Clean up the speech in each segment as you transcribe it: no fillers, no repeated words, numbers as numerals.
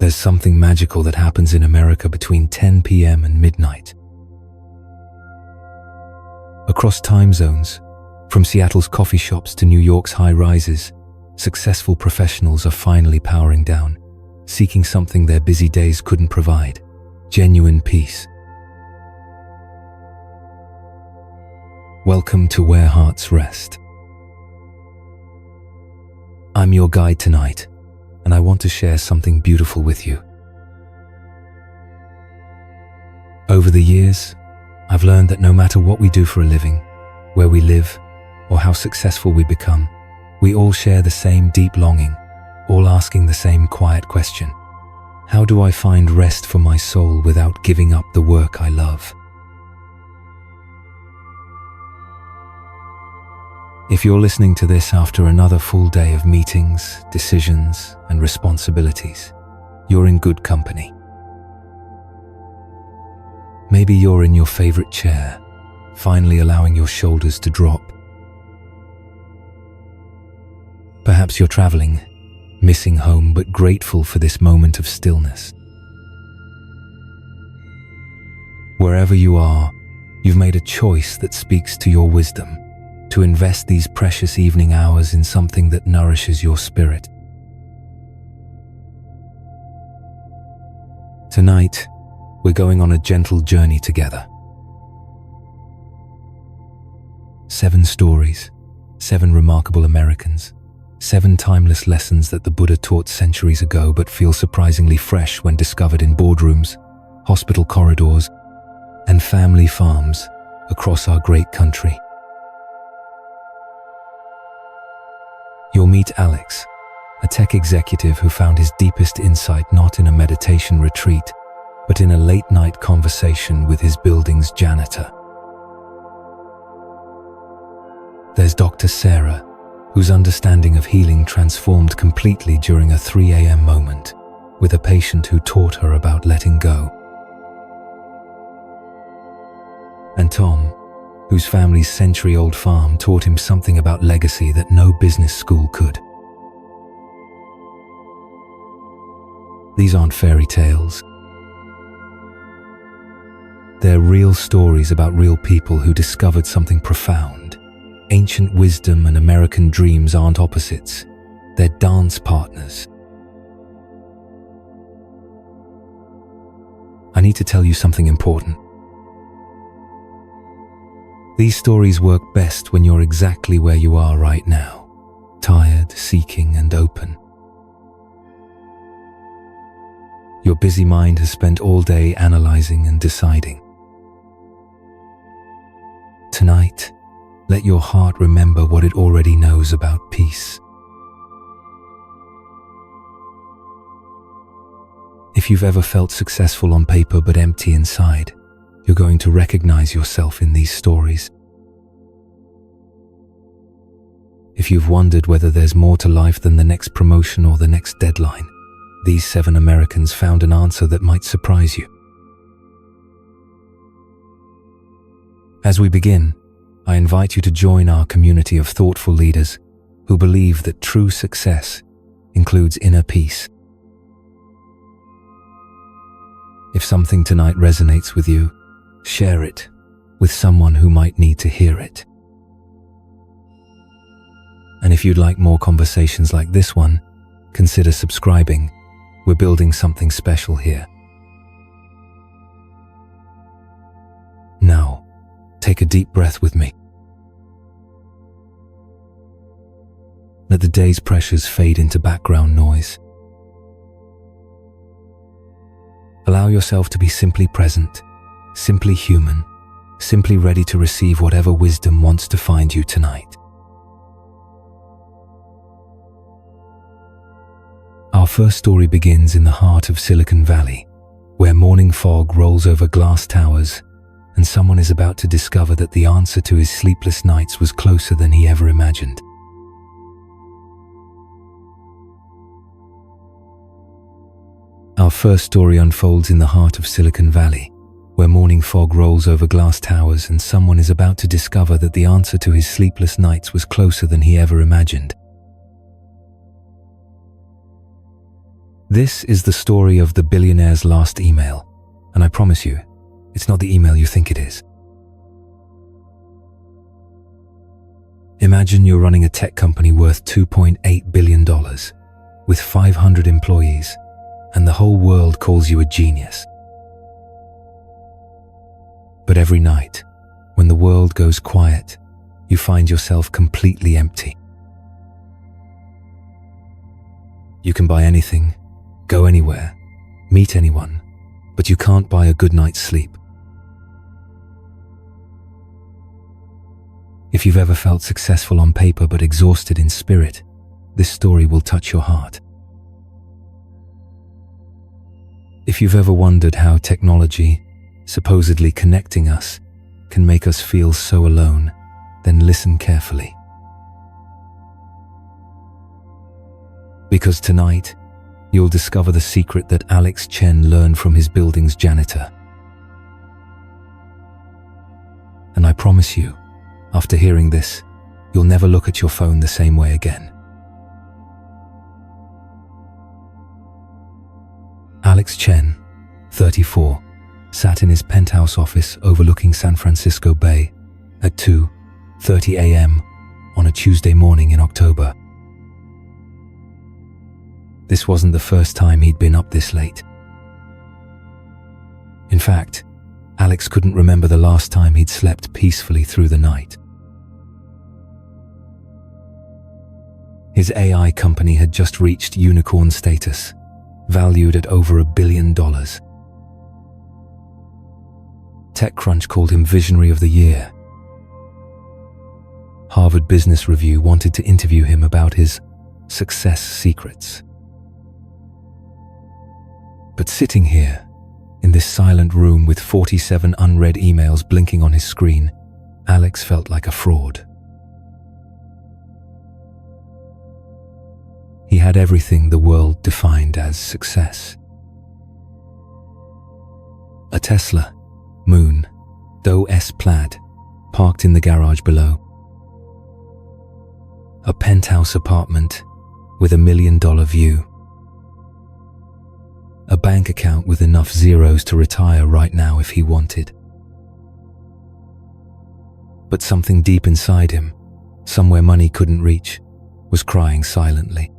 There's something magical that happens in America between 10 p.m. and midnight. Across time zones, from Seattle's coffee shops to New York's high-rises, successful professionals are finally powering down, seeking something their busy days couldn't provide: genuine peace. Welcome to Where Hearts Rest. I'm your guide tonight, and I want to share something beautiful with you. Over the years, I've learned that no matter what we do for a living, where we live, or how successful we become, we all share the same deep longing, all asking the same quiet question: how do I find rest for my soul without giving up the work I love? If you're listening to this after another full day of meetings, decisions, and responsibilities, you're in good company. Maybe you're in your favorite chair, finally allowing your shoulders to drop. Perhaps you're traveling, missing home but grateful for this moment of stillness. Wherever you are, you've made a choice that speaks to your wisdom, to invest these precious evening hours in something that nourishes your spirit. Tonight, we're going on a gentle journey together. 7 stories, 7 remarkable Americans, 7 timeless lessons that the Buddha taught centuries ago but feel surprisingly fresh when discovered in boardrooms, hospital corridors, and family farms across our great country. You'll meet Alex, a tech executive who found his deepest insight not in a meditation retreat, but in a late-night conversation with his building's janitor. There's Dr. Sarah, whose understanding of healing transformed completely during a 3 a.m. moment with a patient who taught her about letting go. And Tom, whose family's century-old farm taught him something about legacy that no business school could. These aren't fairy tales. They're real stories about real people who discovered something profound. Ancient wisdom and American dreams aren't opposites. They're dance partners. I need to tell you something important. These stories work best when you're exactly where you are right now, tired, seeking, and open. Your busy mind has spent all day analyzing and deciding. Tonight, let your heart remember what it already knows about peace. If you've ever felt successful on paper but empty inside, you're going to recognize yourself in these stories. If you've wondered whether there's more to life than the next promotion or the next deadline, these 7 Americans found an answer that might surprise you. As we begin, I invite you to join our community of thoughtful leaders who believe that true success includes inner peace. If something tonight resonates with you, share it with someone who might need to hear it. And if you'd like more conversations like this one, consider subscribing. We're building something special here. Now, take a deep breath with me. Let the day's pressures fade into background noise. Allow yourself to be simply present, simply human, simply ready to receive whatever wisdom wants to find you tonight. Our first story begins in the heart of Silicon Valley, where morning fog rolls over glass towers and someone is about to discover that the answer to his sleepless nights was closer than he ever imagined. Our first story unfolds in the heart of Silicon Valley, where morning fog rolls over glass towers and someone is about to discover that the answer to his sleepless nights was closer than he ever imagined. This is the story of the billionaire's last email, and I promise you, it's not the email you think it is. Imagine you're running a tech company worth $2.8 billion, with 500 employees, and the whole world calls you a genius. But every night, when the world goes quiet, you find yourself completely empty. You can buy anything, go anywhere, meet anyone, but you can't buy a good night's sleep. If you've ever felt successful on paper but exhausted in spirit, this story will touch your heart. If you've ever wondered how technology, supposedly connecting us, can make us feel so alone, then listen carefully. Because tonight, you'll discover the secret that Alex Chen learned from his building's janitor. And I promise you, after hearing this, you'll never look at your phone the same way again. Alex Chen, 34, sat in his penthouse office overlooking San Francisco Bay at 2:30 a.m. on a Tuesday morning in October. This wasn't the first time he'd been up this late. In fact, Alex couldn't remember the last time he'd slept peacefully through the night. His AI company had just reached unicorn status, valued at over $1 billion. TechCrunch called him Visionary of the Year. Harvard Business Review wanted to interview him about his success secrets. But sitting here, in this silent room with 47 unread emails blinking on his screen, Alex felt like a fraud. He had everything the world defined as success. A Tesla, Moon, Doe S Plaid, parked in the garage below. A penthouse apartment with $1 million view. A bank account with enough zeros to retire right now if he wanted. But something deep inside him, somewhere money couldn't reach, was crying silently.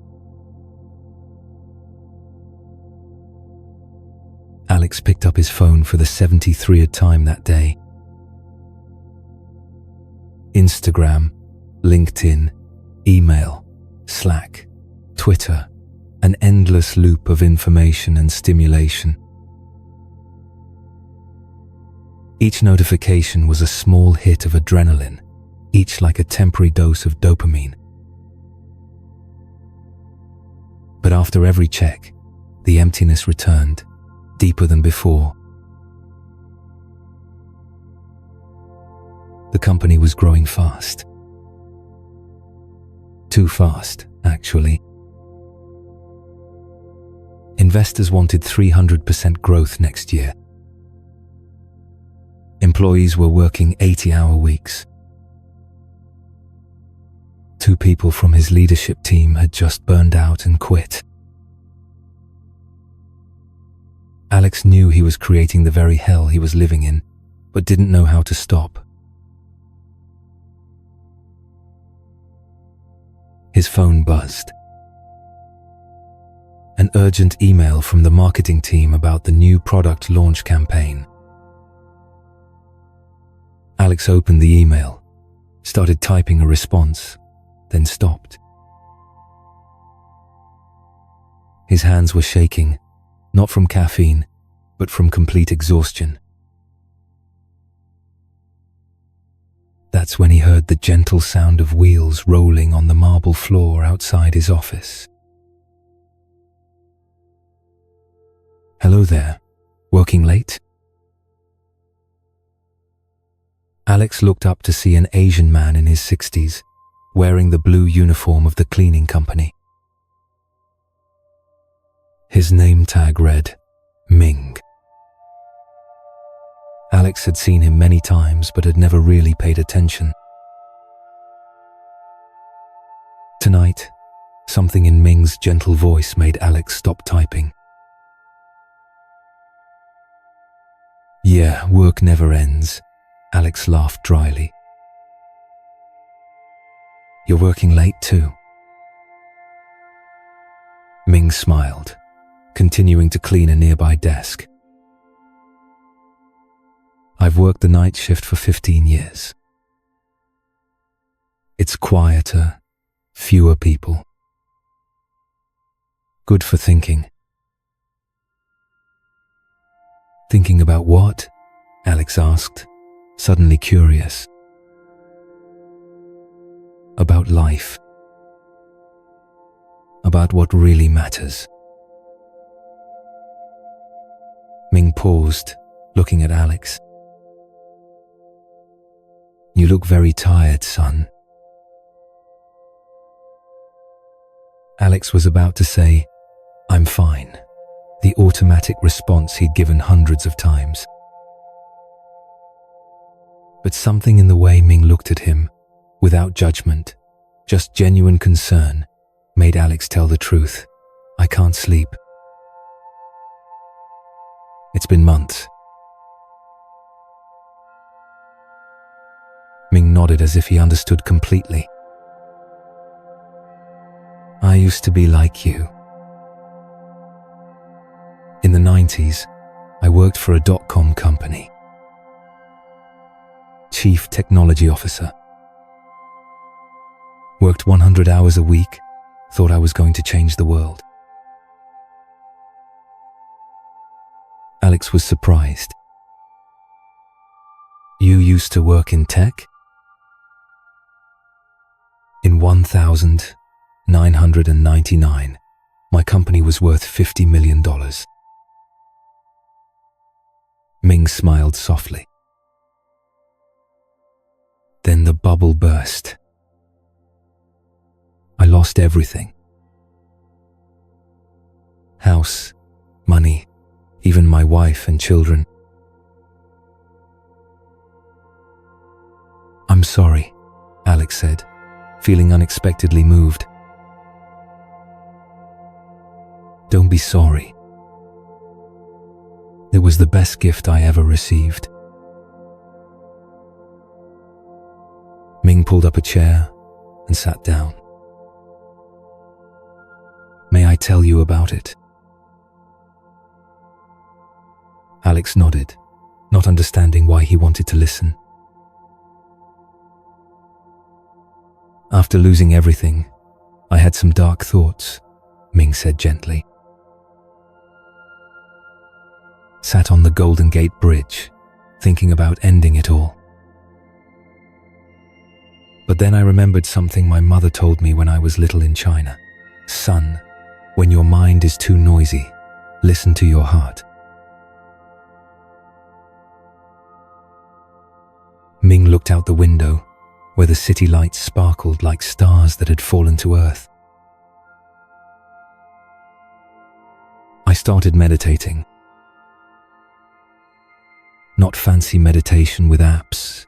Alex picked up his phone for the 73rd time that day. Instagram, LinkedIn, email, Slack, Twitter, an endless loop of information and stimulation. Each notification was a small hit of adrenaline, each like a temporary dose of dopamine. But after every check, the emptiness returned, deeper than before. The company was growing fast. Too fast, actually. Investors wanted 300% growth next year. Employees were working 80-hour weeks. 2 people from his leadership team had just burned out and quit. Alex knew he was creating the very hell he was living in, but didn't know how to stop. His phone buzzed. An urgent email from the marketing team about the new product launch campaign. Alex opened the email, started typing a response, then stopped. His hands were shaking, not from caffeine, but from complete exhaustion. That's when he heard the gentle sound of wheels rolling on the marble floor outside his office. "Hello there. Working late?" Alex looked up to see an Asian man in his 60s, wearing the blue uniform of the cleaning company. His name tag read, Ming. Alex had seen him many times but had never really paid attention. Tonight, Something in Ming's gentle voice made Alex stop typing. Yeah, work never ends, Alex laughed dryly. You're working late too. Ming smiled, continuing to clean a nearby desk. I've worked the night shift for 15 years. It's quieter, fewer people. Good for thinking. Thinking about what? Alex asked, suddenly curious. About life. About what really matters. Ming paused, looking at Alex. You look very tired, son. Alex was about to say, I'm fine, the automatic response he'd given hundreds of times. But something in the way Ming looked at him, without judgment, just genuine concern, made Alex tell the truth. I can't sleep. It's been months. Ming nodded as if he understood completely. I used to be like you. In the 90s, I worked for a .com company. Chief Technology Officer. Worked 100 hours a week, thought I was going to change the world. Alex was surprised. You used to work in tech? In 1999, my company was worth $50 million. Ming smiled softly. Then the bubble burst. I lost everything. House, money, even my wife and children. I'm sorry, Alex said, feeling unexpectedly moved. Don't be sorry. It was the best gift I ever received. Ming pulled up a chair and sat down. May I tell you about it? Alex nodded, not understanding why he wanted to listen. After losing everything, I had some dark thoughts, Ming said gently. Sat on the Golden Gate Bridge, thinking about ending it all. But then I remembered something my mother told me when I was little in China. Son, when your mind is too noisy, listen to your heart. Ming looked out the window, where the city lights sparkled like stars that had fallen to earth. I started meditating. Not fancy meditation with apps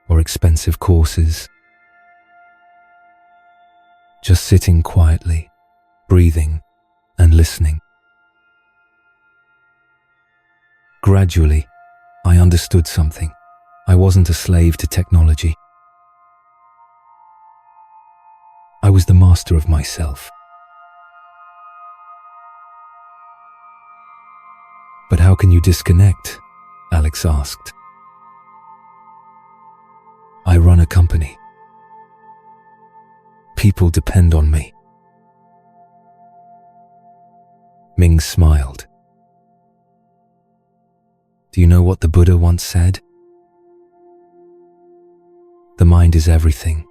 or expensive courses. Just sitting quietly, breathing and listening. Gradually, I understood something. I wasn't a slave to technology. I was the master of myself. But how can you disconnect? Alex asked. I run a company. People depend on me. Ming smiled. Do you know what the Buddha once said? The mind is everything.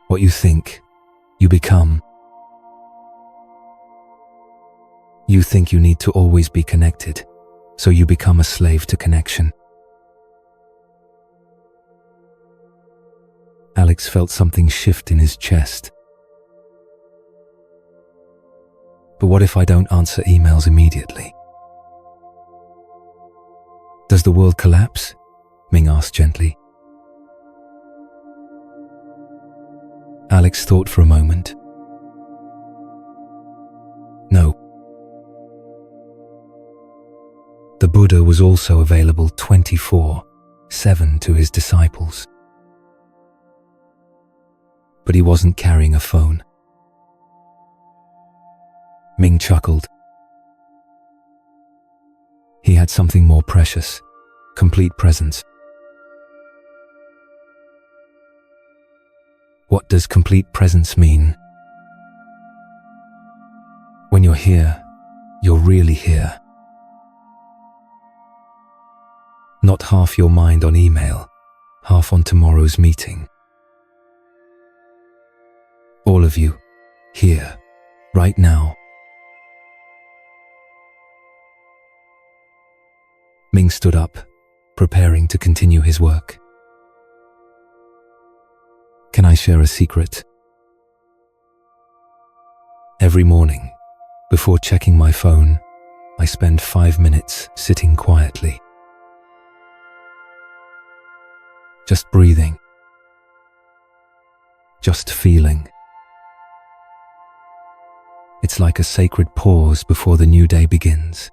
What you think, you become. You think you need to always be connected, so you become a slave to connection. Alex felt something shift in his chest. But what if I don't answer emails immediately? Does the world collapse? Ming asked gently. Alex thought for a moment. No. The Buddha was also available 24/7 to his disciples. But he wasn't carrying a phone. Ming chuckled. He had something more precious, complete presence. What does complete presence mean? When you're here, you're really here. Not half your mind on email, half on tomorrow's meeting. All of you, here, right now. Ming stood up, preparing to continue his work. Can I share a secret? Every morning, before checking my phone, I spend 5 minutes sitting quietly. Just breathing. Just feeling. It's like a sacred pause before the new day begins.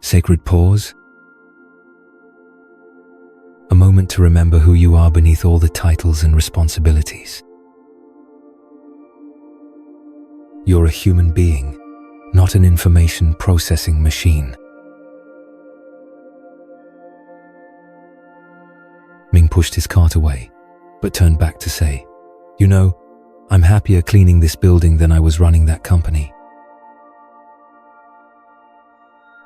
Sacred pause? A moment to remember who you are beneath all the titles and responsibilities. You're a human being, not an information processing machine. Ming pushed his cart away, but turned back to say, "You know, I'm happier cleaning this building than I was running that company.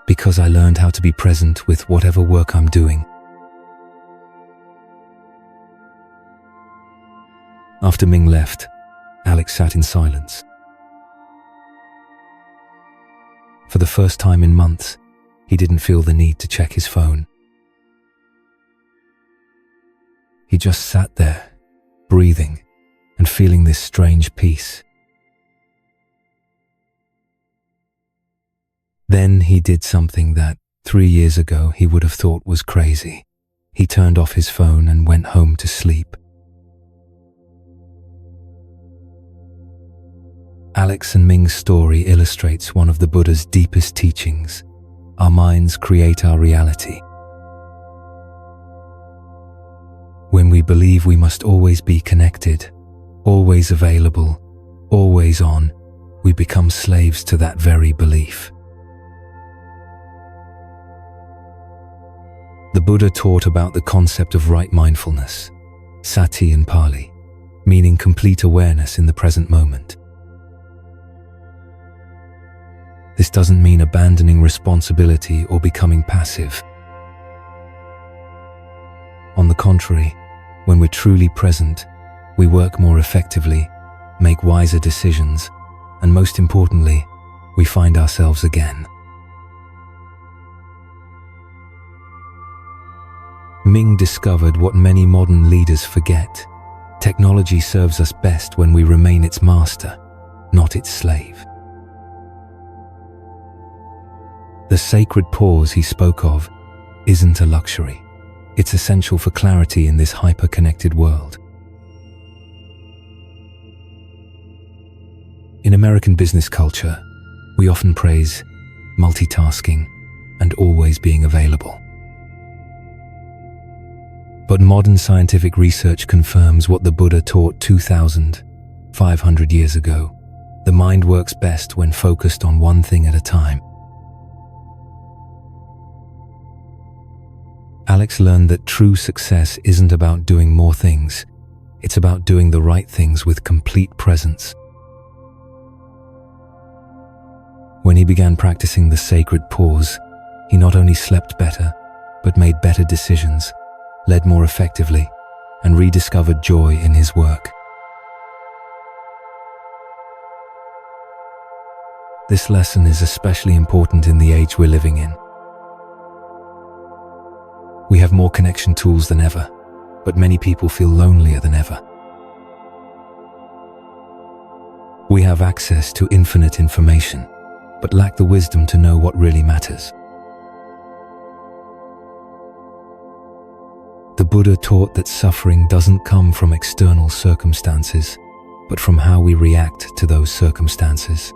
Because I learned how to be present with whatever work I'm doing." After Ming left, Alex sat in silence. For the first time in months, he didn't feel the need to check his phone. He just sat there, breathing and feeling this strange peace. Then he did something that 3 years ago he would have thought was crazy. He turned off his phone and went home to sleep. Alex and Ming's story illustrates one of the Buddha's deepest teachings. Our minds create our reality. When we believe we must always be connected, always available, always on, we become slaves to that very belief. The Buddha taught about the concept of right mindfulness, sati in Pali, meaning complete awareness in the present moment. This doesn't mean abandoning responsibility or becoming passive. On the contrary, when we're truly present, we work more effectively, make wiser decisions, and most importantly, we find ourselves again. Ming discovered what many modern leaders forget. Technology serves us best when we remain its master, not its slave. The sacred pause he spoke of isn't a luxury. It's essential for clarity in this hyper-connected world. In American business culture, we often praise multitasking and always being available. But modern scientific research confirms what the Buddha taught 2,500 years ago. The mind works best when focused on one thing at a time. Alex learned that true success isn't about doing more things. It's about doing the right things with complete presence. When he began practicing the sacred pause, he not only slept better, but made better decisions, led more effectively, and rediscovered joy in his work. This lesson is especially important in the age we're living in. We have more connection tools than ever, but many people feel lonelier than ever. We have access to infinite information, but lack the wisdom to know what really matters. The Buddha taught that suffering doesn't come from external circumstances, but from how we react to those circumstances.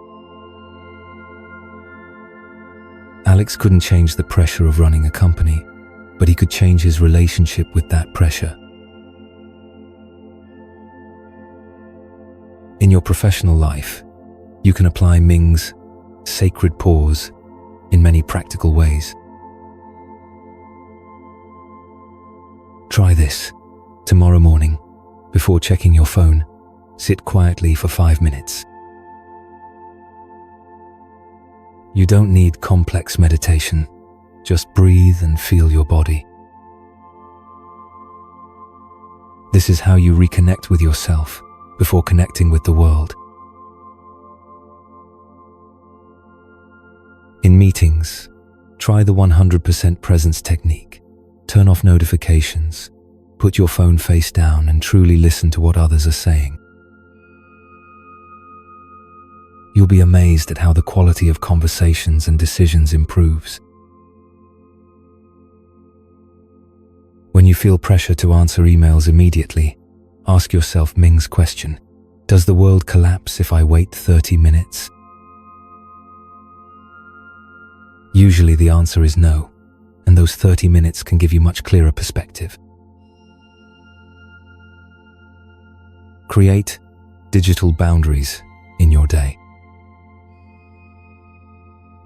Alex couldn't change the pressure of running a company, but he could change his relationship with that pressure. In your professional life, you can apply Ming's sacred pause in many practical ways. Try this. Tomorrow morning, before checking your phone, sit quietly for 5 minutes. You don't need complex meditation. Just breathe and feel your body. This is how you reconnect with yourself before connecting with the world. In meetings, try the 100% presence technique. Turn off notifications, put your phone face down, and truly listen to what others are saying. You'll be amazed at how the quality of conversations and decisions improves. When you feel pressure to answer emails immediately, ask yourself Ming's question: does the world collapse if I wait 30 minutes? Usually the answer is no, and those 30 minutes can give you much clearer perspective. Create digital boundaries in your day.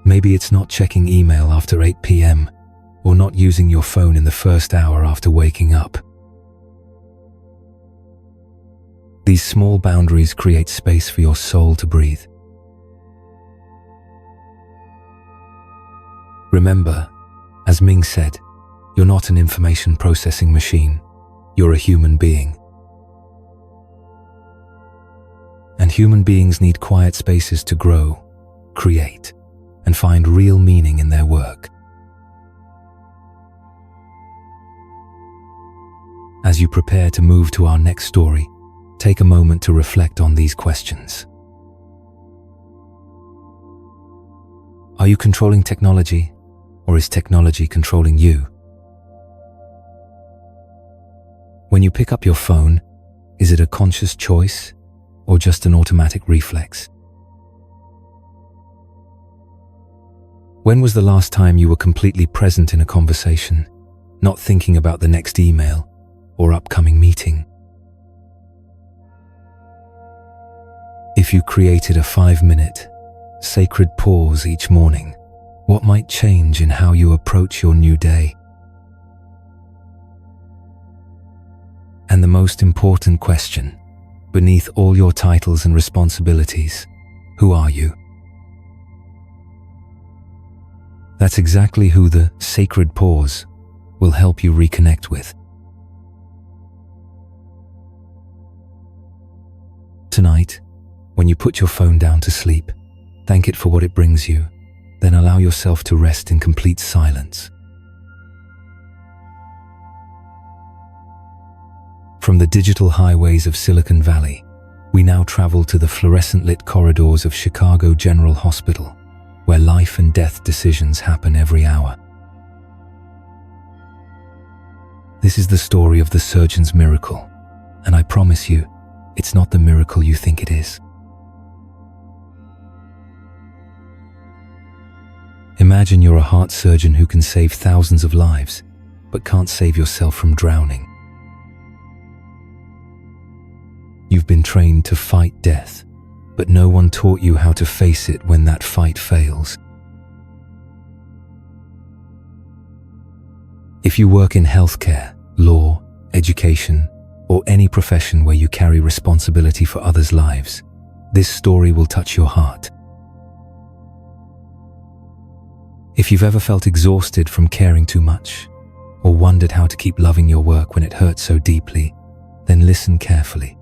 Maybe it's not checking email after 8 p.m. or not using your phone in the first hour after waking up. These small boundaries create space for your soul to breathe. Remember, as Ming said, you're not an information processing machine. You're a human being. And human beings need quiet spaces to grow, create, and find real meaning in their work. As you prepare to move to our next story, take a moment to reflect on these questions. Are you controlling technology, or is technology controlling you? When you pick up your phone, is it a conscious choice or just an automatic reflex? When was the last time you were completely present in a conversation, not thinking about the next email or upcoming meeting? If you created a 5-minute, sacred pause each morning, what might change in how you approach your new day? And the most important question, beneath all your titles and responsibilities, who are you? That's exactly who the sacred pause will help you reconnect with. Tonight, when you put your phone down to sleep, thank it for what it brings you, then allow yourself to rest in complete silence. From the digital highways of Silicon Valley, we now travel to the fluorescent-lit corridors of Chicago General Hospital, where life and death decisions happen every hour. This is the story of the surgeon's miracle, and I promise you, it's not the miracle you think it is. Imagine you're a heart surgeon who can save thousands of lives, but can't save yourself from drowning. You've been trained to fight death, but no one taught you how to face it when that fight fails. If you work in healthcare, law, education, or any profession where you carry responsibility for others' lives, this story will touch your heart. If you've ever felt exhausted from caring too much, or wondered how to keep loving your work when it hurts so deeply, then listen carefully.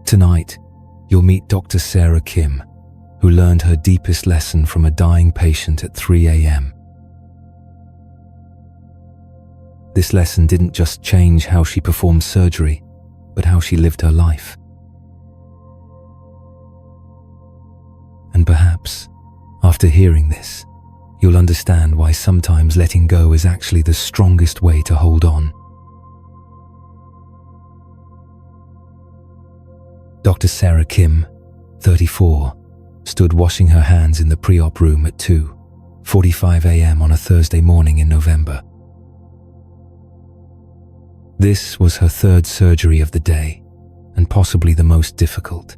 Tonight, you'll meet Dr. Sarah Kim, who learned her deepest lesson from a dying patient at 3 a.m. This lesson didn't just change how she performed surgery, but how she lived her life. And perhaps, after hearing this, you'll understand why sometimes letting go is actually the strongest way to hold on. Dr. Sarah Kim, 34, stood washing her hands in the pre-op room at 2:45 a.m. on a Thursday morning in November. This was her third surgery of the day, and possibly the most difficult.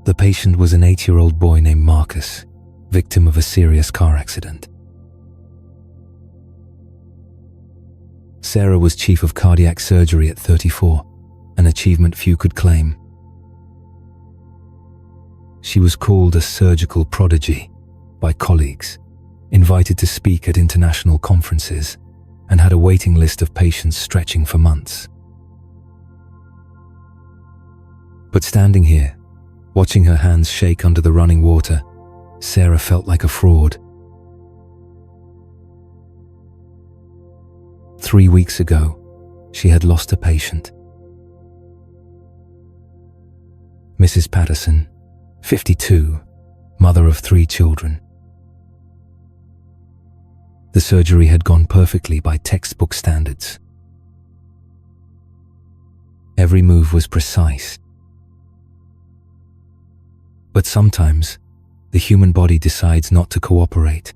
The patient was an 8-year-old boy named Marcus, victim of a serious car accident. Sarah was chief of cardiac surgery at 34, an achievement few could claim. She was called a surgical prodigy by colleagues, invited to speak at international conferences, and had a waiting list of patients stretching for months. But standing here, watching her hands shake under the running water, Sarah felt like a fraud. 3 weeks ago, she had lost a patient. Mrs. Patterson, 52, mother of 3 children. The surgery had gone perfectly by textbook standards. Every move was precise. But sometimes, the human body decides not to cooperate.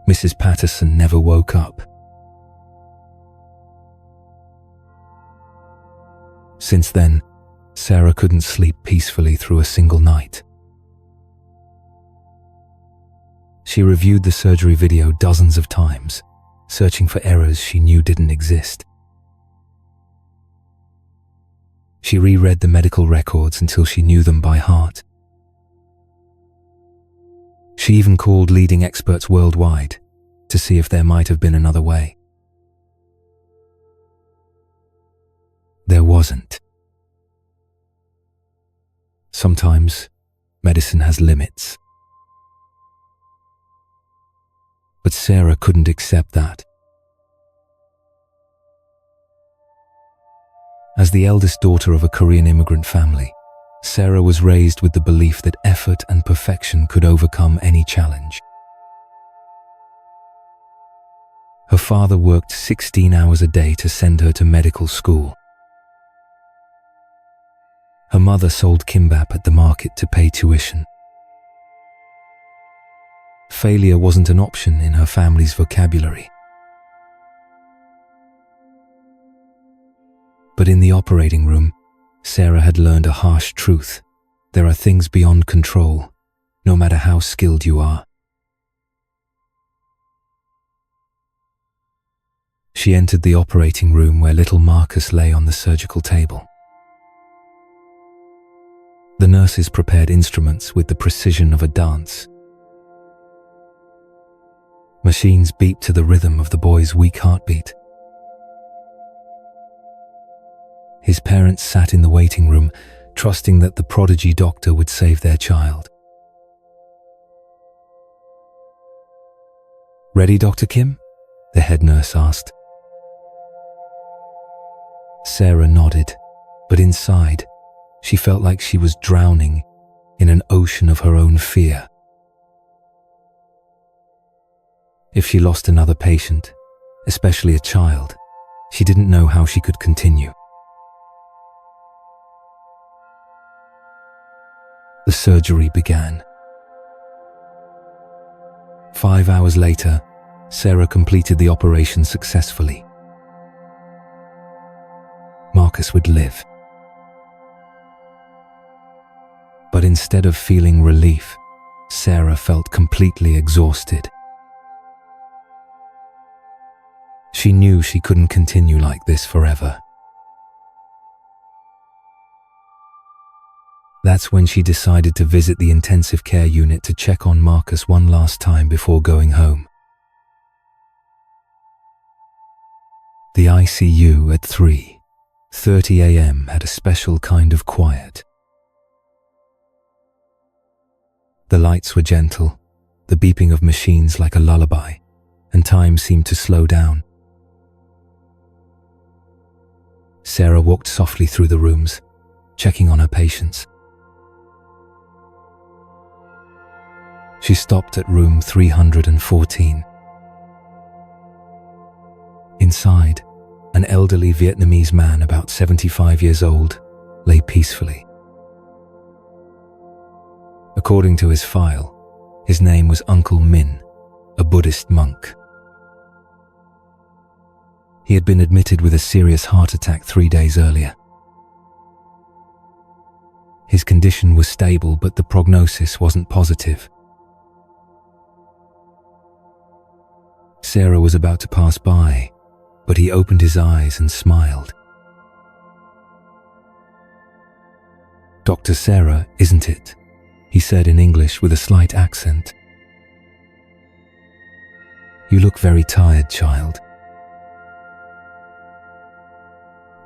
Mrs. Patterson never woke up. Since then, Sarah couldn't sleep peacefully through a single night. She reviewed the surgery video dozens of times, searching for errors she knew didn't exist. She reread the medical records until she knew them by heart. She even called leading experts worldwide to see if there might have been another way. There wasn't. Sometimes, medicine has limits. But Sarah couldn't accept that. As the eldest daughter of a Korean immigrant family, Sarah was raised with the belief that effort and perfection could overcome any challenge. Her father worked 16 hours a day to send her to medical school. Her mother sold kimbap at the market to pay tuition. Failure wasn't an option in her family's vocabulary. But in the operating room, Sarah had learned a harsh truth. There are things beyond control, no matter how skilled you are. She entered the operating room where little Marcus lay on the surgical table. The nurses prepared instruments with the precision of a dance. Machines beat to the rhythm of the boy's weak heartbeat. His parents sat in the waiting room, trusting that the prodigy doctor would save their child. "Ready, Dr. Kim?" the head nurse asked. Sarah nodded, but inside, she felt like she was drowning in an ocean of her own fear. If she lost another patient, especially a child, she didn't know how she could continue. The surgery began. 5 hours later, Sarah completed the operation successfully. Marcus would live. But instead of feeling relief, Sarah felt completely exhausted. She knew she couldn't continue like this forever. That's when she decided to visit the intensive care unit to check on Marcus one last time before going home. The ICU at 3:30 a.m. had a special kind of quiet. The lights were gentle, the beeping of machines like a lullaby, and time seemed to slow down. Sarah walked softly through the rooms, checking on her patients. She stopped at room 314. Inside, an elderly Vietnamese man about 75 years old lay peacefully. According to his file, his name was Uncle Min, a Buddhist monk. He had been admitted with a serious heart attack 3 days earlier. His condition was stable, but the prognosis wasn't positive. Sarah was about to pass by, but he opened his eyes and smiled. "Dr. Sarah, isn't it?" he said in English with a slight accent. "You look very tired, child."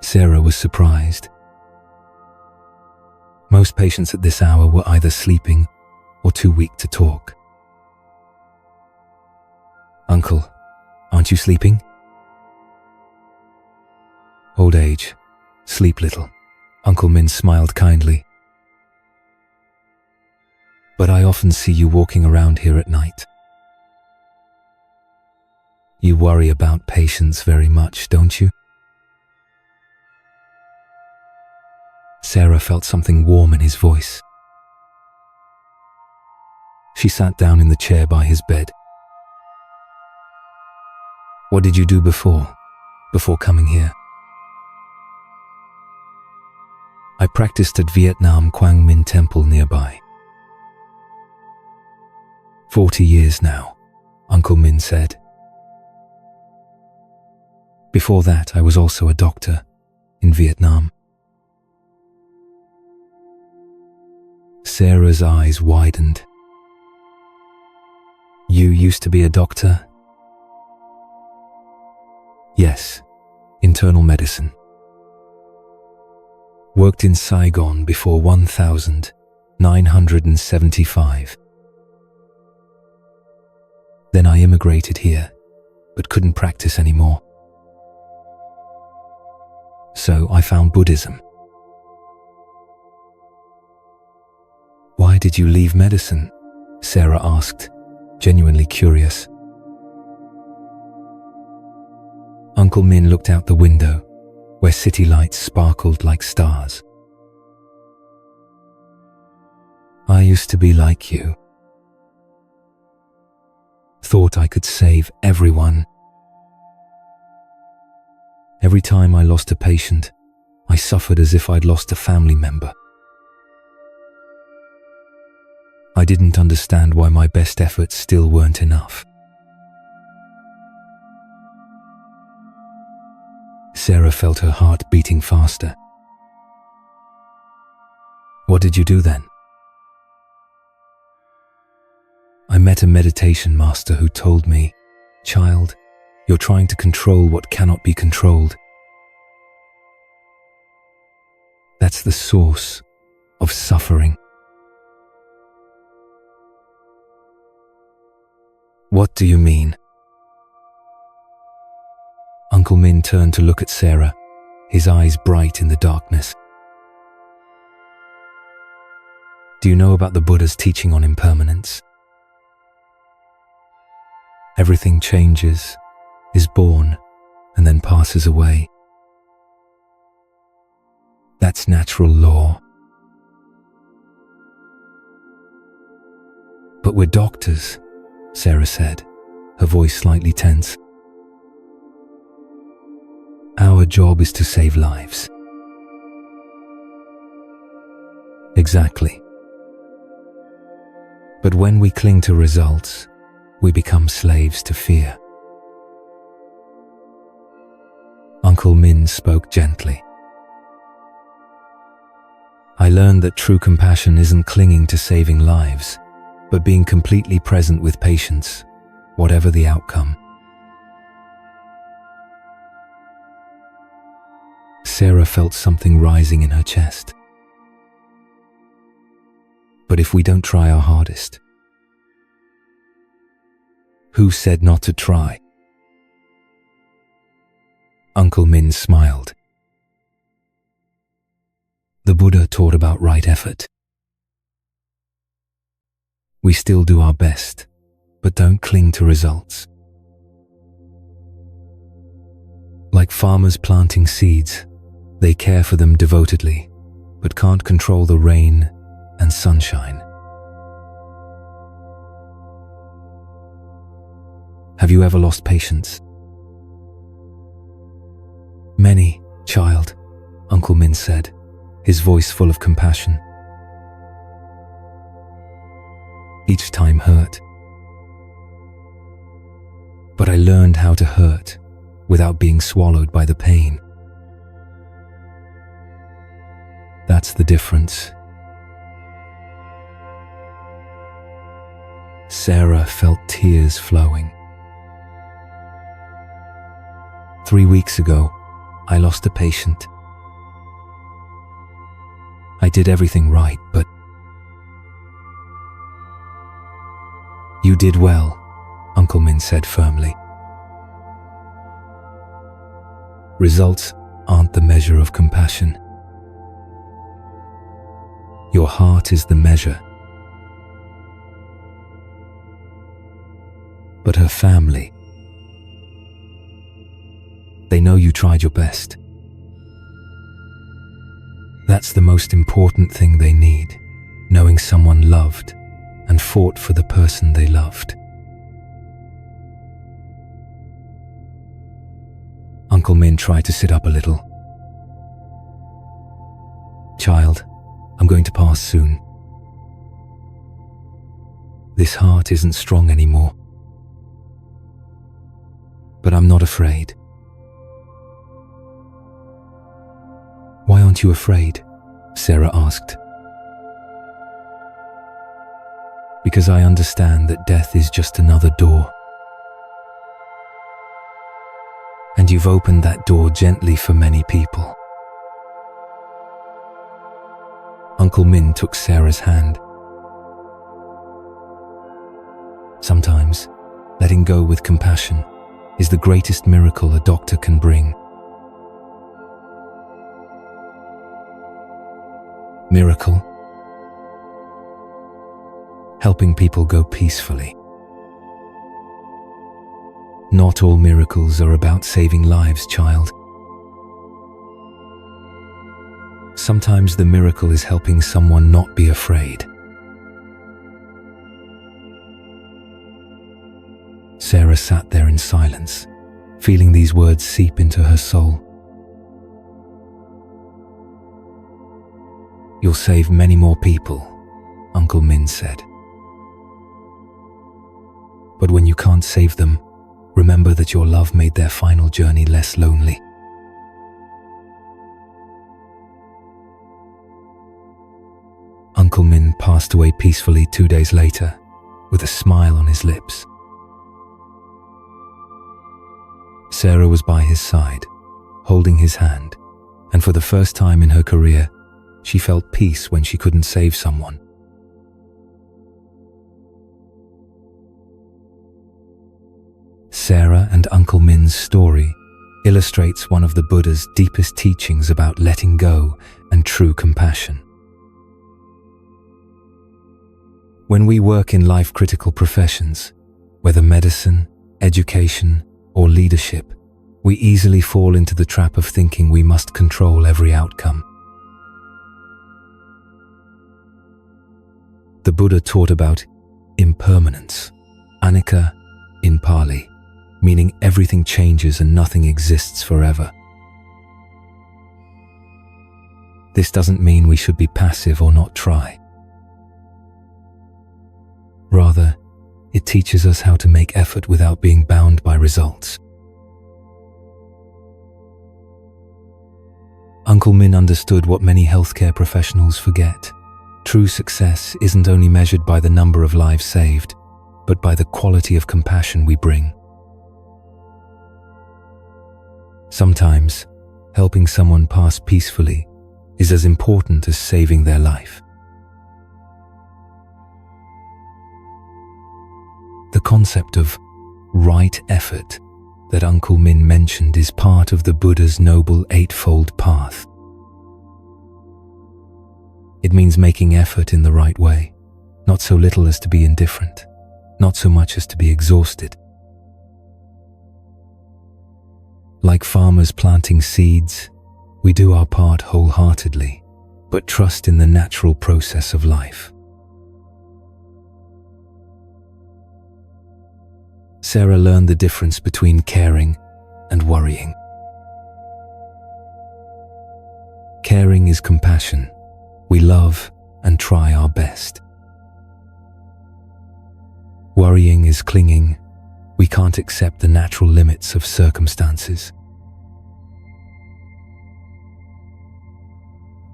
Sarah was surprised. Most patients at this hour were either sleeping or too weak to talk. "Uncle, aren't you sleeping?" "Old age, sleep little." Uncle Min smiled kindly. "But I often see you walking around here at night. You worry about patients very much, don't you?" Sarah felt something warm in his voice. She sat down in the chair by his bed. "What did you do before coming here?" "I practiced at Vietnam Quang Minh Temple nearby." 40 years now, Uncle Min said. "Before that, I was also a doctor in Vietnam." Sarah's eyes widened. "You used to be a doctor?" "Yes, internal medicine. Worked in Saigon before 1975. Then I immigrated here, but couldn't practice anymore. So I found Buddhism." "Why did you leave medicine?" Sarah asked, genuinely curious. Uncle Min looked out the window, where city lights sparkled like stars. "I used to be like you. Thought I could save everyone. Every time I lost a patient, I suffered as if I'd lost a family member. I didn't understand why my best efforts still weren't enough." Sarah felt her heart beating faster. "What did you do then?" "I met a meditation master who told me, 'Child, you're trying to control what cannot be controlled. That's the source of suffering.'" "What do you mean?" Uncle Min turned to look at Sarah, his eyes bright in the darkness. "Do you know about the Buddha's teaching on impermanence? Everything changes, is born, and then passes away. That's natural law. But we're doctors," Sarah said, her voice slightly tense. "Our job is to save lives." "Exactly. But when we cling to results, we become slaves to fear." Uncle Min spoke gently. "I learned that true compassion isn't clinging to saving lives, but being completely present with patients, whatever the outcome." Sarah felt something rising in her chest. "But if we don't try our hardest?" "Who said not to try?" Uncle Min smiled. The Buddha taught about right effort. We still do our best, but don't cling to results. Like farmers planting seeds, they care for them devotedly, but can't control the rain and sunshine. Have you ever lost patience? Many, child, Uncle Min said, his voice full of compassion. Each time hurt. But I learned how to hurt without being swallowed by the pain. That's the difference. Sarah felt tears flowing. 3 weeks ago, I lost a patient. I did everything right, but you did well, Uncle Min said firmly. Results aren't the measure of compassion. Your heart is the measure. But her family, they know you tried your best. That's the most important thing they need, knowing someone loved and fought for the person they loved. Uncle Min tried to sit up a little. Child, I'm going to pass soon. This heart isn't strong anymore. But I'm not afraid. Why aren't you afraid? Sarah asked. Because I understand that death is just another door. And you've opened that door gently for many people. Uncle Min took Sarah's hand. Sometimes, letting go with compassion is the greatest miracle a doctor can bring. Miracle? Helping people go peacefully. Not all miracles are about saving lives, child. Sometimes the miracle is helping someone not be afraid. Sarah sat there in silence, feeling these words seep into her soul. You'll save many more people, Uncle Min said. But when you can't save them, remember that your love made their final journey less lonely. Uncle Min passed away peacefully 2 days later, with a smile on his lips. Sarah was by his side, holding his hand, and for the first time in her career, she felt peace when she couldn't save someone. Sarah and Uncle Min's story illustrates one of the Buddha's deepest teachings about letting go and true compassion. When we work in life-critical professions, whether medicine, education, or leadership, we easily fall into the trap of thinking we must control every outcome. The Buddha taught about impermanence, anicca in Pali, meaning everything changes and nothing exists forever. This doesn't mean we should be passive or not try. Rather, it teaches us how to make effort without being bound by results. Uncle Min understood what many healthcare professionals forget. True success isn't only measured by the number of lives saved, but by the quality of compassion we bring. Sometimes, helping someone pass peacefully is as important as saving their life. The concept of right effort that Uncle Min mentioned is part of the Buddha's Noble Eightfold Path. It means making effort in the right way, not so little as to be indifferent, not so much as to be exhausted. Like farmers planting seeds, we do our part wholeheartedly, but trust in the natural process of life. Sarah learned the difference between caring and worrying. Caring is compassion. We love and try our best. Worrying is clinging. We can't accept the natural limits of circumstances.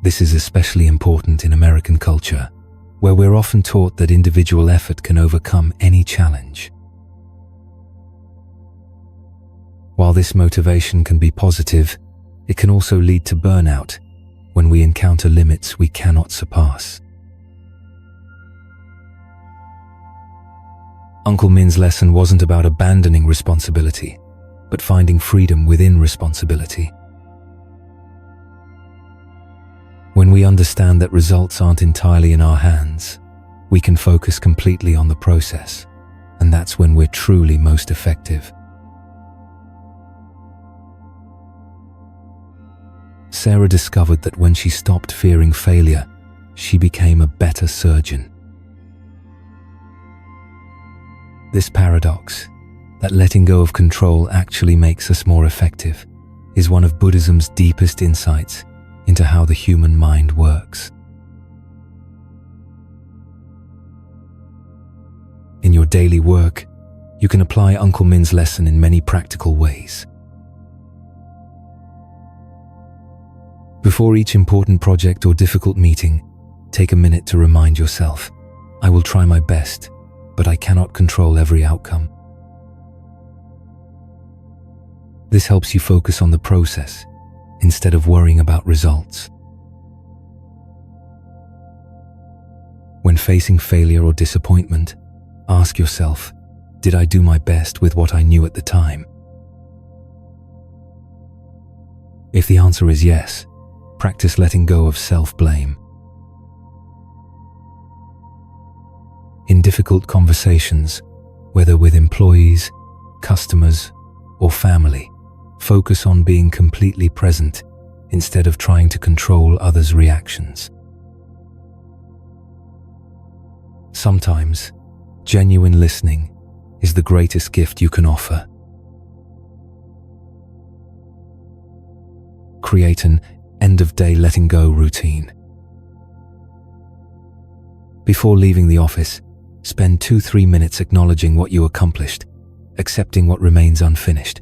This is especially important in American culture, where we're often taught that individual effort can overcome any challenge. While this motivation can be positive, it can also lead to burnout when we encounter limits we cannot surpass. Uncle Min's lesson wasn't about abandoning responsibility, but finding freedom within responsibility. When we understand that results aren't entirely in our hands, we can focus completely on the process, and that's when we're truly most effective. Sarah discovered that when she stopped fearing failure, she became a better surgeon. This paradox, that letting go of control actually makes us more effective, is one of Buddhism's deepest insights into how the human mind works. In your daily work, you can apply Uncle Min's lesson in many practical ways. Before each important project or difficult meeting, take a minute to remind yourself, I will try my best, but I cannot control every outcome. This helps you focus on the process instead of worrying about results. When facing failure or disappointment, ask yourself, did I do my best with what I knew at the time? If the answer is yes, practice letting go of self-blame. In difficult conversations, whether with employees, customers, or family, focus on being completely present instead of trying to control others' reactions. Sometimes, genuine listening is the greatest gift you can offer. Create an end-of-day letting go routine. Before leaving the office, spend 2-3 minutes acknowledging what you accomplished, accepting what remains unfinished,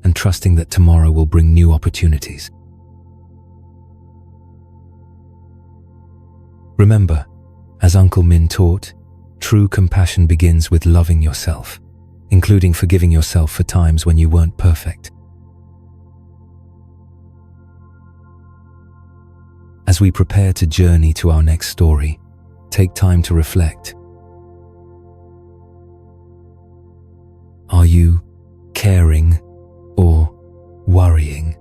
and trusting that tomorrow will bring new opportunities. Remember, as Uncle Min taught, true compassion begins with loving yourself, including forgiving yourself for times when you weren't perfect. As we prepare to journey to our next story, take time to reflect. Are you caring or worrying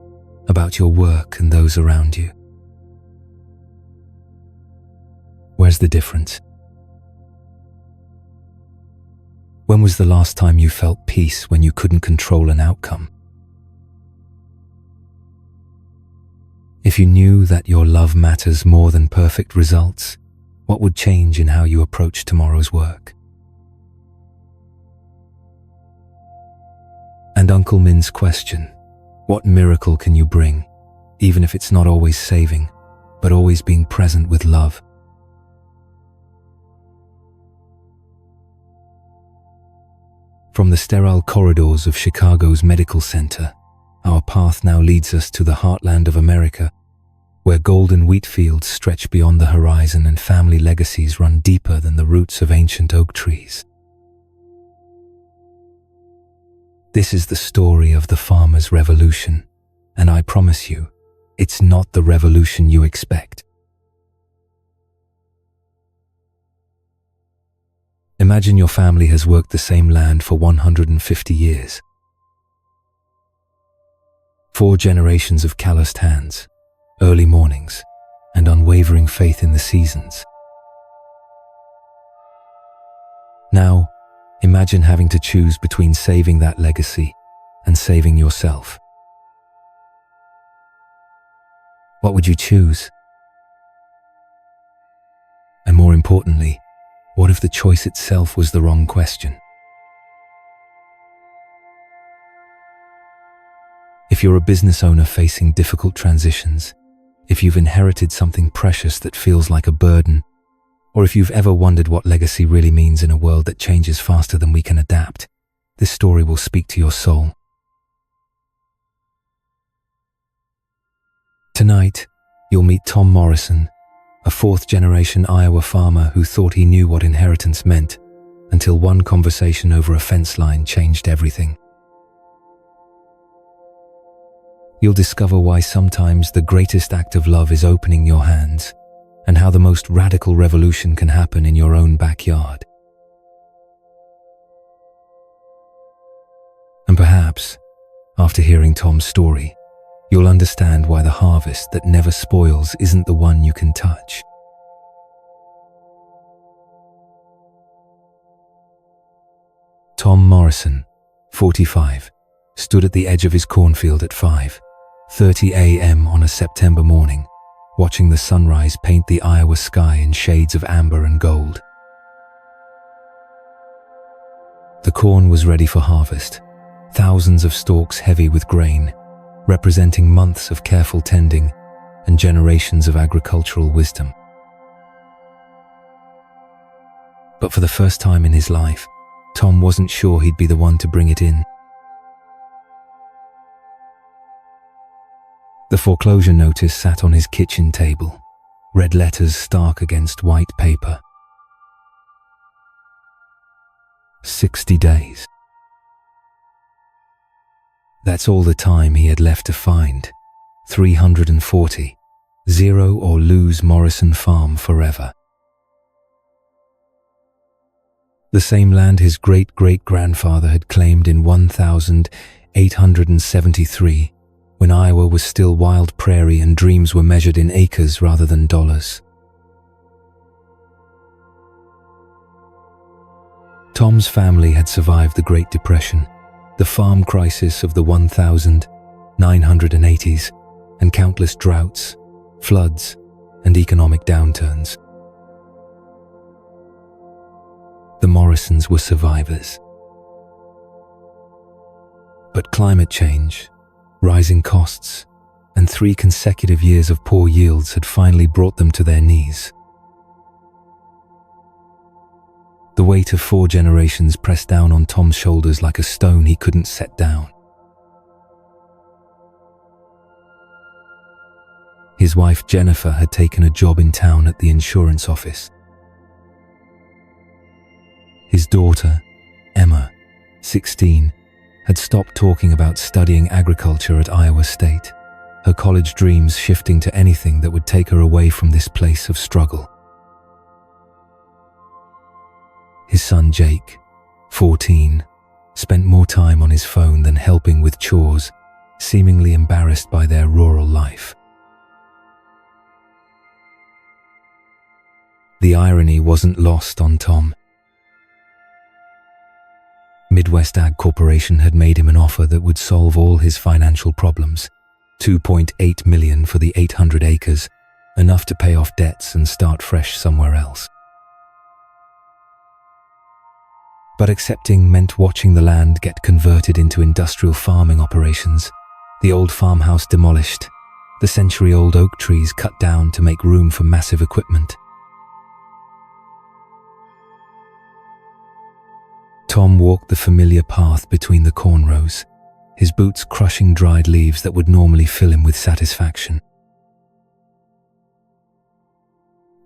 about your work and those around you? Where's the difference? When was the last time you felt peace when you couldn't control an outcome? If you knew that your love matters more than perfect results, what would change in how you approach tomorrow's work? And Uncle Min's question, what miracle can you bring, even if it's not always saving, but always being present with love? From the sterile corridors of Chicago's medical center, our path now leads us to the heartland of America, where golden wheat fields stretch beyond the horizon and family legacies run deeper than the roots of ancient oak trees. This is the story of the farmers' revolution, and I promise you, it's not the revolution you expect. Imagine your family has worked the same land for 150 years. 4 generations of calloused hands, early mornings, and unwavering faith in the seasons. Imagine having to choose between saving that legacy and saving yourself. What would you choose? And more importantly, what if the choice itself was the wrong question? If you're a business owner facing difficult transitions, if you've inherited something precious that feels like a burden, or if you've ever wondered what legacy really means in a world that changes faster than we can adapt, this story will speak to your soul. Tonight, you'll meet Tom Morrison, a fourth-generation Iowa farmer who thought he knew what inheritance meant until one conversation over a fence line changed everything. You'll discover why sometimes the greatest act of love is opening your hands, and how the most radical revolution can happen in your own backyard. And perhaps, after hearing Tom's story, you'll understand why the harvest that never spoils isn't the one you can touch. Tom Morrison, 45, stood at the edge of his cornfield at 5:30 a.m. on a September morning, watching the sunrise paint the Iowa sky in shades of amber and gold. The corn was ready for harvest, thousands of stalks heavy with grain, representing months of careful tending and generations of agricultural wisdom. But for the first time in his life, Tom wasn't sure he'd be the one to bring it in. The foreclosure notice sat on his kitchen table, red letters stark against white paper. 60 days. That's all the time he had left to find. 340. Zero or lose Morrison Farm forever. The same land his great-great-grandfather had claimed in 1873, when Iowa was still wild prairie and dreams were measured in acres rather than dollars. Tom's family had survived the Great Depression, the farm crisis of the 1980s, and countless droughts, floods, and economic downturns. The Morrisons were survivors. But climate change, rising costs, and 3 consecutive years of poor yields had finally brought them to their knees. The weight of 4 generations pressed down on Tom's shoulders like a stone he couldn't set down. His wife Jennifer had taken a job in town at the insurance office. His daughter, Emma, 16, had stopped talking about studying agriculture at Iowa State, her college dreams shifting to anything that would take her away from this place of struggle. His son Jake, 14, spent more time on his phone than helping with chores, seemingly embarrassed by their rural life. The irony wasn't lost on Tom. Midwest Ag Corporation had made him an offer that would solve all his financial problems. $2.8 million for the 800 acres, enough to pay off debts and start fresh somewhere else. But accepting meant watching the land get converted into industrial farming operations, the old farmhouse demolished, the century-old oak trees cut down to make room for massive equipment. Tom walked the familiar path between the corn rows, his boots crushing dried leaves that would normally fill him with satisfaction.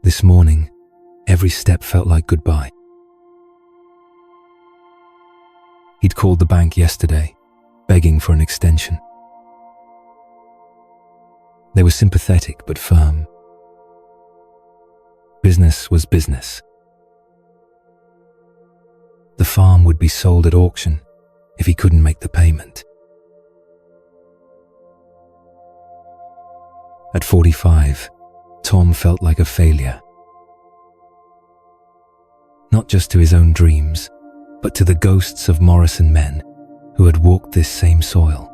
This morning, every step felt like goodbye. He'd called the bank yesterday, begging for an extension. They were sympathetic but firm. Business was business. The farm would be sold at auction if he couldn't make the payment. At 45, Tom felt like a failure. Not just to his own dreams, but to the ghosts of Morrison men who had walked this same soil.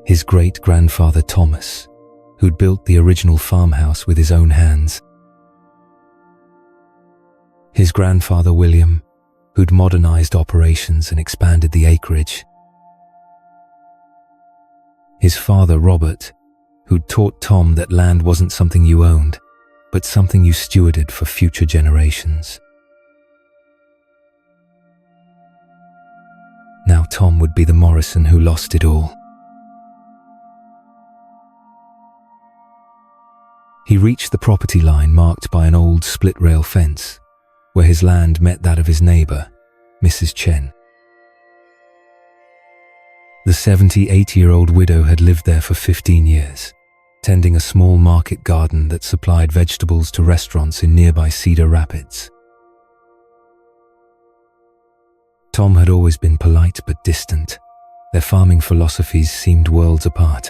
His great-grandfather Thomas, who'd built the original farmhouse with his own hands. His grandfather William, who'd modernized operations and expanded the acreage. His father Robert, who'd taught Tom that land wasn't something you owned, but something you stewarded for future generations. Now Tom would be the Morrison who lost it all. He reached the property line marked by an old split-rail fence, where his land met that of his neighbor, Mrs. Chen. The 78-year-old widow had lived there for 15 years, tending a small market garden that supplied vegetables to restaurants in nearby Cedar Rapids. Tom had always been polite but distant. Their farming philosophies seemed worlds apart.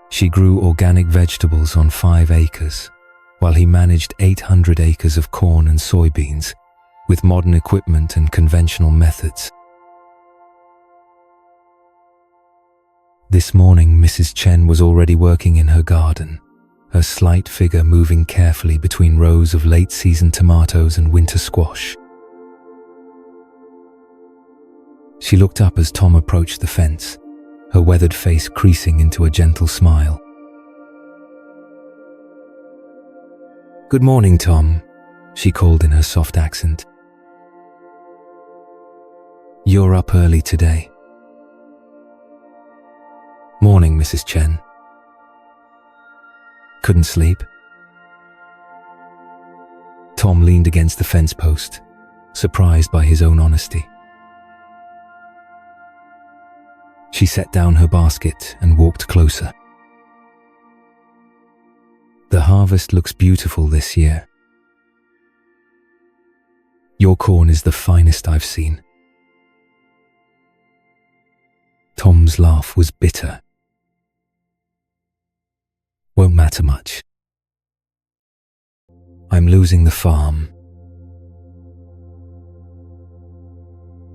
She grew organic vegetables on 5 acres, while he managed 800 acres of corn and soybeans, with modern equipment and conventional methods. This morning, Mrs. Chen was already working in her garden, her slight figure moving carefully between rows of late-season tomatoes and winter squash. She looked up as Tom approached the fence, her weathered face creasing into a gentle smile. "Good morning, Tom," she called in her soft accent. "You're up early today." "Morning, Mrs. Chen." "Couldn't sleep?" Tom leaned against the fence post, surprised by his own honesty. She set down her basket and walked closer. "The harvest looks beautiful this year. Your corn is the finest I've seen." Tom's laugh was bitter. "Won't matter much. I'm losing the farm."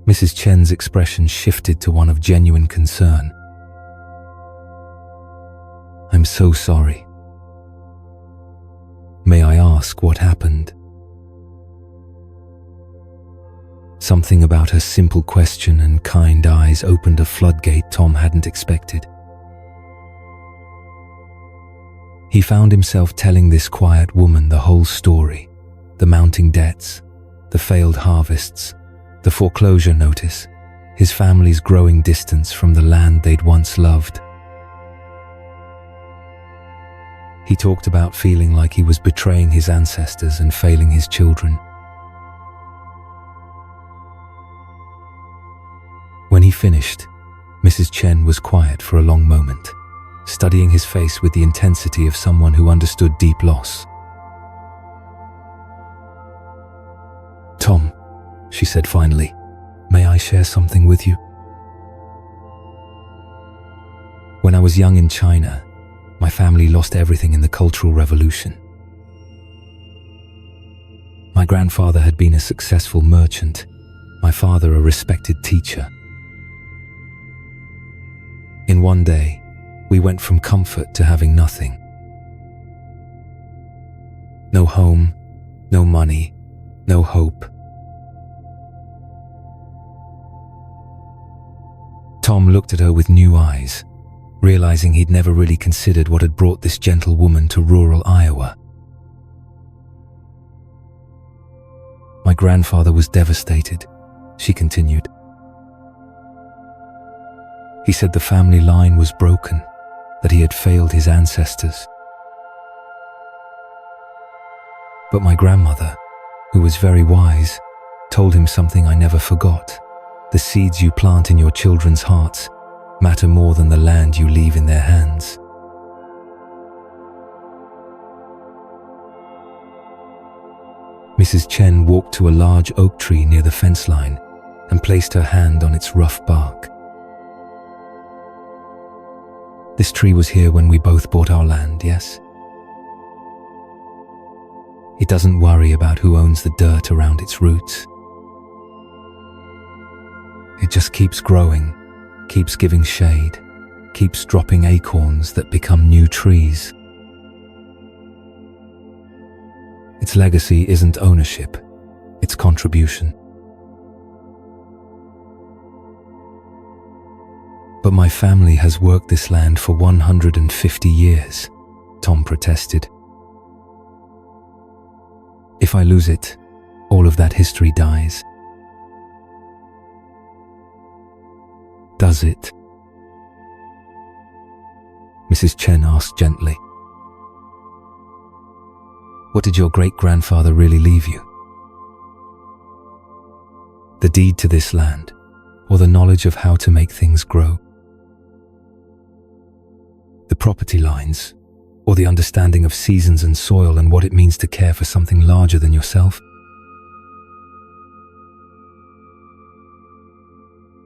Mrs. Chen's expression shifted to one of genuine concern. "I'm so sorry. May I ask what happened?" Something about her simple question and kind eyes opened a floodgate Tom hadn't expected. He found himself telling this quiet woman the whole story, the mounting debts, the failed harvests, the foreclosure notice, his family's growing distance from the land they'd once loved. He talked about feeling like he was betraying his ancestors and failing his children. When he finished, Mrs. Chen was quiet for a long moment, studying his face with the intensity of someone who understood deep loss. "Tom," she said finally, "may I share something with you?" "When I was young in China, my family lost everything in the Cultural Revolution. My grandfather had been a successful merchant, my father a respected teacher. In one day, we went from comfort to having nothing. No home, no money, no hope. Tom looked at her with new eyes, realizing he'd never really considered what had brought this gentle woman to rural Iowa. "My grandfather was devastated," she continued. "He said the family line was broken, that he had failed his ancestors. But my grandmother, who was very wise, told him something I never forgot. The seeds you plant in your children's hearts matter more than the land you leave in their hands." Mrs. Chen walked to a large oak tree near the fence line and placed her hand on its rough bark. "This tree was here when we both bought our land, yes?" It doesn't worry about who owns the dirt around its roots. It just keeps growing, keeps giving shade, keeps dropping acorns that become new trees. Its legacy isn't ownership, it's contribution. But my family has worked this land for 150 years, Tom protested. If I lose it, all of that history dies. Does it? Mrs. Chen asked gently. What did your great-grandfather really leave you? The deed to this land, or the knowledge of how to make things grow? The property lines, or the understanding of seasons and soil and what it means to care for something larger than yourself?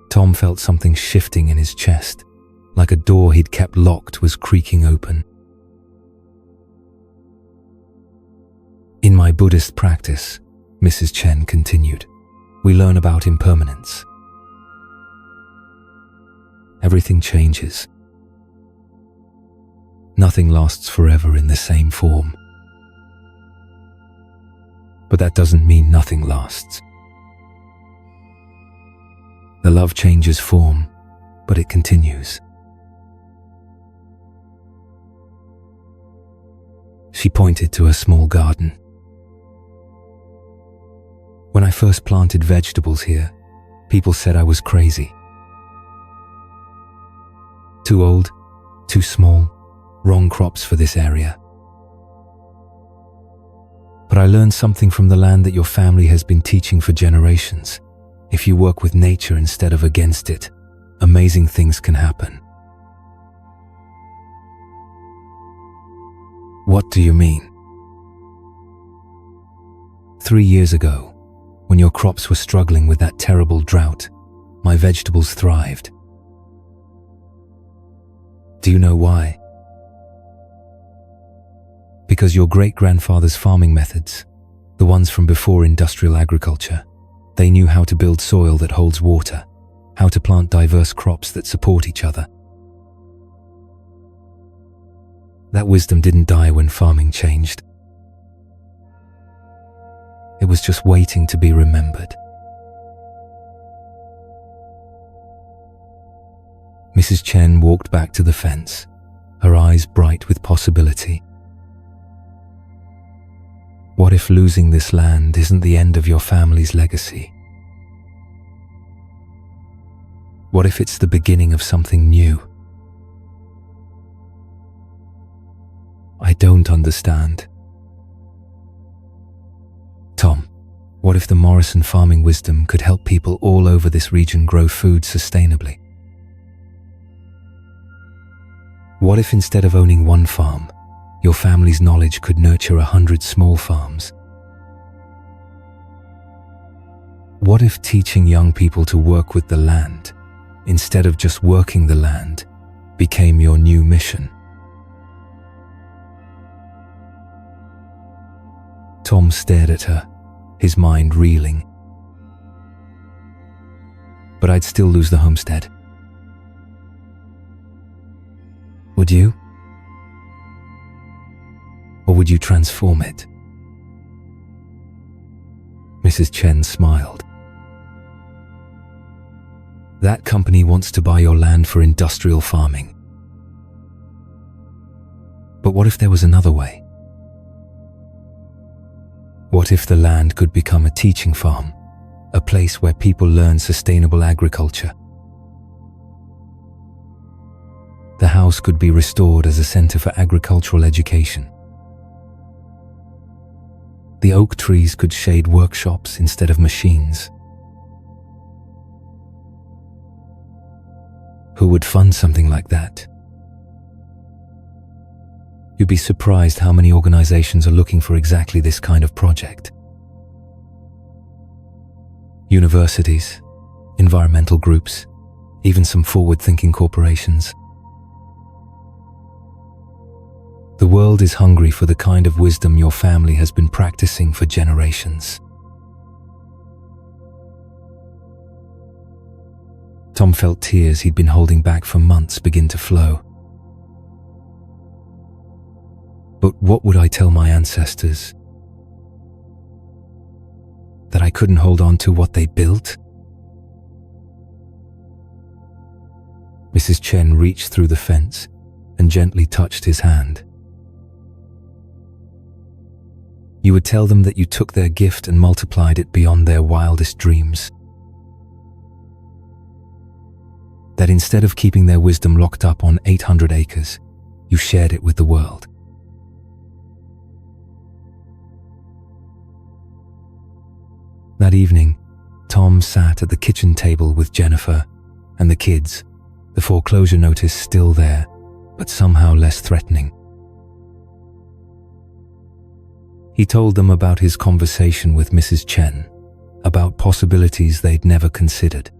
Tom felt something shifting in his chest, like a door he'd kept locked was creaking open. In my Buddhist practice, Mrs. Chen continued, we learn about impermanence. Everything changes. Nothing lasts forever in the same form. But that doesn't mean nothing lasts. The love changes form, but it continues. She pointed to a small garden. When I first planted vegetables here, people said I was crazy. Too old, too small, wrong crops for this area. But I learned something from the land that your family has been teaching for generations. If you work with nature instead of against it, amazing things can happen. What do you mean? 3 years ago, when your crops were struggling with that terrible drought, my vegetables thrived. Do you know why? Because your great-grandfather's farming methods, the ones from before industrial agriculture, they knew how to build soil that holds water, how to plant diverse crops that support each other. That wisdom didn't die when farming changed. It was just waiting to be remembered. Mrs. Chen walked back to the fence, her eyes bright with possibility. What if losing this land isn't the end of your family's legacy? What if it's the beginning of something new? I don't understand. Tom, what if the Morrison farming wisdom could help people all over this region grow food sustainably? What if instead of owning one farm, your family's knowledge could nurture 100 small farms? What if teaching young people to work with the land, instead of just working the land, became your new mission? Tom stared at her, his mind reeling. But I'd still lose the homestead. Would you? Or would you transform it? Mrs. Chen smiled. That company wants to buy your land for industrial farming. But what if there was another way? What if the land could become a teaching farm, a place where people learn sustainable agriculture? The house could be restored as a center for agricultural education. The oak trees could shade workshops instead of machines. Who would fund something like that? You'd be surprised how many organizations are looking for exactly this kind of project. Universities, environmental groups, even some forward-thinking corporations. The world is hungry for the kind of wisdom your family has been practicing for generations. Tom felt tears he'd been holding back for months begin to flow. But what would I tell my ancestors? That I couldn't hold on to what they built? Mrs. Chen reached through the fence and gently touched his hand. You would tell them that you took their gift and multiplied it beyond their wildest dreams. That instead of keeping their wisdom locked up on 800 acres, you shared it with the world. That evening, Tom sat at the kitchen table with Jennifer and the kids, the foreclosure notice still there, but somehow less threatening. He told them about his conversation with Mrs. Chen, about possibilities they'd never considered.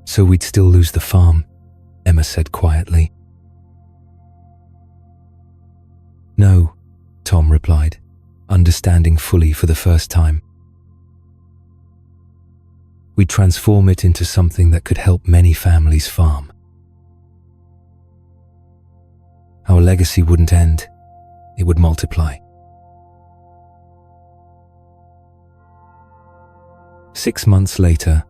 So we'd still lose the farm, Emma said quietly. No, Tom replied, understanding fully for the first time. We'd transform it into something that could help many families farm. Our legacy wouldn't end, it would multiply. 6 months later,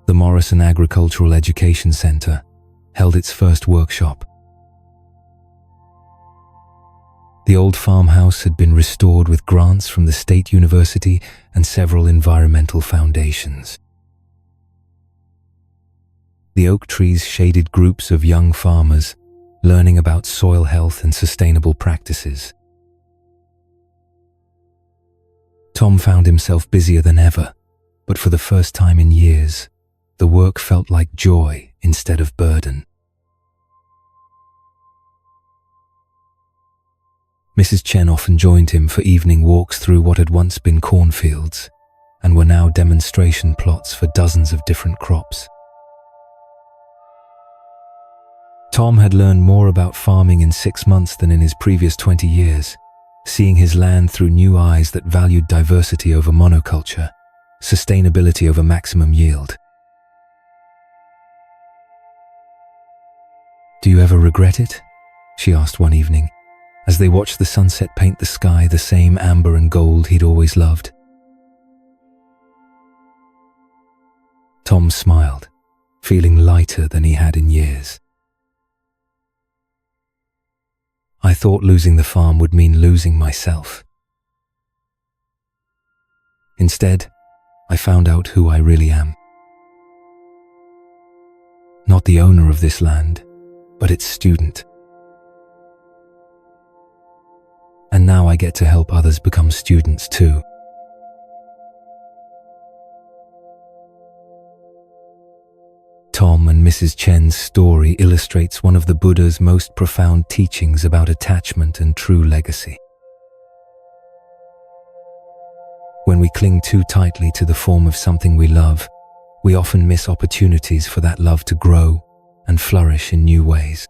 the Morrison Agricultural Education Center held its first workshop. The old farmhouse had been restored with grants from the State University and several environmental foundations. The oak trees shaded groups of young farmers, learning about soil health and sustainable practices. Tom found himself busier than ever, but for the first time in years, the work felt like joy instead of burden. Mrs. Chen often joined him for evening walks through what had once been cornfields and were now demonstration plots for dozens of different crops. Tom had learned more about farming in 6 months than in his previous 20 years, seeing his land through new eyes that valued diversity over monoculture, sustainability over maximum yield. Do you ever regret it? She asked one evening, as they watched the sunset paint the sky the same amber and gold he'd always loved. Tom smiled, feeling lighter than he had in years. I thought losing the farm would mean losing myself. Instead, I found out who I really am. Not the owner of this land, but its student. And now I get to help others become students too. Tom and Mrs. Chen's story illustrates one of the Buddha's most profound teachings about attachment and true legacy. When we cling too tightly to the form of something we love, we often miss opportunities for that love to grow and flourish in new ways.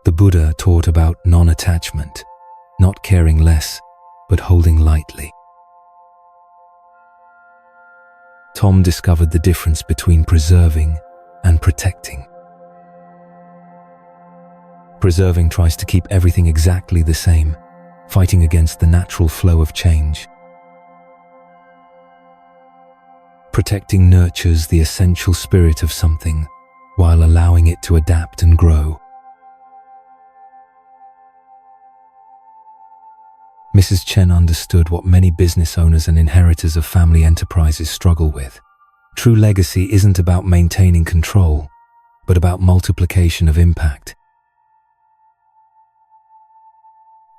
The Buddha taught about non-attachment, not caring less, but holding lightly. Tom discovered the difference between preserving and protecting. Preserving tries to keep everything exactly the same, fighting against the natural flow of change. Protecting nurtures the essential spirit of something while allowing it to adapt and grow. Mrs. Chen understood what many business owners and inheritors of family enterprises struggle with. True legacy isn't about maintaining control, but about multiplication of impact.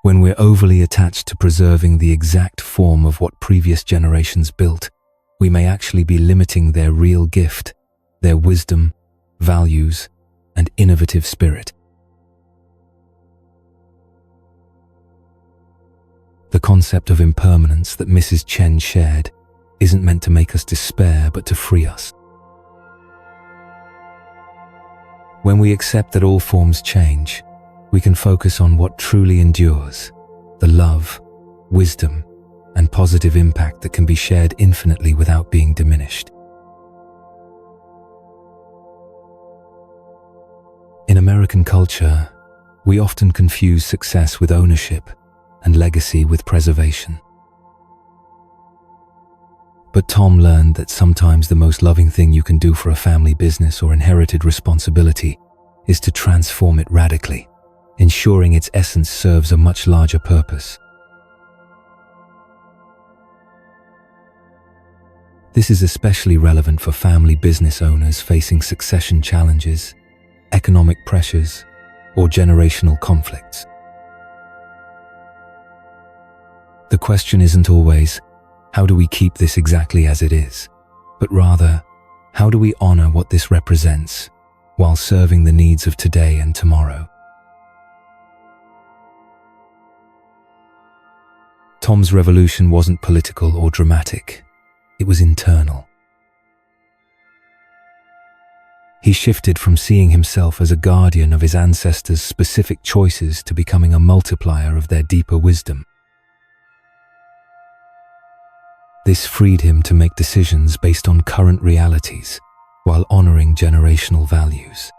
When we're overly attached to preserving the exact form of what previous generations built, we may actually be limiting their real gift, their wisdom, values, and innovative spirit. The concept of impermanence that Mrs. Chen shared isn't meant to make us despair, but to free us. When we accept that all forms change, we can focus on what truly endures, the love, wisdom, and positive impact that can be shared infinitely without being diminished. In American culture, we often confuse success with ownership and legacy with preservation. But Tom learned that sometimes the most loving thing you can do for a family business or inherited responsibility is to transform it radically, ensuring its essence serves a much larger purpose. This is especially relevant for family business owners facing succession challenges, economic pressures, or generational conflicts. The question isn't always, how do we keep this exactly as it is? But rather, how do we honor what this represents while serving the needs of today and tomorrow? Tom's revolution wasn't political or dramatic. It was internal. He shifted from seeing himself as a guardian of his ancestors' specific choices to becoming a multiplier of their deeper wisdom. This freed him to make decisions based on current realities while honoring generational values.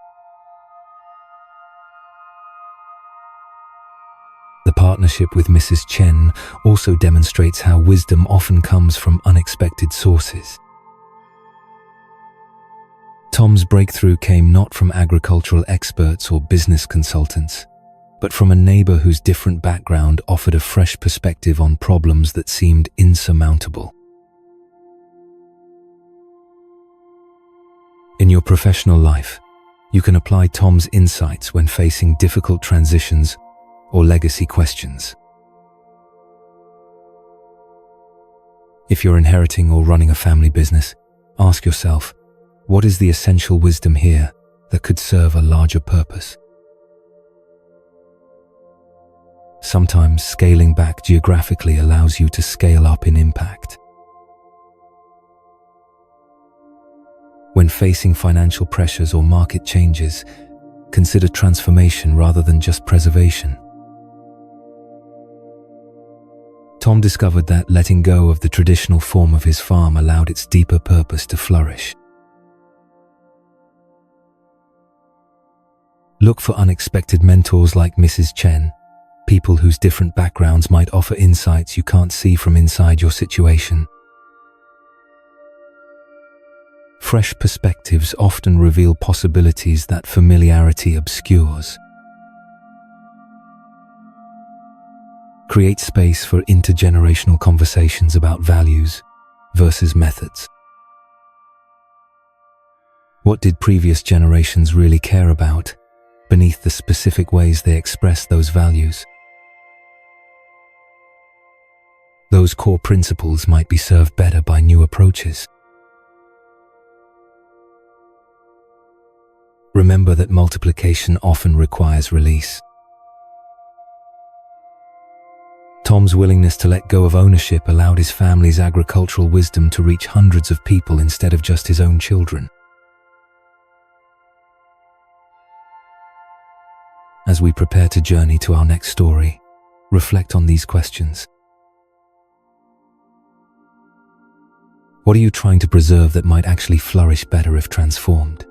The partnership with Mrs. Chen also demonstrates how wisdom often comes from unexpected sources. Tom's breakthrough came not from agricultural experts or business consultants, but from a neighbor whose different background offered a fresh perspective on problems that seemed insurmountable. In your professional life, you can apply Tom's insights when facing difficult transitions or legacy questions. If you're inheriting or running a family business, ask yourself, what is the essential wisdom here that could serve a larger purpose? Sometimes scaling back geographically allows you to scale up in impact. When facing financial pressures or market changes, consider transformation rather than just preservation. Tom discovered that letting go of the traditional form of his farm allowed its deeper purpose to flourish. Look for unexpected mentors like Mrs. Chen, people whose different backgrounds might offer insights you can't see from inside your situation. Fresh perspectives often reveal possibilities that familiarity obscures. Create space for intergenerational conversations about values versus methods. What did previous generations really care about beneath the specific ways they express those values? Those core principles might be served better by new approaches. Remember that multiplication often requires release. Tom's willingness to let go of ownership allowed his family's agricultural wisdom to reach hundreds of people instead of just his own children. As we prepare to journey to our next story, reflect on these questions. What are you trying to preserve that might actually flourish better if transformed?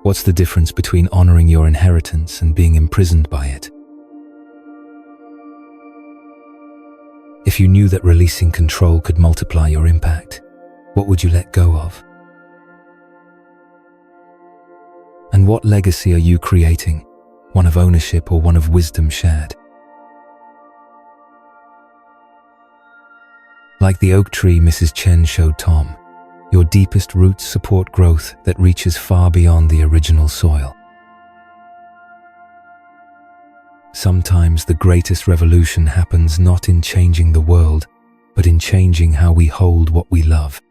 What's the difference between honoring your inheritance and being imprisoned by it? If you knew that releasing control could multiply your impact, what would you let go of? And what legacy are you creating? One of ownership or one of wisdom shared? Like the oak tree Mrs. Chen showed Tom, your deepest roots support growth that reaches far beyond the original soil. Sometimes the greatest revolution happens not in changing the world, but in changing how we hold what we love.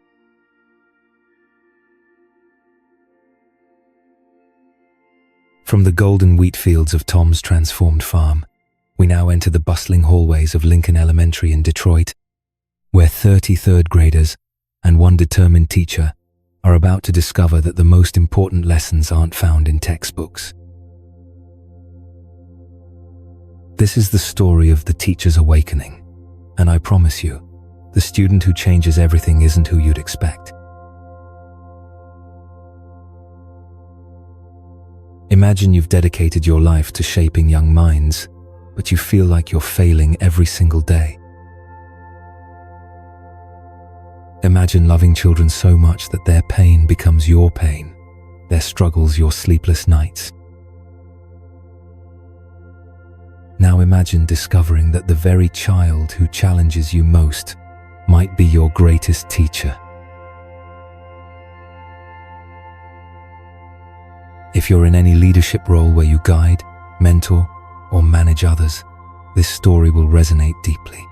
From the golden wheat fields of Tom's transformed farm, we now enter the bustling hallways of Lincoln Elementary in Detroit, where 30 third graders and one determined teacher are about to discover that the most important lessons aren't found in textbooks. This is the story of the teacher's awakening, and I promise you, the student who changes everything isn't who you'd expect. Imagine you've dedicated your life to shaping young minds, but you feel like you're failing every single day. Imagine loving children so much that their pain becomes your pain, their struggles your sleepless nights. Now imagine discovering that the very child who challenges you most might be your greatest teacher. If you're in any leadership role where you guide, mentor, or manage others, this story will resonate deeply.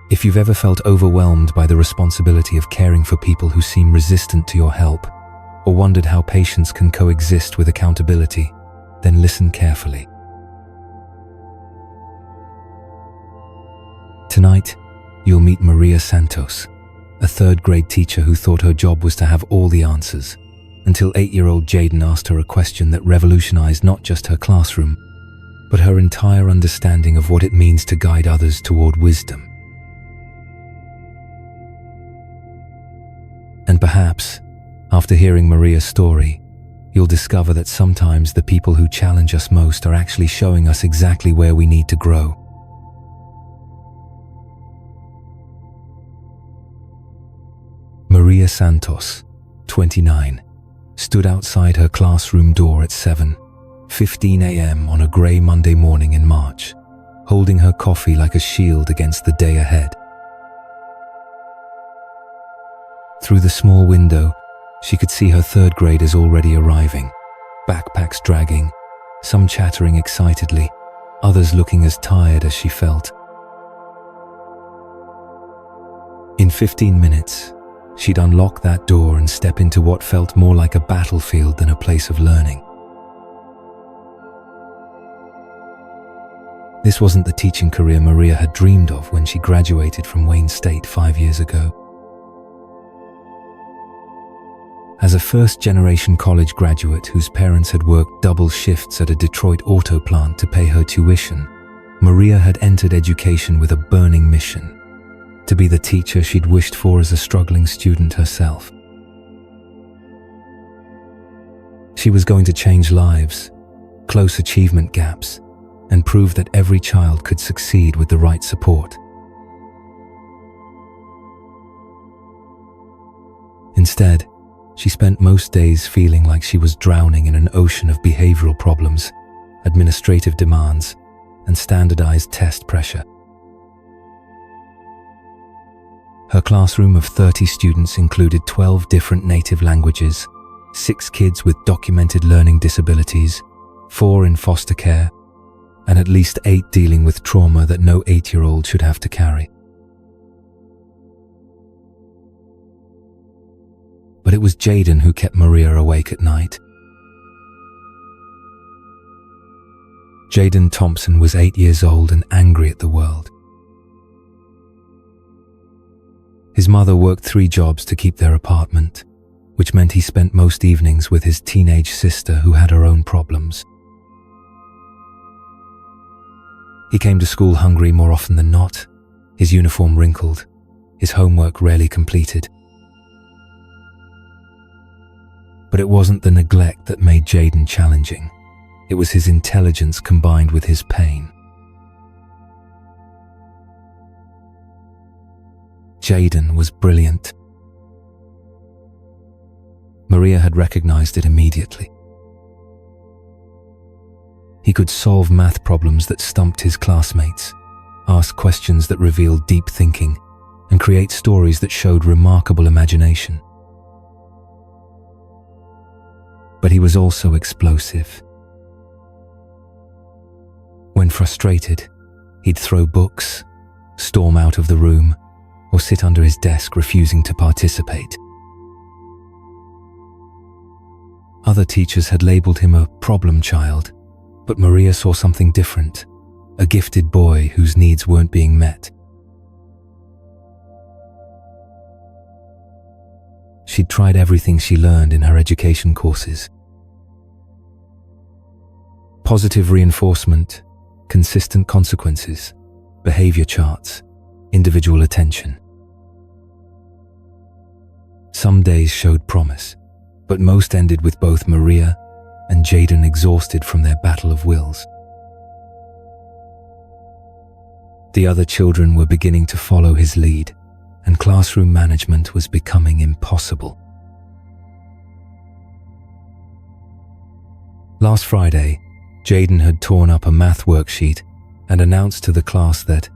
If you've ever felt overwhelmed by the responsibility of caring for people who seem resistant to your help, or wondered how patience can coexist with accountability, then listen carefully. Tonight, you'll meet Maria Santos, a third-grade teacher who thought her job was to have all the answers, until 8-year-old Jaden asked her a question that revolutionized not just her classroom, but her entire understanding of what it means to guide others toward wisdom. And perhaps, after hearing Maria's story, you'll discover that sometimes the people who challenge us most are actually showing us exactly where we need to grow. Maria Santos, 29, stood outside her classroom door at 7:15 a.m. on a grey Monday morning in March, holding her coffee like a shield against the day ahead. Through the small window, she could see her third graders already arriving, backpacks dragging, some chattering excitedly, others looking as tired as she felt. In 15 minutes, she'd unlock that door and step into what felt more like a battlefield than a place of learning. This wasn't the teaching career Maria had dreamed of when she graduated from Wayne State 5 years ago. As a first-generation college graduate whose parents had worked double shifts at a Detroit auto plant to pay her tuition, Maria had entered education with a burning mission: to be the teacher she'd wished for as a struggling student herself. She was going to change lives, close achievement gaps, and prove that every child could succeed with the right support. Instead, she spent most days feeling like she was drowning in an ocean of behavioral problems, administrative demands, and standardized test pressure. Her classroom of 30 students included 12 different native languages, 6 kids with documented learning disabilities, 4 in foster care, and at least 8 dealing with trauma that no 8-year-old should have to carry. But it was Jaden who kept Maria awake at night. Jaden Thompson was 8 years old and angry at the world. His mother worked 3 jobs to keep their apartment, which meant he spent most evenings with his teenage sister who had her own problems. He came to school hungry more often than not, his uniform wrinkled, his homework rarely completed. But it wasn't the neglect that made Jaden challenging. It was his intelligence combined with his pain. Jaden was brilliant. Maria had recognized it immediately. He could solve math problems that stumped his classmates, ask questions that revealed deep thinking, and create stories that showed remarkable imagination. But he was also explosive. When frustrated, he'd throw books, storm out of the room, or sit under his desk refusing to participate. Other teachers had labeled him a problem child, but Maria saw something different, a gifted boy whose needs weren't being met. She'd tried everything she learned in her education courses. Positive reinforcement, consistent consequences, behavior charts, individual attention. Some days showed promise, but most ended with both Maria and Jaden exhausted from their battle of wills. The other children were beginning to follow his lead, and classroom management was becoming impossible. Last Friday, Jaden had torn up a math worksheet and announced to the class that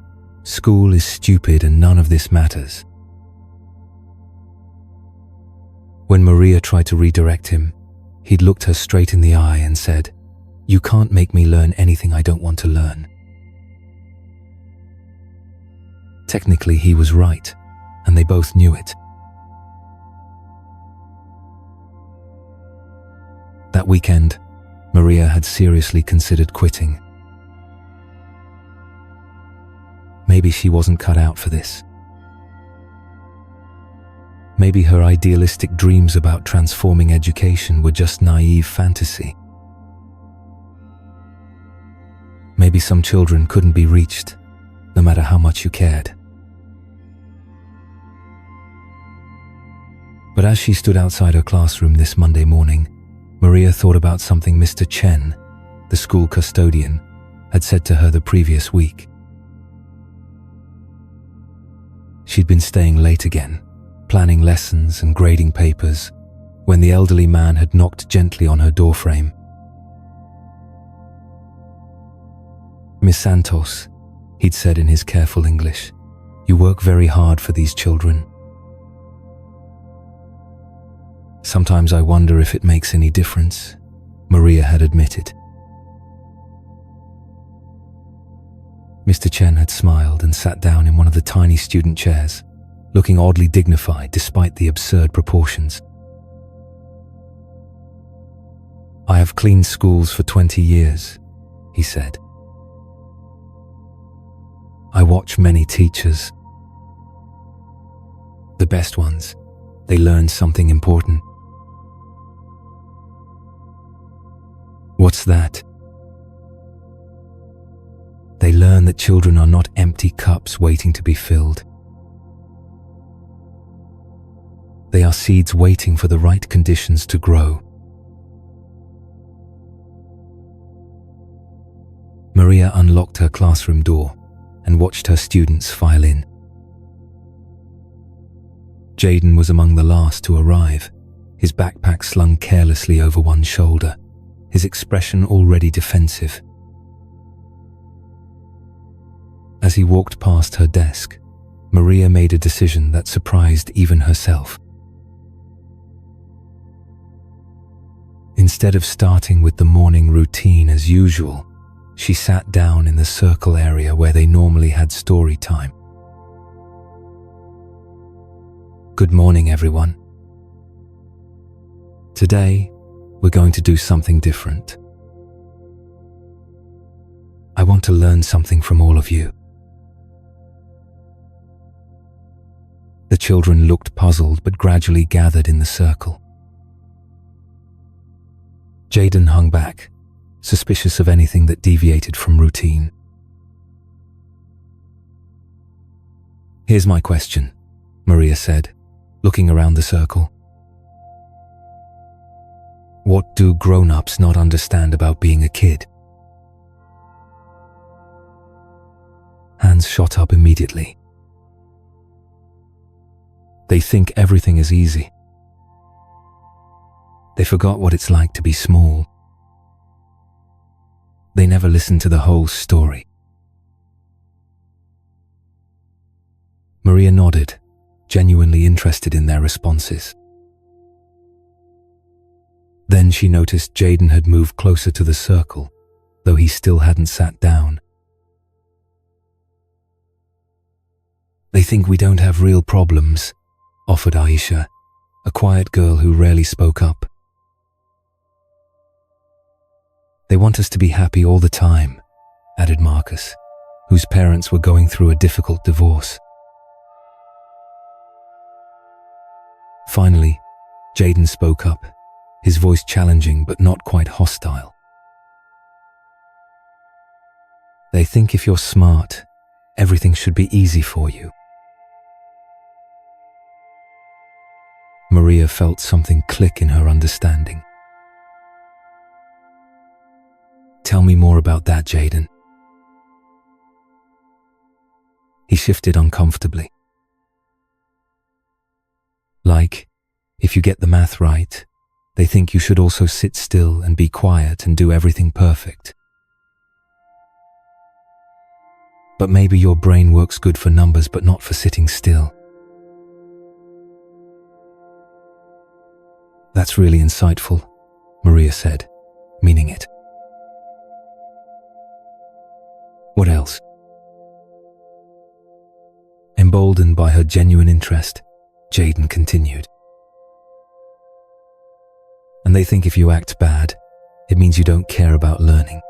school is stupid and none of this matters. When Maria tried to redirect him, he'd looked her straight in the eye and said, "You can't make me learn anything I don't want to learn." Technically, he was right, and they both knew it. That weekend, Maria had seriously considered quitting. Maybe she wasn't cut out for this. Maybe her idealistic dreams about transforming education were just naive fantasy. Maybe some children couldn't be reached, no matter how much you cared. But as she stood outside her classroom this Monday morning, Maria thought about something Mr. Chen, the school custodian, had said to her the previous week. She'd been staying late again, planning lessons and grading papers, when the elderly man had knocked gently on her doorframe. "Miss Santos," he'd said in his careful English, "you work very hard for these children. Sometimes I wonder if it makes any difference," Maria had admitted. Mr. Chen had smiled and sat down in one of the tiny student chairs, looking oddly dignified despite the absurd proportions. "I have cleaned schools for 20 years, he said. "I watch many teachers. The best ones, they learn something important." "What's that?" "They learn that children are not empty cups waiting to be filled. They are seeds waiting for the right conditions to grow." Maria unlocked her classroom door and watched her students file in. Jaden was among the last to arrive, his backpack slung carelessly over one shoulder, his expression already defensive. As he walked past her desk, Maria made a decision that surprised even herself. Instead of starting with the morning routine as usual, she sat down in the circle area where they normally had story time. "Good morning, everyone. Today, we're going to do something different. I want to learn something from all of you." The children looked puzzled but gradually gathered in the circle. Jaden hung back, suspicious of anything that deviated from routine. "Here's my question," Maria said, looking around the circle. "What do grown-ups not understand about being a kid?" Hands shot up immediately. "They think everything is easy. They forgot what it's like to be small. They never listen to the whole story." Maria nodded, genuinely interested in their responses. Then she noticed Jaden had moved closer to the circle, though he still hadn't sat down. "They think we don't have real problems," offered Aisha, a quiet girl who rarely spoke up. "They want us to be happy all the time," added Marcus, whose parents were going through a difficult divorce. Finally, Jaden spoke up, his voice challenging but not quite hostile. They think if you're smart, everything should be easy for you. Maria felt something click in her understanding. Tell me more about that, Jaden. He shifted uncomfortably. Like, if you get the math right, they think you should also sit still and be quiet and do everything perfect. But maybe your brain works good for numbers but not for sitting still. That's really insightful, Maria said, meaning it. What else? Emboldened by her genuine interest, Jaden continued. And they think if you act bad, it means you don't care about learning.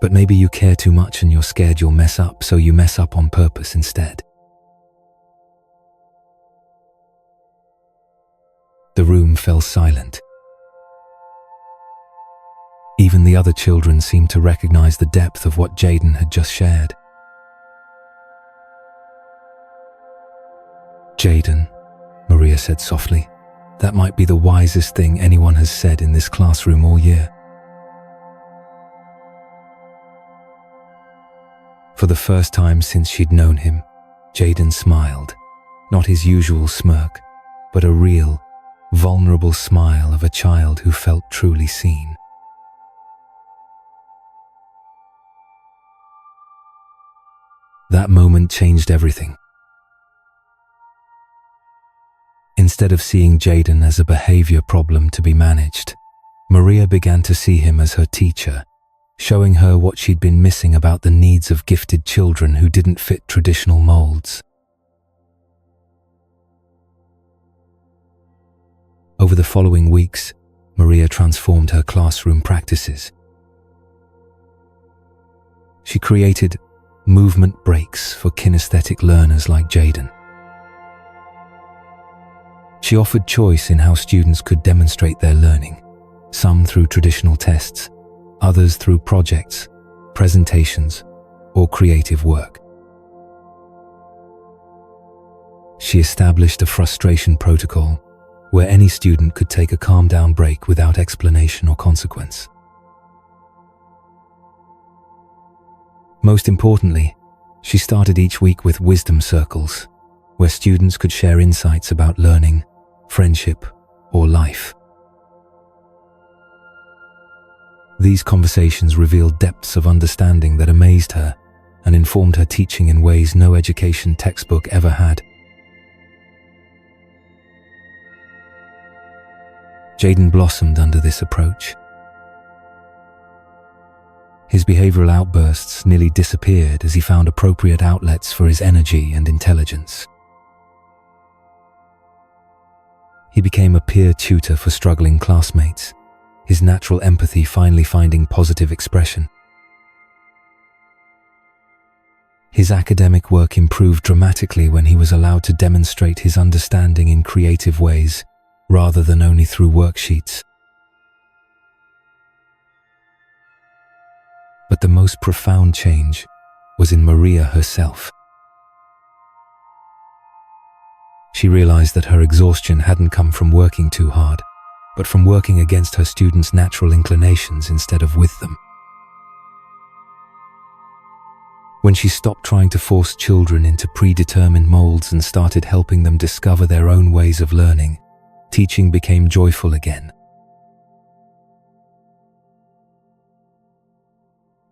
But maybe you care too much and you're scared you'll mess up, so you mess up on purpose instead. The room fell silent. Even the other children seemed to recognize the depth of what Jaden had just shared. Jaden, Maria said softly, that might be the wisest thing anyone has said in this classroom all year. For the first time since she'd known him, Jaden smiled, not his usual smirk, but a real, vulnerable smile of a child who felt truly seen. That moment changed everything. Instead of seeing Jaden as a behavior problem to be managed, Maria began to see him as her teacher, showing her what she'd been missing about the needs of gifted children who didn't fit traditional molds. Over the following weeks, Maria transformed her classroom practices. She created movement breaks for kinesthetic learners like Jaden. She offered choice in how students could demonstrate their learning, some through traditional tests, others through projects, presentations, or creative work. She established a frustration protocol where any student could take a calm-down break without explanation or consequence. Most importantly, she started each week with wisdom circles, where students could share insights about learning, friendship, or life. These conversations revealed depths of understanding that amazed her and informed her teaching in ways no education textbook ever had. Jaden blossomed under this approach. His behavioral outbursts nearly disappeared as he found appropriate outlets for his energy and intelligence. He became a peer tutor for struggling classmates, his natural empathy finally finding positive expression. His academic work improved dramatically when he was allowed to demonstrate his understanding in creative ways, rather than only through worksheets. But the most profound change was in Maria herself. She realized that her exhaustion hadn't come from working too hard, but from working against her students' natural inclinations instead of with them. When she stopped trying to force children into predetermined molds and started helping them discover their own ways of learning, teaching became joyful again.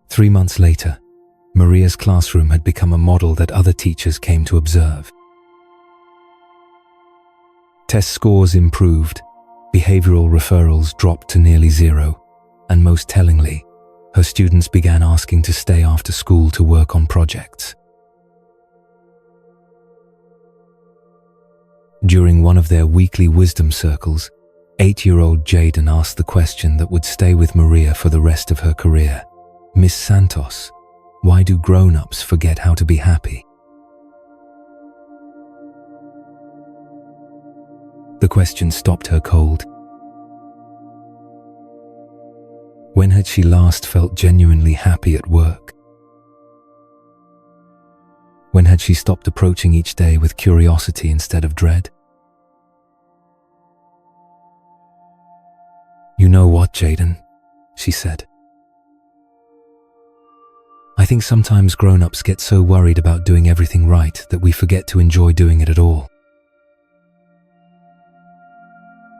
3 months later, Maria's classroom had become a model that other teachers came to observe. Test scores improved, behavioral referrals dropped to nearly zero, and most tellingly, her students began asking to stay after school to work on projects. During one of their weekly wisdom circles, 8-year-old Jaden asked the question that would stay with Maria for the rest of her career. "Miss Santos, why do grown-ups forget how to be happy?" The question stopped her cold. When had she last felt genuinely happy at work? When had she stopped approaching each day with curiosity instead of dread? "You know what, Jaden?" she said. "I think sometimes grown-ups get so worried about doing everything right that we forget to enjoy doing it at all.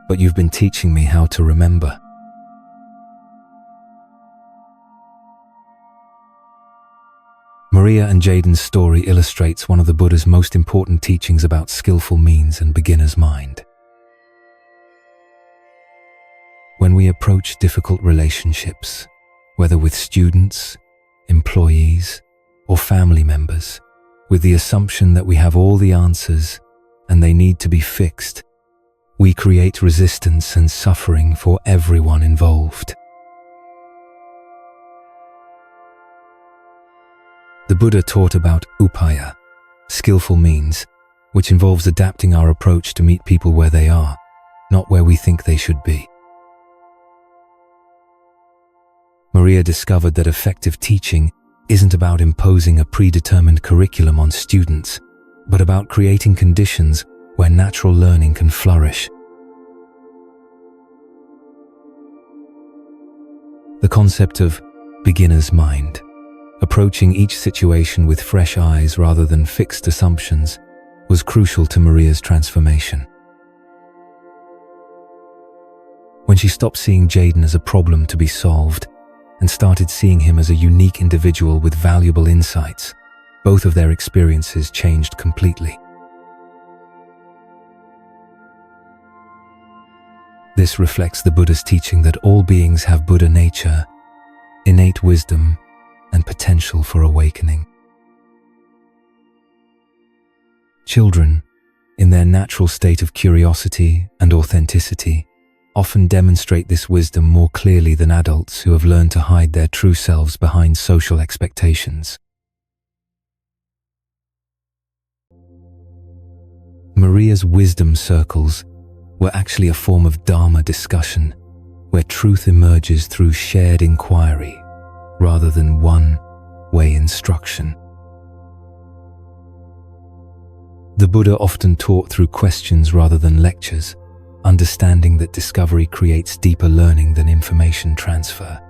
But you've been teaching me how to remember." Maria and Jaden's story illustrates one of the Buddha's most important teachings about skillful means and beginner's mind. When we approach difficult relationships, whether with students, employees, or family members, with the assumption that we have all the answers and they need to be fixed, we create resistance and suffering for everyone involved. The Buddha taught about upaya, skillful means, which involves adapting our approach to meet people where they are, not where we think they should be. Maria discovered that effective teaching isn't about imposing a predetermined curriculum on students, but about creating conditions where natural learning can flourish. The concept of beginner's mind, approaching each situation with fresh eyes rather than fixed assumptions, was crucial to Maria's transformation. When she stopped seeing Jaden as a problem to be solved and started seeing him as a unique individual with valuable insights, both of their experiences changed completely. This reflects the Buddha's teaching that all beings have Buddha nature, innate wisdom, and potential for awakening. Children, in their natural state of curiosity and authenticity, often demonstrate this wisdom more clearly than adults who have learned to hide their true selves behind social expectations. Maria's wisdom circles were actually a form of Dharma discussion, where truth emerges through shared inquiry rather than one-way instruction. The Buddha often taught through questions rather than lectures, understanding that discovery creates deeper learning than information transfer.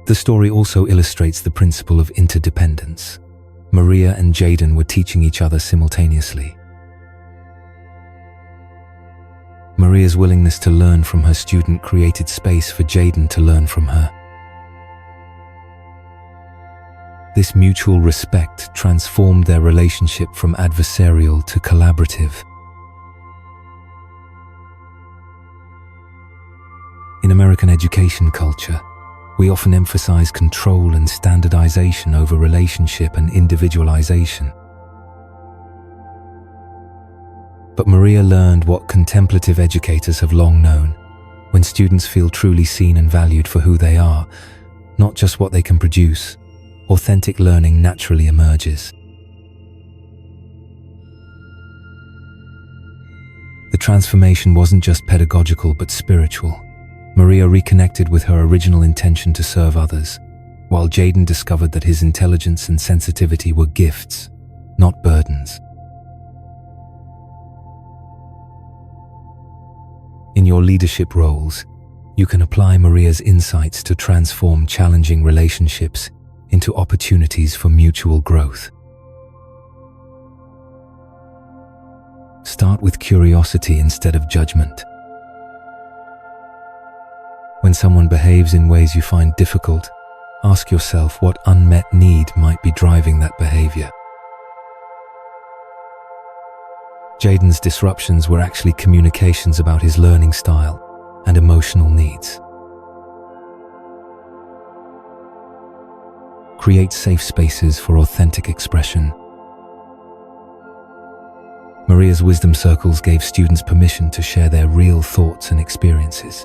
The story also illustrates the principle of interdependence. Maria and Jaden were teaching each other simultaneously. Maria's willingness to learn from her student created space for Jaden to learn from her. This mutual respect transformed their relationship from adversarial to collaborative. In American education culture, we often emphasize control and standardization over relationship and individualization. But Maria learned what contemplative educators have long known: when students feel truly seen and valued for who they are, not just what they can produce, authentic learning naturally emerges. The transformation wasn't just pedagogical but spiritual. Maria reconnected with her original intention to serve others, while Jaden discovered that his intelligence and sensitivity were gifts, not burdens. In your leadership roles, you can apply Maria's insights to transform challenging relationships into opportunities for mutual growth. Start with curiosity instead of judgment. When someone behaves in ways you find difficult, ask yourself what unmet need might be driving that behavior. Jaden's disruptions were actually communications about his learning style and emotional needs. Create safe spaces for authentic expression. Maria's wisdom circles gave students permission to share their real thoughts and experiences.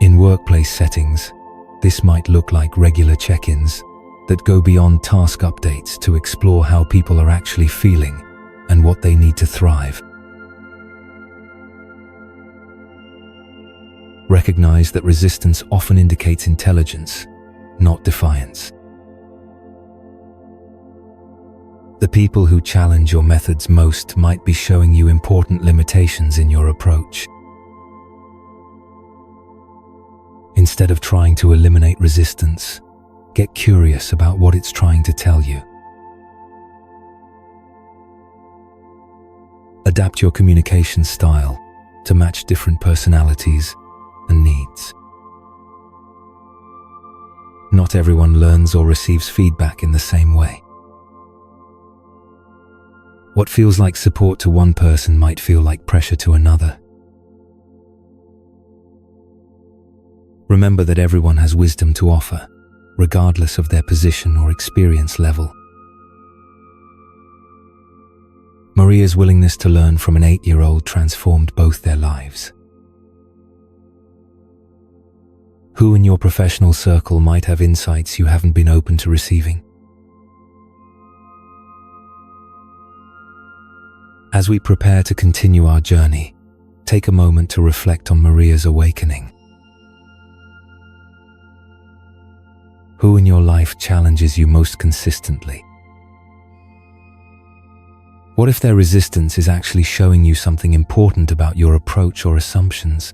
In workplace settings, this might look like regular check-ins, that go beyond task updates to explore how people are actually feeling and what they need to thrive. Recognize that resistance often indicates intelligence, not defiance. The people who challenge your methods most might be showing you important limitations in your approach. Instead of trying to eliminate resistance, get curious about what it's trying to tell you. Adapt your communication style to match different personalities and needs. Not everyone learns or receives feedback in the same way. What feels like support to one person might feel like pressure to another. Remember that everyone has wisdom to offer, regardless of their position or experience level. Maria's willingness to learn from an 8-year-old transformed both their lives. Who in your professional circle might have insights you haven't been open to receiving? As we prepare to continue our journey, take a moment to reflect on Maria's awakening. Who in your life challenges you most consistently? What if their resistance is actually showing you something important about your approach or assumptions?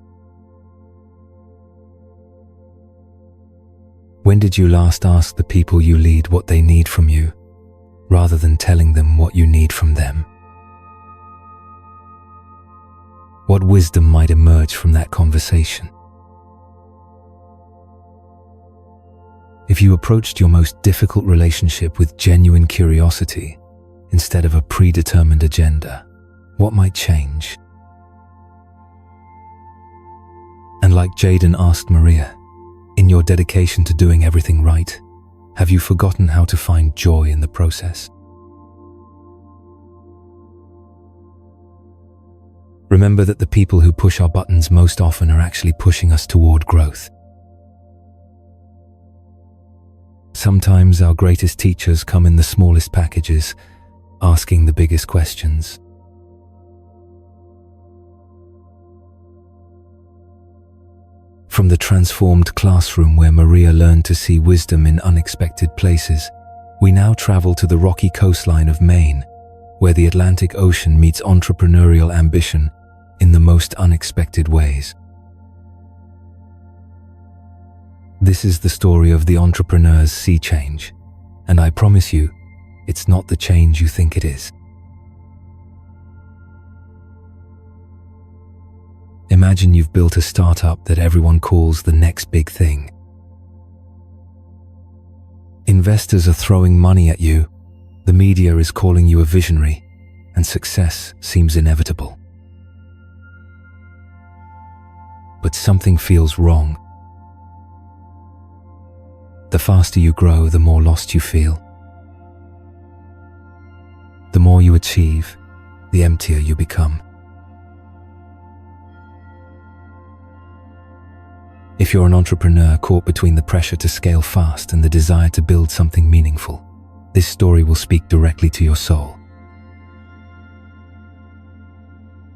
When did you last ask the people you lead what they need from you, rather than telling them what you need from them? What wisdom might emerge from that conversation? If you approached your most difficult relationship with genuine curiosity instead of a predetermined agenda, what might change? And like Jaden asked Maria, in your dedication to doing everything right, have you forgotten how to find joy in the process? Remember that the people who push our buttons most often are actually pushing us toward growth. Sometimes our greatest teachers come in the smallest packages, asking the biggest questions. From the transformed classroom where Maria learned to see wisdom in unexpected places, we now travel to the rocky coastline of Maine, where the Atlantic Ocean meets entrepreneurial ambition in the most unexpected ways. This is the story of the entrepreneur's sea change, and I promise you, it's not the change you think it is. Imagine you've built a startup that everyone calls the next big thing. Investors are throwing money at you, the media is calling you a visionary, and success seems inevitable. But something feels wrong. The faster you grow, the more lost you feel. The more you achieve, the emptier you become. If you're an entrepreneur caught between the pressure to scale fast and the desire to build something meaningful, this story will speak directly to your soul.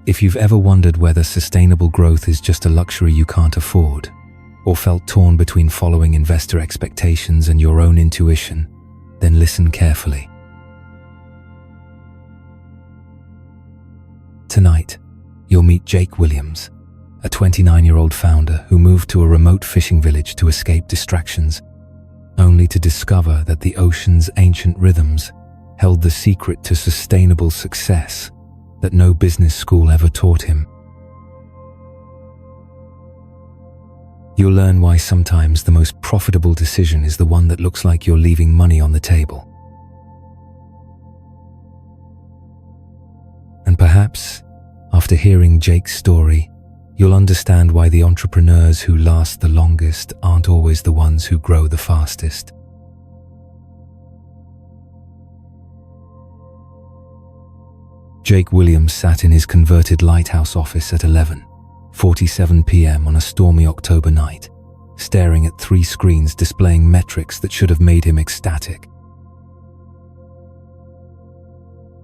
If you've ever wondered whether sustainable growth is just a luxury you can't afford, or felt torn between following investor expectations and your own intuition, then listen carefully. Tonight, you'll meet Jake Williams, a 29-year-old founder who moved to a remote fishing village to escape distractions, only to discover that the ocean's ancient rhythms held the secret to sustainable success that no business school ever taught him. You'll learn why sometimes the most profitable decision is the one that looks like you're leaving money on the table. And perhaps, after hearing Jake's story, you'll understand why the entrepreneurs who last the longest aren't always the ones who grow the fastest. Jake Williams sat in his converted lighthouse office at 11:47 p.m. on a stormy October night, staring at 3 screens displaying metrics that should have made him ecstatic.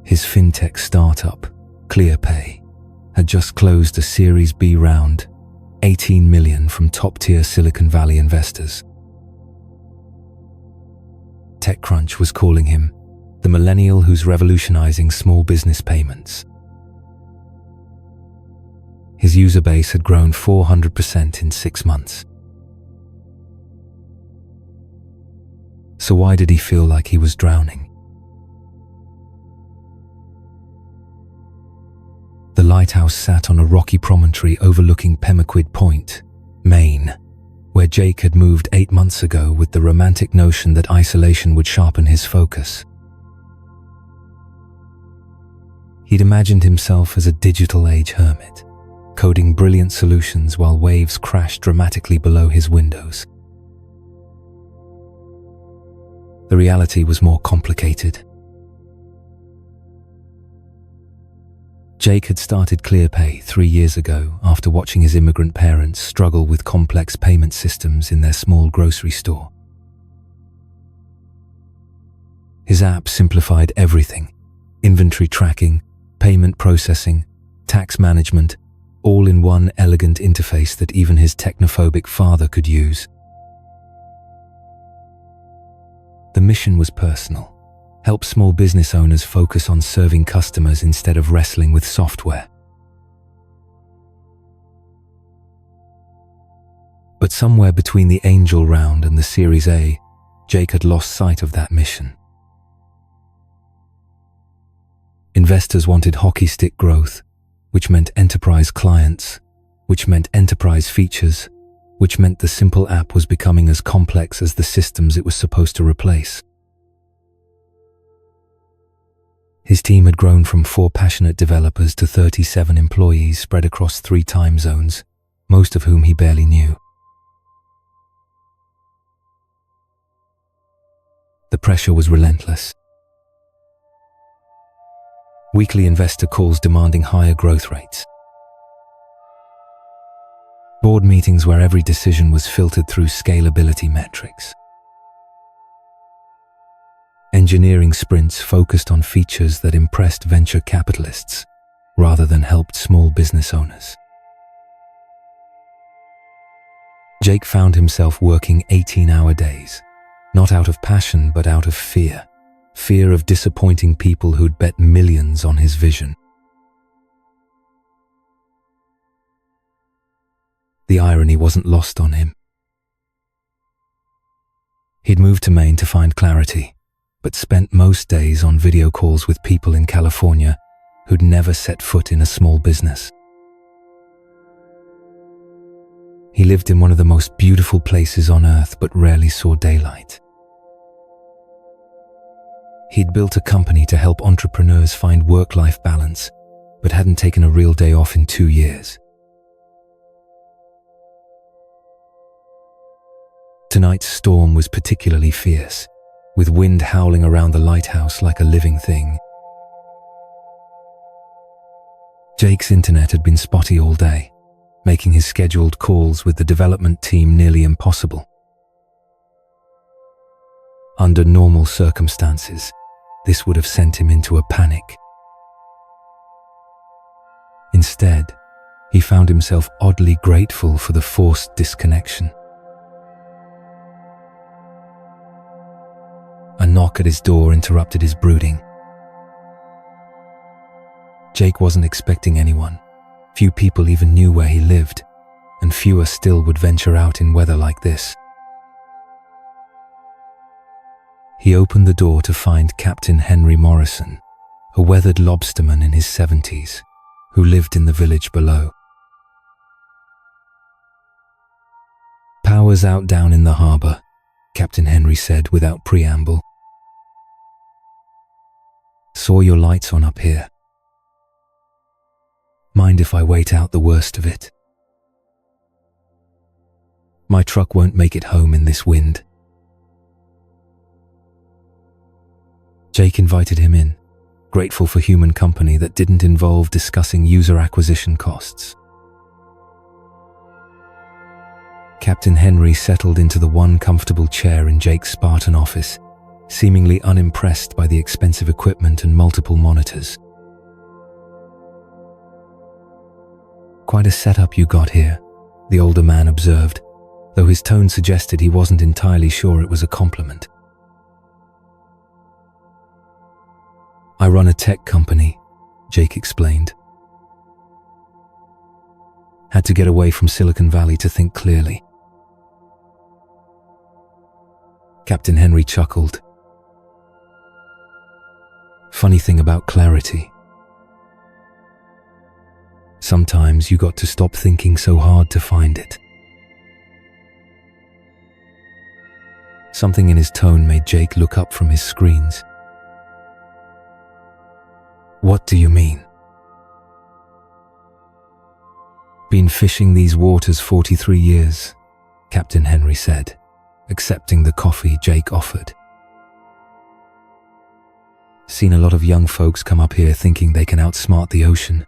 His fintech startup, ClearPay, had just closed a Series B round, 18 million from top-tier Silicon Valley investors. TechCrunch was calling him the millennial who's revolutionizing small business payments. His user base had grown 400% in 6 months. So why did he feel like he was drowning? The lighthouse sat on a rocky promontory overlooking Pemaquid Point, Maine, where Jake had moved 8 months ago with the romantic notion that isolation would sharpen his focus. He'd imagined himself as a digital age hermit, coding brilliant solutions while waves crashed dramatically below his windows. The reality was more complicated. Jake had started ClearPay 3 years ago after watching his immigrant parents struggle with complex payment systems in their small grocery store. His app simplified everything: inventory tracking, payment processing, tax management, all in one elegant interface that even his technophobic father could use. The mission was personal: help small business owners focus on serving customers instead of wrestling with software. But somewhere between the Angel round and the Series A, Jake had lost sight of that mission. Investors wanted hockey stick growth, which meant enterprise clients, which meant enterprise features, which meant the simple app was becoming as complex as the systems it was supposed to replace. His team had grown from 4 passionate developers to 37 employees spread across 3 time zones, most of whom he barely knew. The pressure was relentless. Weekly investor calls demanding higher growth rates. Board meetings where every decision was filtered through scalability metrics. Engineering sprints focused on features that impressed venture capitalists rather than helped small business owners. Jake found himself working 18-hour days, not out of passion but out of fear. Fear of disappointing people who'd bet millions on his vision. The irony wasn't lost on him. He'd moved to Maine to find clarity, but spent most days on video calls with people in California who'd never set foot in a small business. He lived in one of the most beautiful places on earth but rarely saw daylight. He'd built a company to help entrepreneurs find work-life balance, but hadn't taken a real day off in 2 years. Tonight's storm was particularly fierce, with wind howling around the lighthouse like a living thing. Jake's internet had been spotty all day, making his scheduled calls with the development team nearly impossible. Under normal circumstances, this would have sent him into a panic. Instead, he found himself oddly grateful for the forced disconnection. A knock at his door interrupted his brooding. Jake wasn't expecting anyone. Few people even knew where he lived, and fewer still would venture out in weather like this. He opened the door to find Captain Henry Morrison, a weathered lobsterman in his 70s, who lived in the village below. "Power's out down in the harbor," Captain Henry said without preamble. "Saw your lights on up here. Mind if I wait out the worst of it? My truck won't make it home in this wind." Jake invited him in, grateful for human company that didn't involve discussing user acquisition costs. Captain Henry settled into the one comfortable chair in Jake's Spartan office, seemingly unimpressed by the expensive equipment and multiple monitors. "Quite a setup you got here," the older man observed, though his tone suggested he wasn't entirely sure it was a compliment. "I run a tech company," Jake explained. "Had to get away from Silicon Valley to think clearly." Captain Henry chuckled. "Funny thing about clarity. Sometimes you got to stop thinking so hard to find it." Something in his tone made Jake look up from his screens. "What do you mean?" "Been fishing these waters 43 years, Captain Henry said, accepting the coffee Jake offered. "Seen a lot of young folks come up here thinking they can outsmart the ocean.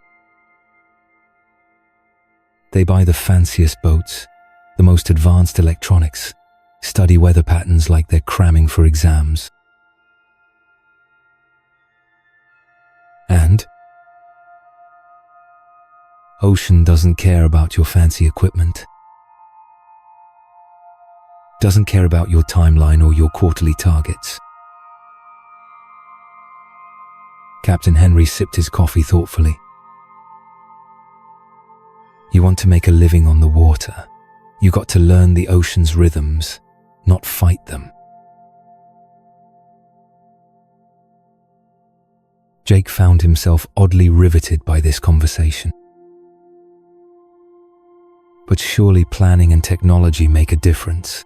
They buy the fanciest boats, the most advanced electronics, study weather patterns like they're cramming for exams. And ocean doesn't care about your fancy equipment. Doesn't care about your timeline or your quarterly targets." Captain Henry sipped his coffee thoughtfully. "You want to make a living on the water. You got to learn the ocean's rhythms, not fight them." Jake found himself oddly riveted by this conversation. But surely planning and technology make a difference.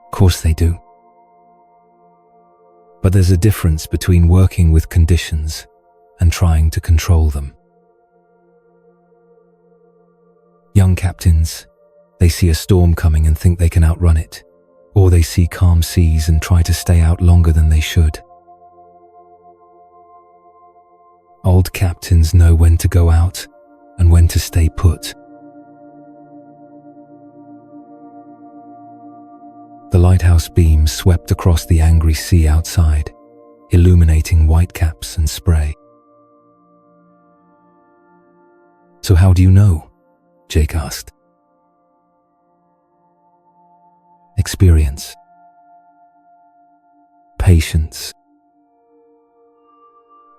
Of course they do. But there's a difference between working with conditions and trying to control them. Young captains, they see a storm coming and think they can outrun it, or they see calm seas and try to stay out longer than they should. Old captains know when to go out and when to stay put. The lighthouse beam swept across the angry sea outside, illuminating whitecaps and spray. "So how do you know?" Jake asked. "Experience. Patience.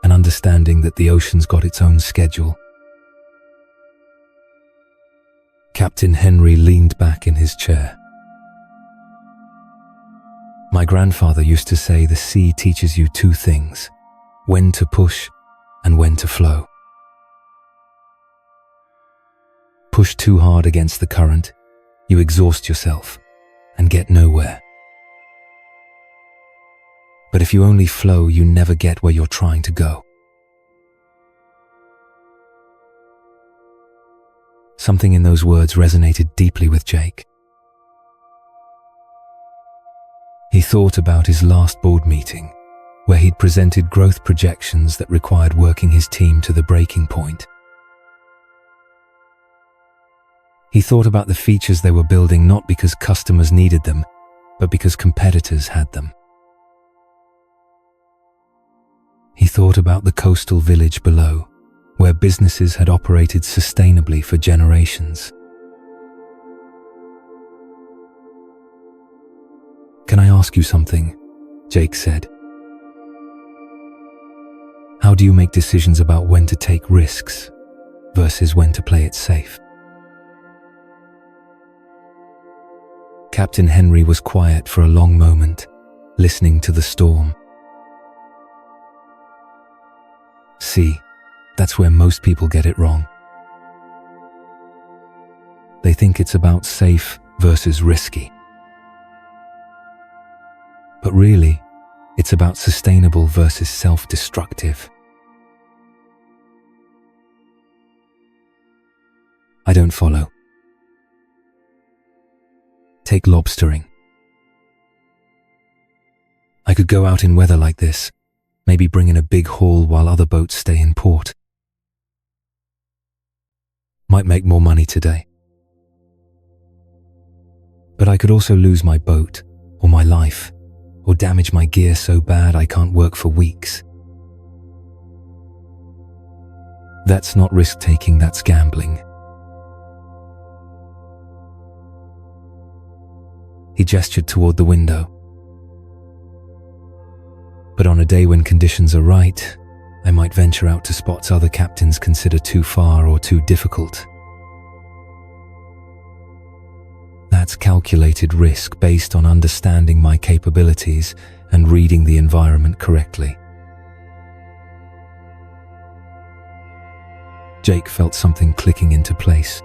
An understanding that the ocean's got its own schedule." Captain Henry leaned back in his chair. "My grandfather used to say the sea teaches you two things: when to push and when to flow. Push too hard against the current, you exhaust yourself and get nowhere. But if you only flow, you never get where you're trying to go." Something in those words resonated deeply with Jake. He thought about his last board meeting, where he'd presented growth projections that required working his team to the breaking point. He thought about the features they were building not because customers needed them, but because competitors had them. He thought about the coastal village below, where businesses had operated sustainably for generations. "Can I ask you something?" Jake said. "How do you make decisions about when to take risks versus when to play it safe?" Captain Henry was quiet for a long moment, listening to the storm. "See, that's where most people get it wrong. They think it's about safe versus risky. But really, it's about sustainable versus self-destructive." "I don't follow." "Take lobstering. I could go out in weather like this, maybe bring in a big haul while other boats stay in port. might make more money today. But I could also lose my boat, or my life, or damage my gear so bad I can't work for weeks. That's not risk-taking, that's gambling. He gestured toward the window. But on a day when conditions are right, I might venture out to spots other captains consider too far or too difficult. That's calculated risk based on understanding my capabilities and reading the environment correctly. Jake felt something clicking into place.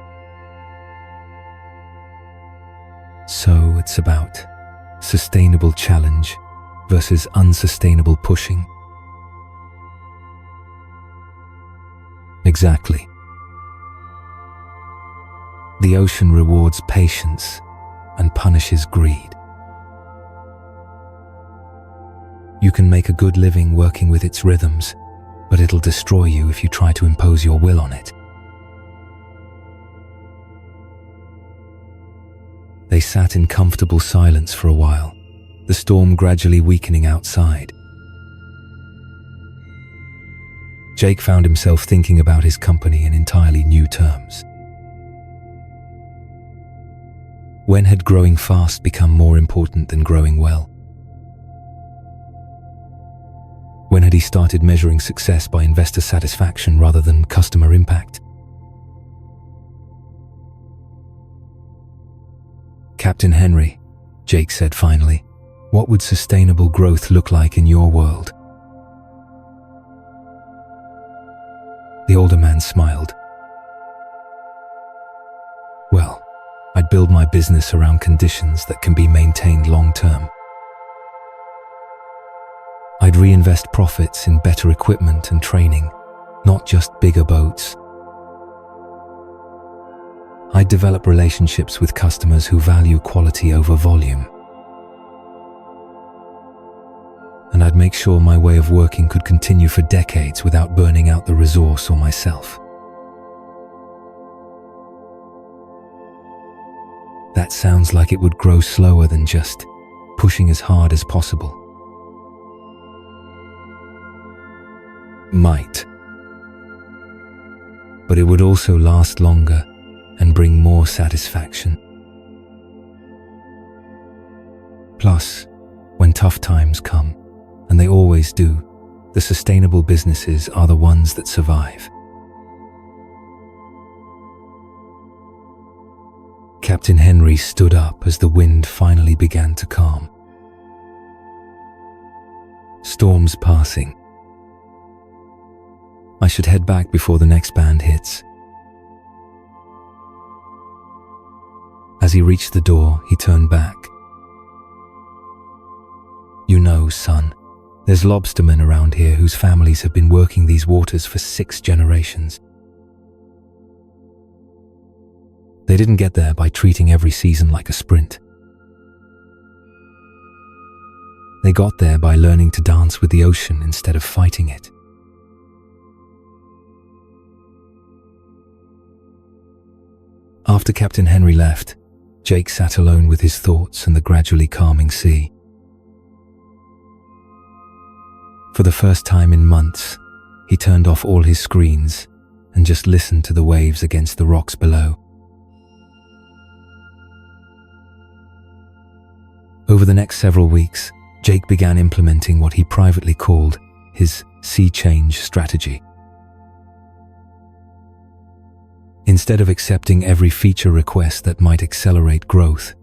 So it's about sustainable challenge versus unsustainable pushing. Exactly. The ocean rewards patience and punishes greed. You can make a good living working with its rhythms, but it'll destroy you if you try to impose your will on it. They sat in comfortable silence for a while, the storm gradually weakening outside. Jake found himself thinking about his company in entirely new terms. When had growing fast become more important than growing well? When had he started measuring success by investor satisfaction rather than customer impact? Captain Henry, Jake said finally, what would sustainable growth look like in your world? The older man smiled. Well, I'd build my business around conditions that can be maintained long term. I'd reinvest profits in better equipment and training, not just bigger boats. I'd develop relationships with customers who value quality over volume. And I'd make sure my way of working could continue for decades without burning out the resource or myself. That sounds like it would grow slower than just pushing as hard as possible. Might. But it would also last longer and bring more satisfaction. Plus, when tough times come, and they always do, the sustainable businesses are the ones that survive. Captain Henry stood up as the wind finally began to calm. Storm's passing. I should head back before the next band hits. As he reached the door, he turned back. You know, son, there's lobstermen around here whose families have been working these waters for 6 generations. They didn't get there by treating every season like a sprint. They got there by learning to dance with the ocean instead of fighting it. After Captain Henry left, Jake sat alone with his thoughts and the gradually calming sea. For the first time in months, he turned off all his screens and just listened to the waves against the rocks below. Over the next several weeks, Jake began implementing what he privately called his sea change strategy. Instead of accepting every feature request that might accelerate growth,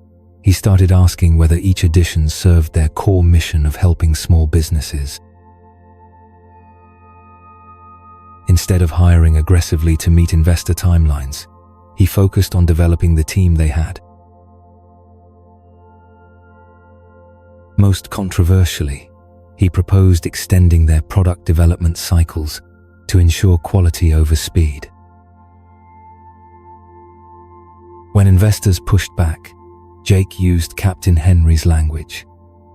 he started asking whether each addition served their core mission of helping small businesses. Instead of hiring aggressively to meet investor timelines, he focused on developing the team they had. Most controversially, he proposed extending their product development cycles to ensure quality over speed. When investors pushed back, Jake used Captain Henry's language.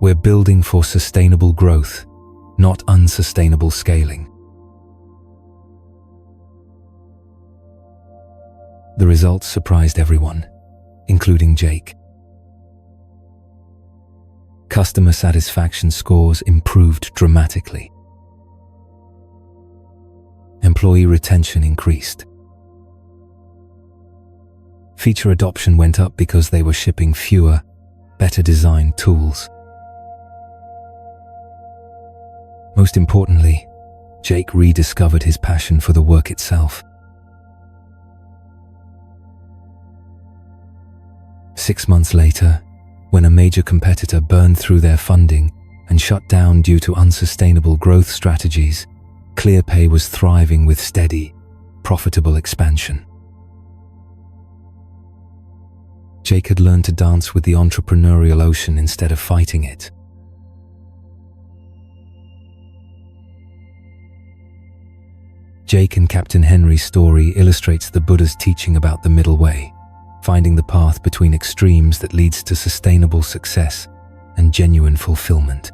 We're building for sustainable growth, not unsustainable scaling. The results surprised everyone, including Jake. Customer satisfaction scores improved dramatically. Employee retention increased. Feature adoption went up because they were shipping fewer, better designed tools. Most importantly, Jake rediscovered his passion for the work itself. 6 months later, when a major competitor burned through their funding and shut down due to unsustainable growth strategies, ClearPay was thriving with steady, profitable expansion. Jake had learned to dance with the entrepreneurial ocean instead of fighting it. Jake and Captain Henry's story illustrates the Buddha's teaching about the middle way, finding the path between extremes that leads to sustainable success and genuine fulfillment.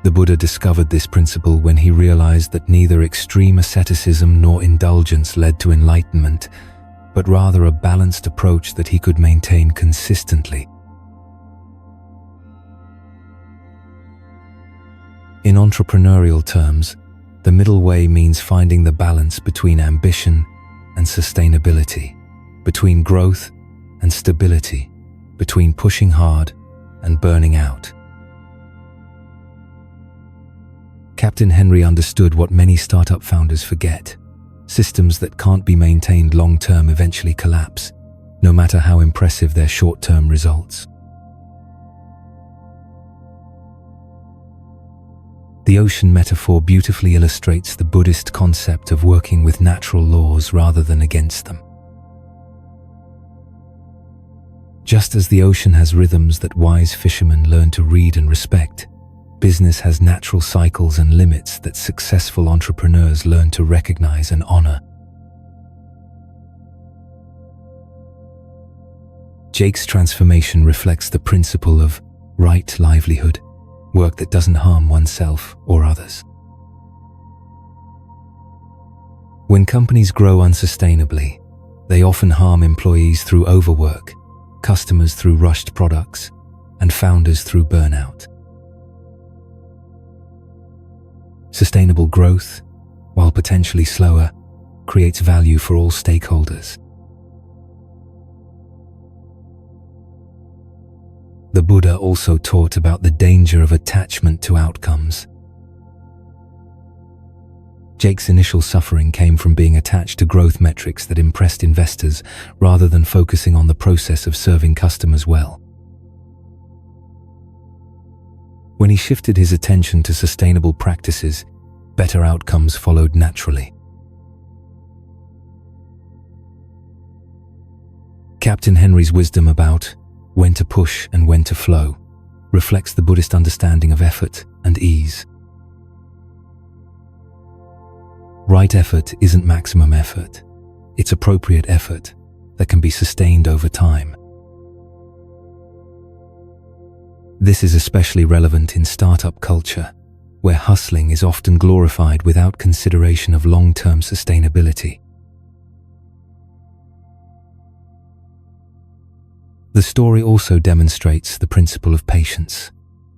The Buddha discovered this principle when he realized that neither extreme asceticism nor indulgence led to enlightenment, but rather a balanced approach that he could maintain consistently. In entrepreneurial terms, the middle way means finding the balance between ambition and sustainability, between growth and stability, between pushing hard and burning out. Captain Henry understood what many startup founders forget. Systems that can't be maintained long-term eventually collapse, no matter how impressive their short-term results. The ocean metaphor beautifully illustrates the Buddhist concept of working with natural laws rather than against them. Just as the ocean has rhythms that wise fishermen learn to read and respect, business has natural cycles and limits that successful entrepreneurs learn to recognize and honor. Jake's transformation reflects the principle of right livelihood, work that doesn't harm oneself or others. When companies grow unsustainably, they often harm employees through overwork, customers through rushed products, and founders through burnout. Sustainable growth, while potentially slower, creates value for all stakeholders. The Buddha also taught about the danger of attachment to outcomes. Jake's initial suffering came from being attached to growth metrics that impressed investors rather than focusing on the process of serving customers well. When he shifted his attention to sustainable practices, better outcomes followed naturally. Captain Henry's wisdom about when to push and when to flow reflects the Buddhist understanding of effort and ease. Right effort isn't maximum effort. It's appropriate effort that can be sustained over time. This is especially relevant in startup culture, where hustling is often glorified without consideration of long-term sustainability. The story also demonstrates the principle of patience,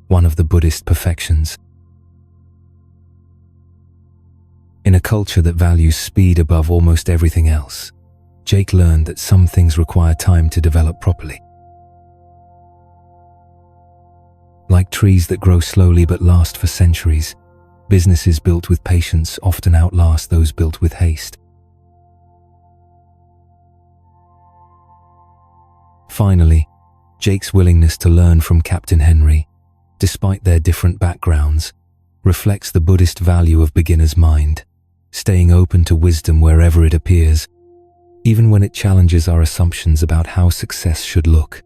one of the Buddhist perfections. In a culture that values speed above almost everything else, Jake learned that some things require time to develop properly. Like trees that grow slowly but last for centuries, businesses built with patience often outlast those built with haste. Finally, Jake's willingness to learn from Captain Henry, despite their different backgrounds, reflects the Buddhist value of beginner's mind, staying open to wisdom wherever it appears, even when it challenges our assumptions about how success should look.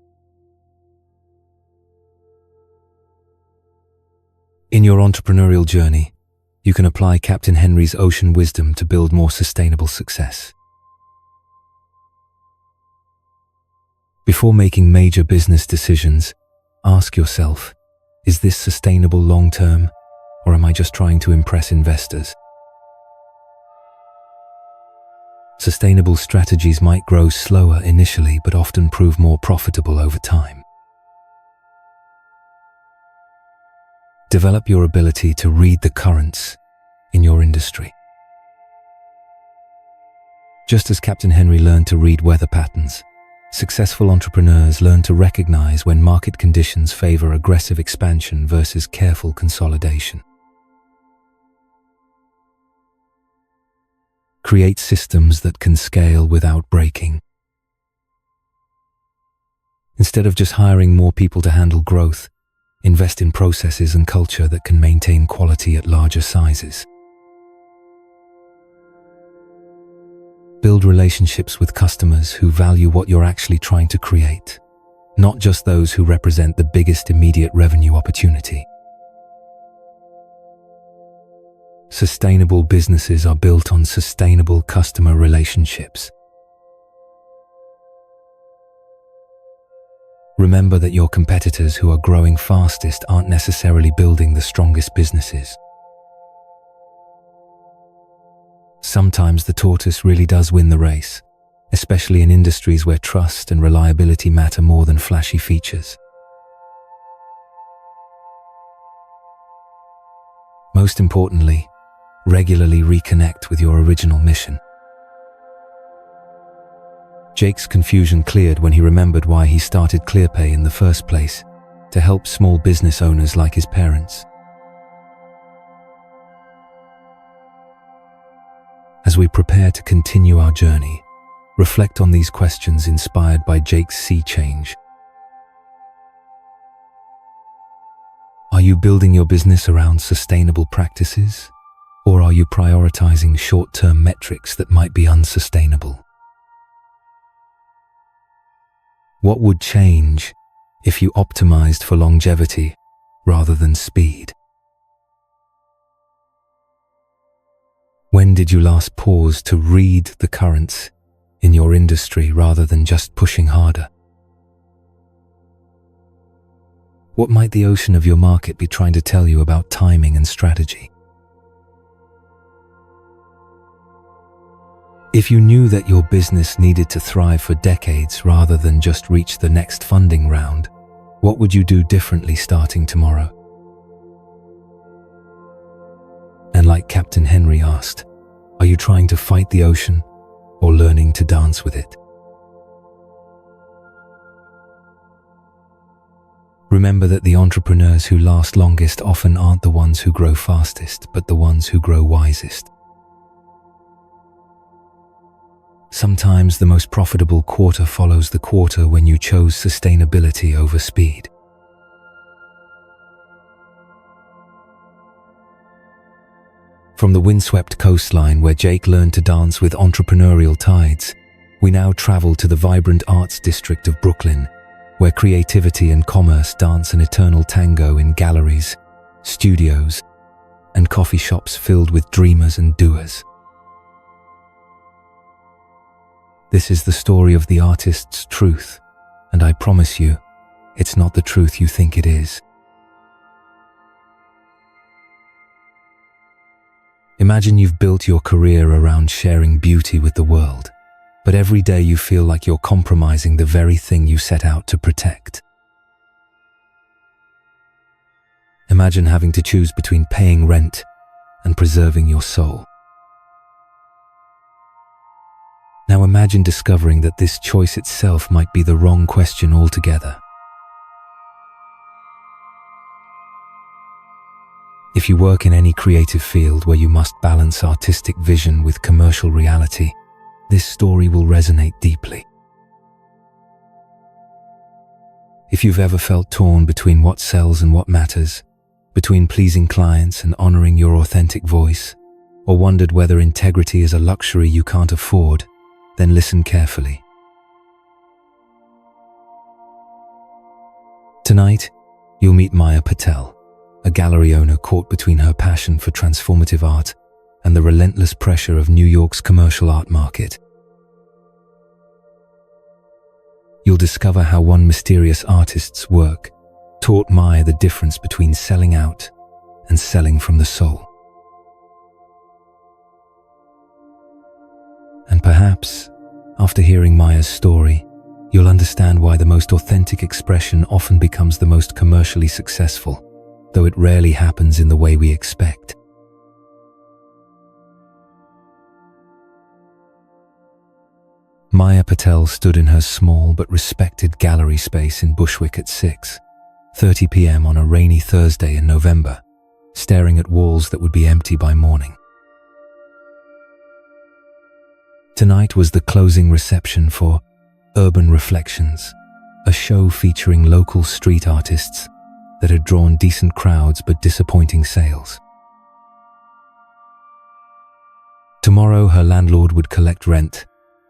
In your entrepreneurial journey, you can apply Captain Henry's ocean wisdom to build more sustainable success. Before making major business decisions, ask yourself, is this sustainable long-term, or am I just trying to impress investors? Sustainable strategies might grow slower initially but often prove more profitable over time. Develop your ability to read the currents in your industry. Just as Captain Henry learned to read weather patterns, successful entrepreneurs learn to recognize when market conditions favor aggressive expansion versus careful consolidation. Create systems that can scale without breaking. Instead of just hiring more people to handle growth, invest in processes and culture that can maintain quality at larger sizes. Build relationships with customers who value what you're actually trying to create, not just those who represent the biggest immediate revenue opportunity. Sustainable businesses are built on sustainable customer relationships. Remember that your competitors who are growing fastest aren't necessarily building the strongest businesses. Sometimes the tortoise really does win the race, especially in industries where trust and reliability matter more than flashy features. Most importantly, regularly reconnect with your original mission. Jake's confusion cleared when he remembered why he started ClearPay in the first place, to help small business owners like his parents. As we prepare to continue our journey, reflect on these questions inspired by Jake's sea change. Are you building your business around sustainable practices, or are you prioritizing short-term metrics that might be unsustainable? What would change if you optimized for longevity rather than speed? When did you last pause to read the currents in your industry rather than just pushing harder? What might the ocean of your market be trying to tell you about timing and strategy? If you knew that your business needed to thrive for decades rather than just reach the next funding round, what would you do differently starting tomorrow? And like Captain Henry asked, are you trying to fight the ocean or learning to dance with it? Remember that the entrepreneurs who last longest often aren't the ones who grow fastest, but the ones who grow wisest. Sometimes the most profitable quarter follows the quarter when you chose sustainability over speed. From the windswept coastline where Jake learned to dance with entrepreneurial tides, we now travel to the vibrant arts district of Brooklyn, where creativity and commerce dance an eternal tango in galleries, studios, and coffee shops filled with dreamers and doers. This is the story of the artist's truth, and I promise you, it's not the truth you think it is. Imagine you've built your career around sharing beauty with the world, but every day you feel like you're compromising the very thing you set out to protect. Imagine having to choose between paying rent and preserving your soul. Now imagine discovering that this choice itself might be the wrong question altogether. If you work in any creative field where you must balance artistic vision with commercial reality, this story will resonate deeply. If you've ever felt torn between what sells and what matters, between pleasing clients and honoring your authentic voice, or wondered whether integrity is a luxury you can't afford, then listen carefully. Tonight, you'll meet Maya Patel, a gallery owner caught between her passion for transformative art and the relentless pressure of New York's commercial art market. You'll discover how one mysterious artist's work taught Maya the difference between selling out and selling from the soul. And perhaps Perhaps, after hearing Maya's story, you'll understand why the most authentic expression often becomes the most commercially successful, though it rarely happens in the way we expect. Maya Patel stood in her small but respected gallery space in Bushwick at 6:30 p.m. on a rainy Thursday in November, staring at walls that would be empty by morning. Tonight was the closing reception for Urban Reflections, a show featuring local street artists that had drawn decent crowds but disappointing sales. Tomorrow, her landlord would collect rent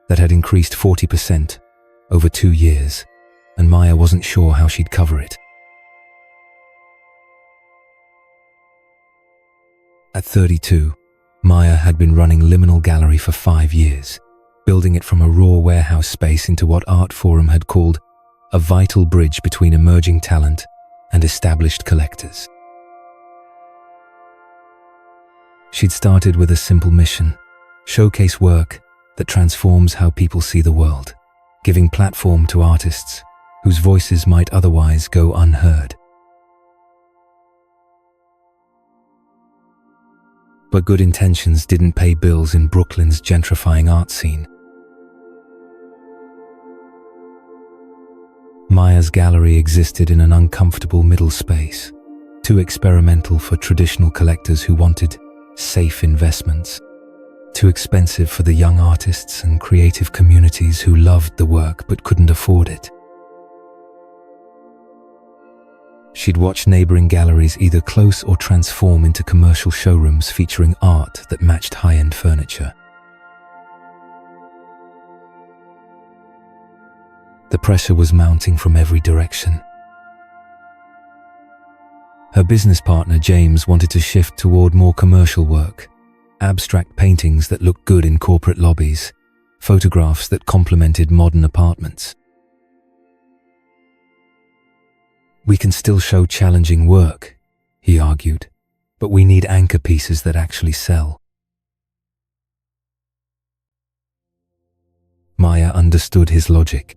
that had increased 40% over 2 years, and Maya wasn't sure how she'd cover it. At 32, Maya had been running Liminal Gallery for 5 years, building it from a raw warehouse space into what Art Forum had called a vital bridge between emerging talent and established collectors. She'd started with a simple mission: showcase work that transforms how people see the world, giving platform to artists whose voices might otherwise go unheard. But good intentions didn't pay bills in Brooklyn's gentrifying art scene. Maya's gallery existed in an uncomfortable middle space, too experimental for traditional collectors who wanted safe investments, too expensive for the young artists and creative communities who loved the work but couldn't afford it. She'd watch neighboring galleries either close or transform into commercial showrooms featuring art that matched high-end furniture. The pressure was mounting from every direction. Her business partner, James, wanted to shift toward more commercial work, abstract paintings that looked good in corporate lobbies, photographs that complemented modern apartments. "We can still show challenging work," he argued, "but we need anchor pieces that actually sell." Maya understood his logic.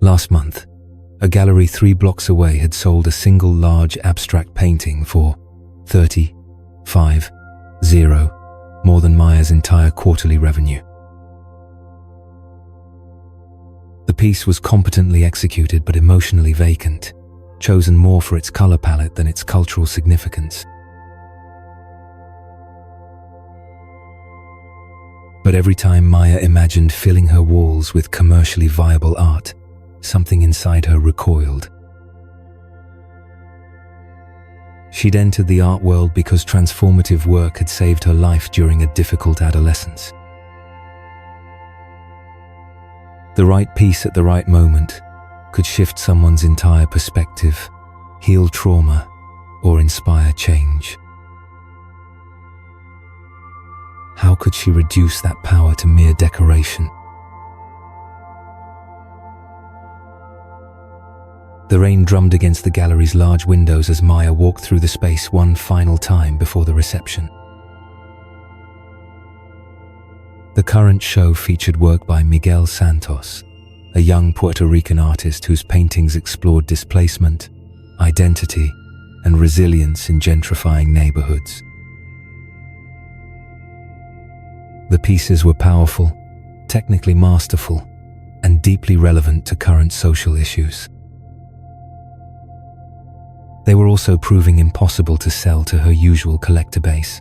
Last month, a gallery 3 blocks away had sold a single large abstract painting for $35,000, more than Maya's entire quarterly revenue. The piece was competently executed but emotionally vacant, chosen more for its color palette than its cultural significance. But every time Maya imagined filling her walls with commercially viable art, something inside her recoiled. She'd entered the art world because transformative work had saved her life during a difficult adolescence. The right piece at the right moment could shift someone's entire perspective, heal trauma, or inspire change. How could she reduce that power to mere decoration? The rain drummed against the gallery's large windows as Maya walked through the space one final time before the reception. The current show featured work by Miguel Santos, a young Puerto Rican artist whose paintings explored displacement, identity, and resilience in gentrifying neighborhoods. The pieces were powerful, technically masterful, and deeply relevant to current social issues. They were also proving impossible to sell to her usual collector base.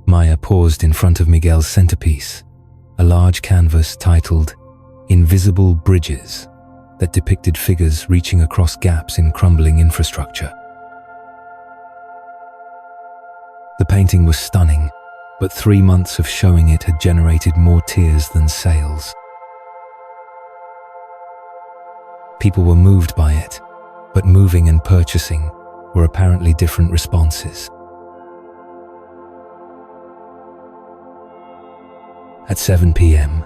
Maya paused in front of Miguel's centerpiece, a large canvas titled "Invisible Bridges" that depicted figures reaching across gaps in crumbling infrastructure. The painting was stunning, but 3 months of showing it had generated more tears than sales. People were moved by it, but moving and purchasing were apparently different responses. At 7 p.m.,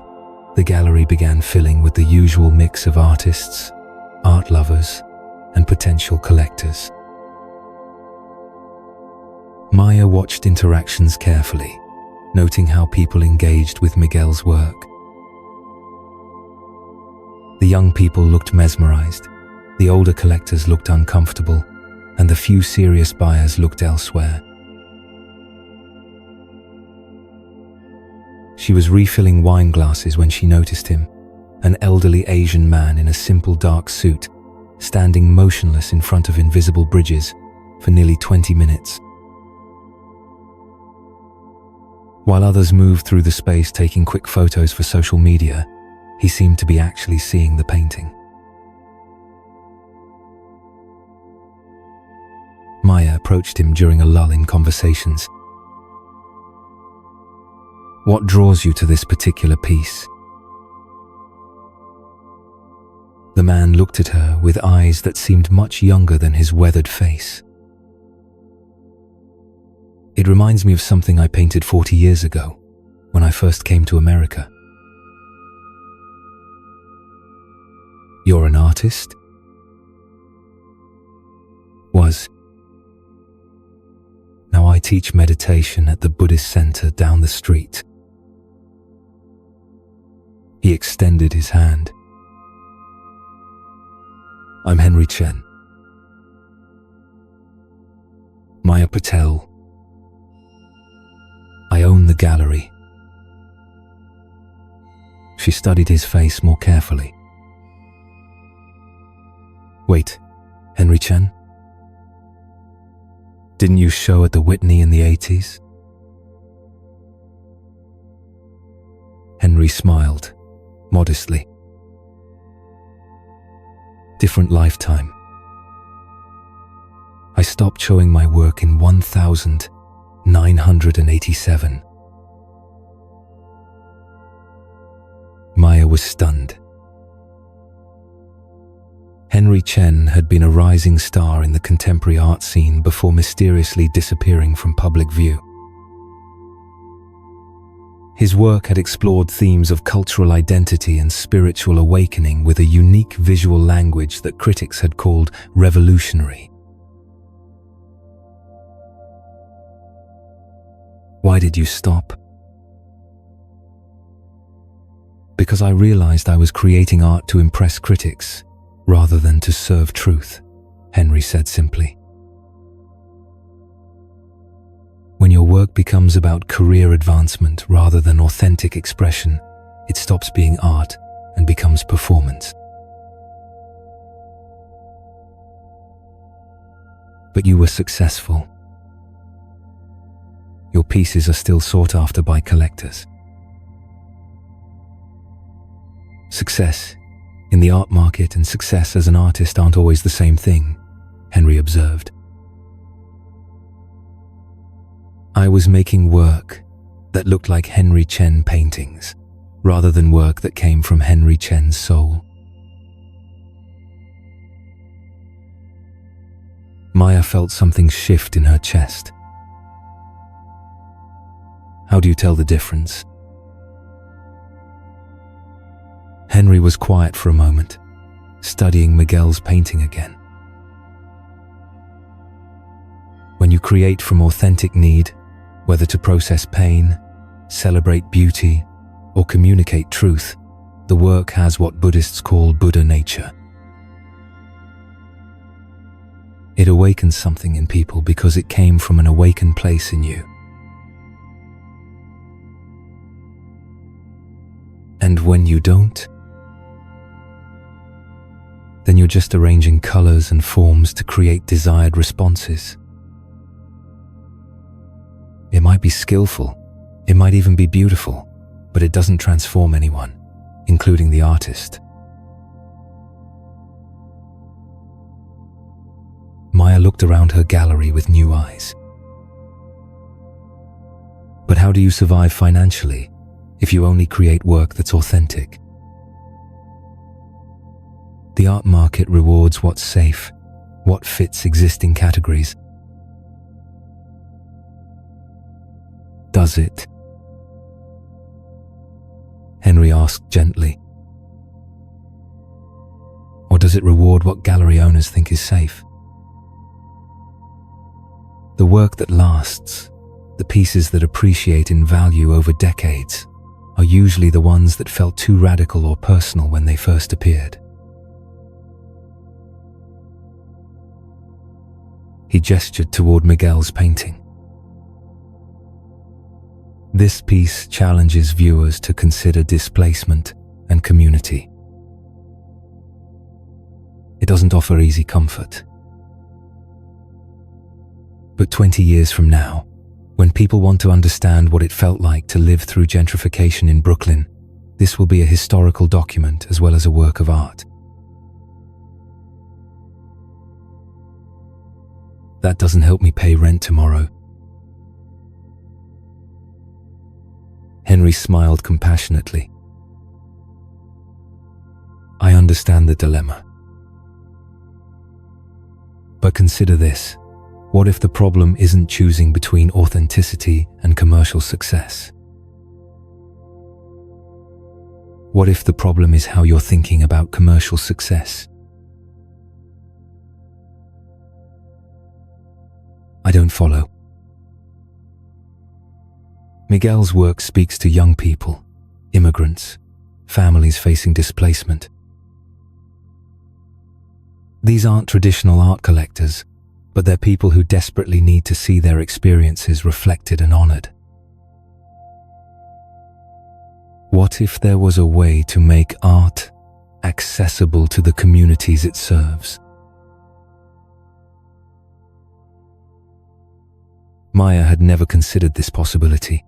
the gallery began filling with the usual mix of artists, art lovers, and potential collectors. Maya watched interactions carefully, noting how people engaged with Miguel's work. The young people looked mesmerized, the older collectors looked uncomfortable, and the few serious buyers looked elsewhere. She was refilling wine glasses when she noticed him, an elderly Asian man in a simple dark suit, standing motionless in front of invisible bridges for nearly 20 minutes. While others moved through the space taking quick photos for social media, he seemed to be actually seeing the painting. Maya approached him during a lull in conversations. "What draws you to this particular piece?" The man looked at her with eyes that seemed much younger than his weathered face. "It reminds me of something I painted 40 years ago, when I first came to America." "You're an artist?" "Was. Now I teach meditation at the Buddhist center down the street." He extended his hand. "I'm Henry Chen." "Maya Patel. I own the gallery." She studied his face more carefully. "Wait, Henry Chen? Didn't you show at the Whitney in the 80s? Henry smiled, modestly. "Different lifetime. I stopped showing my work in 1987. Maya was stunned. Henry Chen had been a rising star in the contemporary art scene before mysteriously disappearing from public view. His work had explored themes of cultural identity and spiritual awakening with a unique visual language that critics had called revolutionary. "Why did you stop?" "Because I realized I was creating art to impress critics rather than to serve truth," Henry said simply. When your work becomes about career advancement rather than authentic expression, it stops being art and becomes performance. But you were successful. Your pieces are still sought after by collectors. Success in the art market and success as an artist aren't always the same thing, Henry observed. I was making work that looked like Henry Chen paintings, rather than work that came from Henry Chen's soul. Maya felt something shift in her chest. How do you tell the difference? Henry was quiet for a moment, studying Miguel's painting again. When you create from authentic need, whether to process pain, celebrate beauty, or communicate truth, the work has what Buddhists call Buddha nature. It awakens something in people because it came from an awakened place in you. And when you don't, then you're just arranging colors and forms to create desired responses. It might be skillful, it might even be beautiful, but it doesn't transform anyone, including the artist. Maya looked around her gallery with new eyes. But how do you survive financially if you only create work that's authentic? The art market rewards what's safe, what fits existing categories. Does it? Henry asked gently. Or does it reward what gallery owners think is safe? The work that lasts, the pieces that appreciate in value over decades, are usually the ones that felt too radical or personal when they first appeared. He gestured toward Miguel's painting. This piece challenges viewers to consider displacement and community. It doesn't offer easy comfort. But 20 years from now, when people want to understand what it felt like to live through gentrification in Brooklyn, this will be a historical document as well as a work of art. That doesn't help me pay rent tomorrow. Henry smiled compassionately. I understand the dilemma. But consider this. What if the problem isn't choosing between authenticity and commercial success? What if the problem is how you're thinking about commercial success? I don't follow. Miguel's work speaks to young people, immigrants, families facing displacement. These aren't traditional art collectors, but they're people who desperately need to see their experiences reflected and honored. What if there was a way to make art accessible to the communities it serves? Maya had never considered this possibility.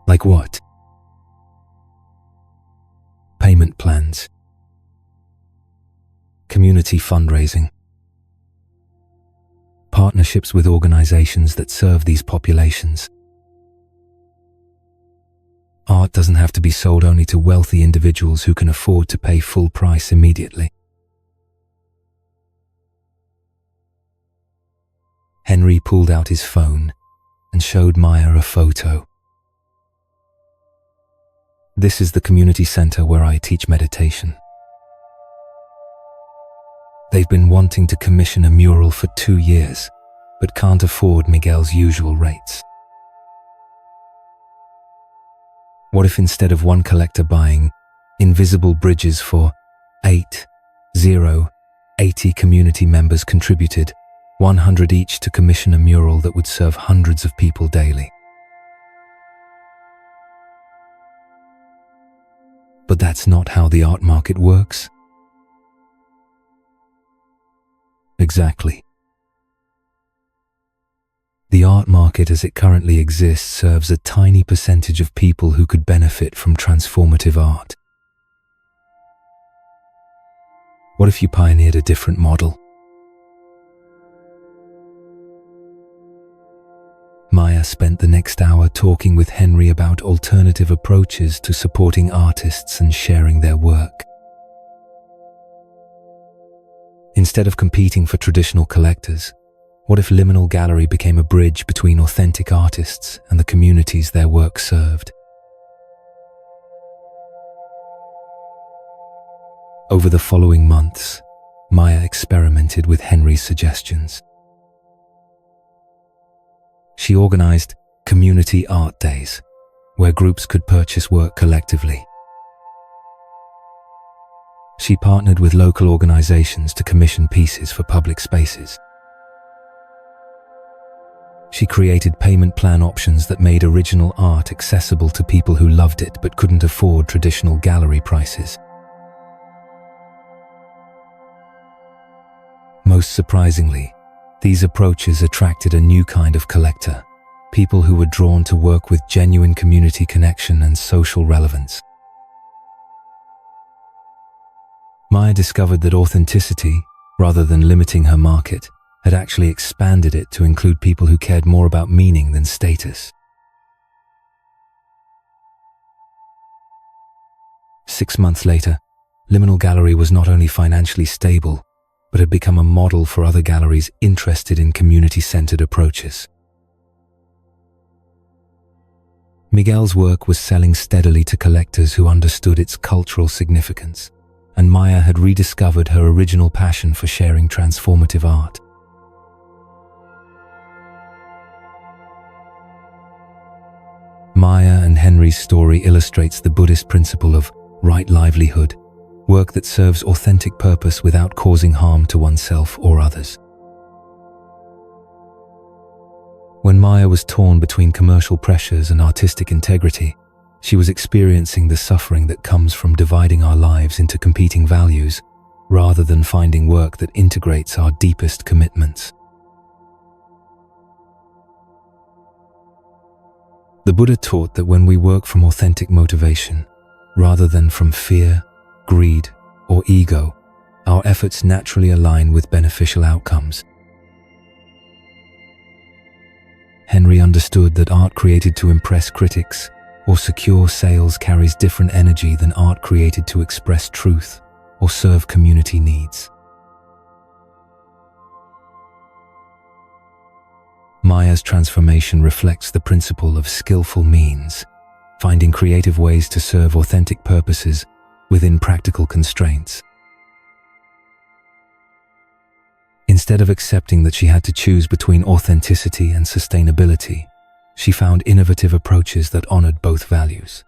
Like what? Payment plans. Community fundraising. Partnerships with organizations that serve these populations. Art doesn't have to be sold only to wealthy individuals who can afford to pay full price immediately. Henry pulled out his phone and showed Maya a photo. This is the community center where I teach meditation. They've been wanting to commission a mural for 2 years, but can't afford Miguel's usual rates. What if instead of one collector buying invisible bridges for 80 community members contributed 100 each to commission a mural that would serve hundreds of people daily? But that's not how the art market works. Exactly. The art market as it currently exists serves a tiny percentage of people who could benefit from transformative art. What if you pioneered a different model? Maya spent the next hour talking with Henry about alternative approaches to supporting artists and sharing their work. Instead of competing for traditional collectors, what if Liminal Gallery became a bridge between authentic artists and the communities their work served? Over the following months, Maya experimented with Henry's suggestions. She organized community art days, where groups could purchase work collectively. She partnered with local organizations to commission pieces for public spaces. She created payment plan options that made original art accessible to people who loved it but couldn't afford traditional gallery prices. Most surprisingly, these approaches attracted a new kind of collector, people who were drawn to work with genuine community connection and social relevance. Maya discovered that authenticity, rather than limiting her market, had actually expanded it to include people who cared more about meaning than status. 6 months later, Liminal Gallery was not only financially stable, but had become a model for other galleries interested in community-centered approaches. Miguel's work was selling steadily to collectors who understood its cultural significance, and Maya had rediscovered her original passion for sharing transformative art. Henry's story illustrates the Buddhist principle of right livelihood, work that serves authentic purpose without causing harm to oneself or others. When Maya was torn between commercial pressures and artistic integrity, she was experiencing the suffering that comes from dividing our lives into competing values, rather than finding work that integrates our deepest commitments. The Buddha taught that when we work from authentic motivation, rather than from fear, greed, or ego, our efforts naturally align with beneficial outcomes. Henry understood that art created to impress critics or secure sales carries different energy than art created to express truth or serve community needs. Maya's transformation reflects the principle of skillful means, finding creative ways to serve authentic purposes within practical constraints. Instead of accepting that she had to choose between authenticity and sustainability, she found innovative approaches that honored both values.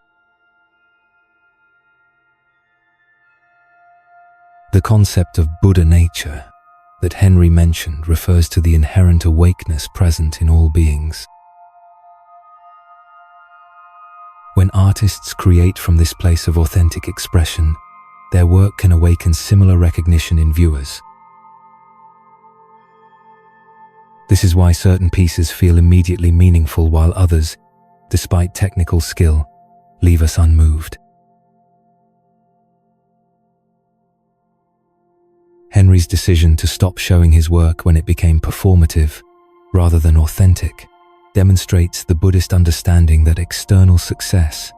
The concept of Buddha nature that Henry mentioned refers to the inherent awakeness present in all beings. When artists create from this place of authentic expression, their work can awaken similar recognition in viewers. This is why certain pieces feel immediately meaningful while others, despite technical skill, leave us unmoved. Henry's decision to stop showing his work when it became performative, rather than authentic, demonstrates the Buddhist understanding that external success,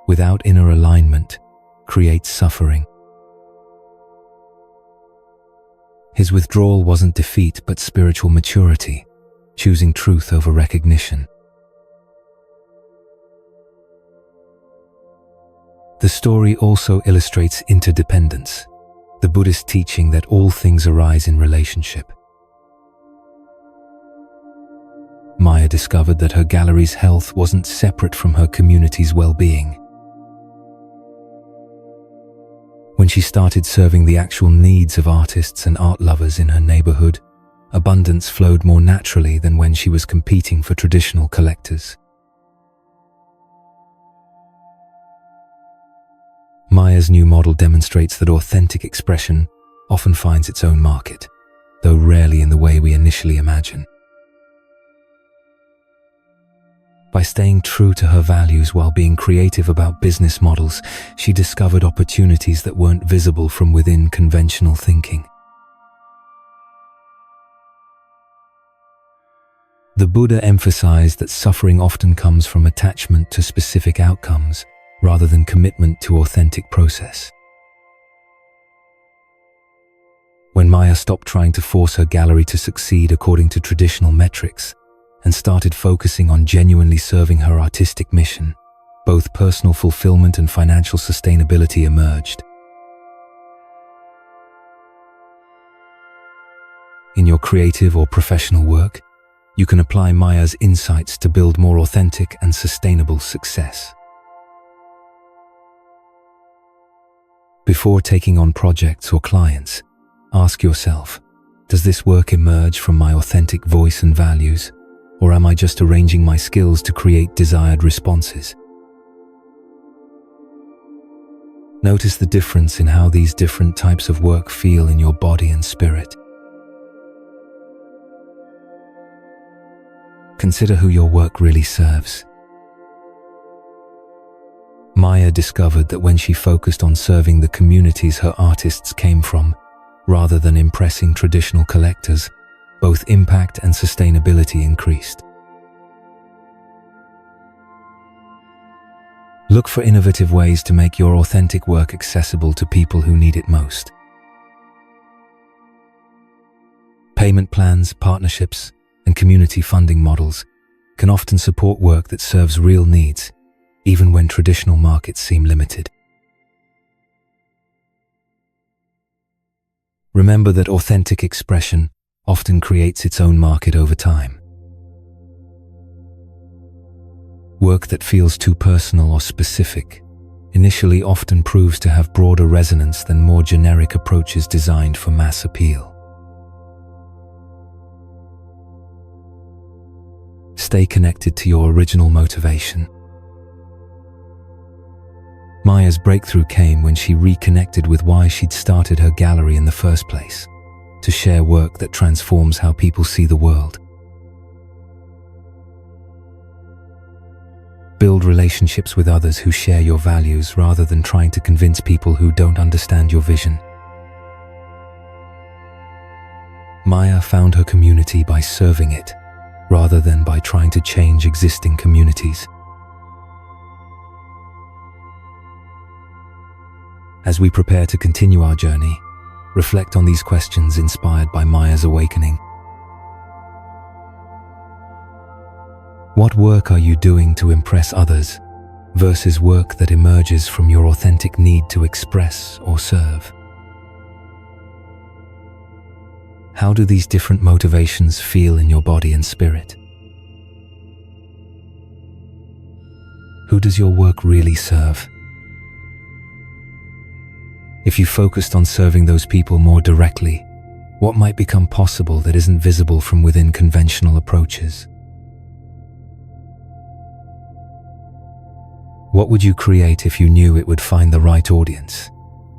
without inner alignment, creates suffering. His withdrawal wasn't defeat but spiritual maturity, choosing truth over recognition. The story also illustrates interdependence, the Buddhist teaching that all things arise in relationship. Maya discovered that her gallery's health wasn't separate from her community's well-being. When she started serving the actual needs of artists and art lovers in her neighborhood, abundance flowed more naturally than when she was competing for traditional collectors. Maya's new model demonstrates that authentic expression often finds its own market, though rarely in the way we initially imagine. By staying true to her values while being creative about business models, she discovered opportunities that weren't visible from within conventional thinking. The Buddha emphasized that suffering often comes from attachment to specific outcomes, rather than commitment to authentic process. When Maya stopped trying to force her gallery to succeed according to traditional metrics and started focusing on genuinely serving her artistic mission, both personal fulfillment and financial sustainability emerged. In your creative or professional work, you can apply Maya's insights to build more authentic and sustainable success. Before taking on projects or clients, ask yourself, does this work emerge from my authentic voice and values, or am I just arranging my skills to create desired responses? Notice the difference in how these different types of work feel in your body and spirit. Consider who your work really serves. Maya discovered that when she focused on serving the communities her artists came from, rather than impressing traditional collectors, both impact and sustainability increased. Look for innovative ways to make your authentic work accessible to people who need it most. Payment plans, partnerships, and community funding models can often support work that serves real needs, even when traditional markets seem limited. Remember that authentic expression often creates its own market over time. Work that feels too personal or specific initially often proves to have broader resonance than more generic approaches designed for mass appeal. Stay connected to your original motivation. Maya's breakthrough came when she reconnected with why she'd started her gallery in the first place: to share work that transforms how people see the world. Build relationships with others who share your values rather than trying to convince people who don't understand your vision. Maya found her community by serving it, rather than by trying to change existing communities. As we prepare to continue our journey, reflect on these questions inspired by Maya's awakening. What work are you doing to impress others versus work that emerges from your authentic need to express or serve? How do these different motivations feel in your body and spirit? Who does your work really serve? If you focused on serving those people more directly, what might become possible that isn't visible from within conventional approaches? What would you create if you knew it would find the right audience,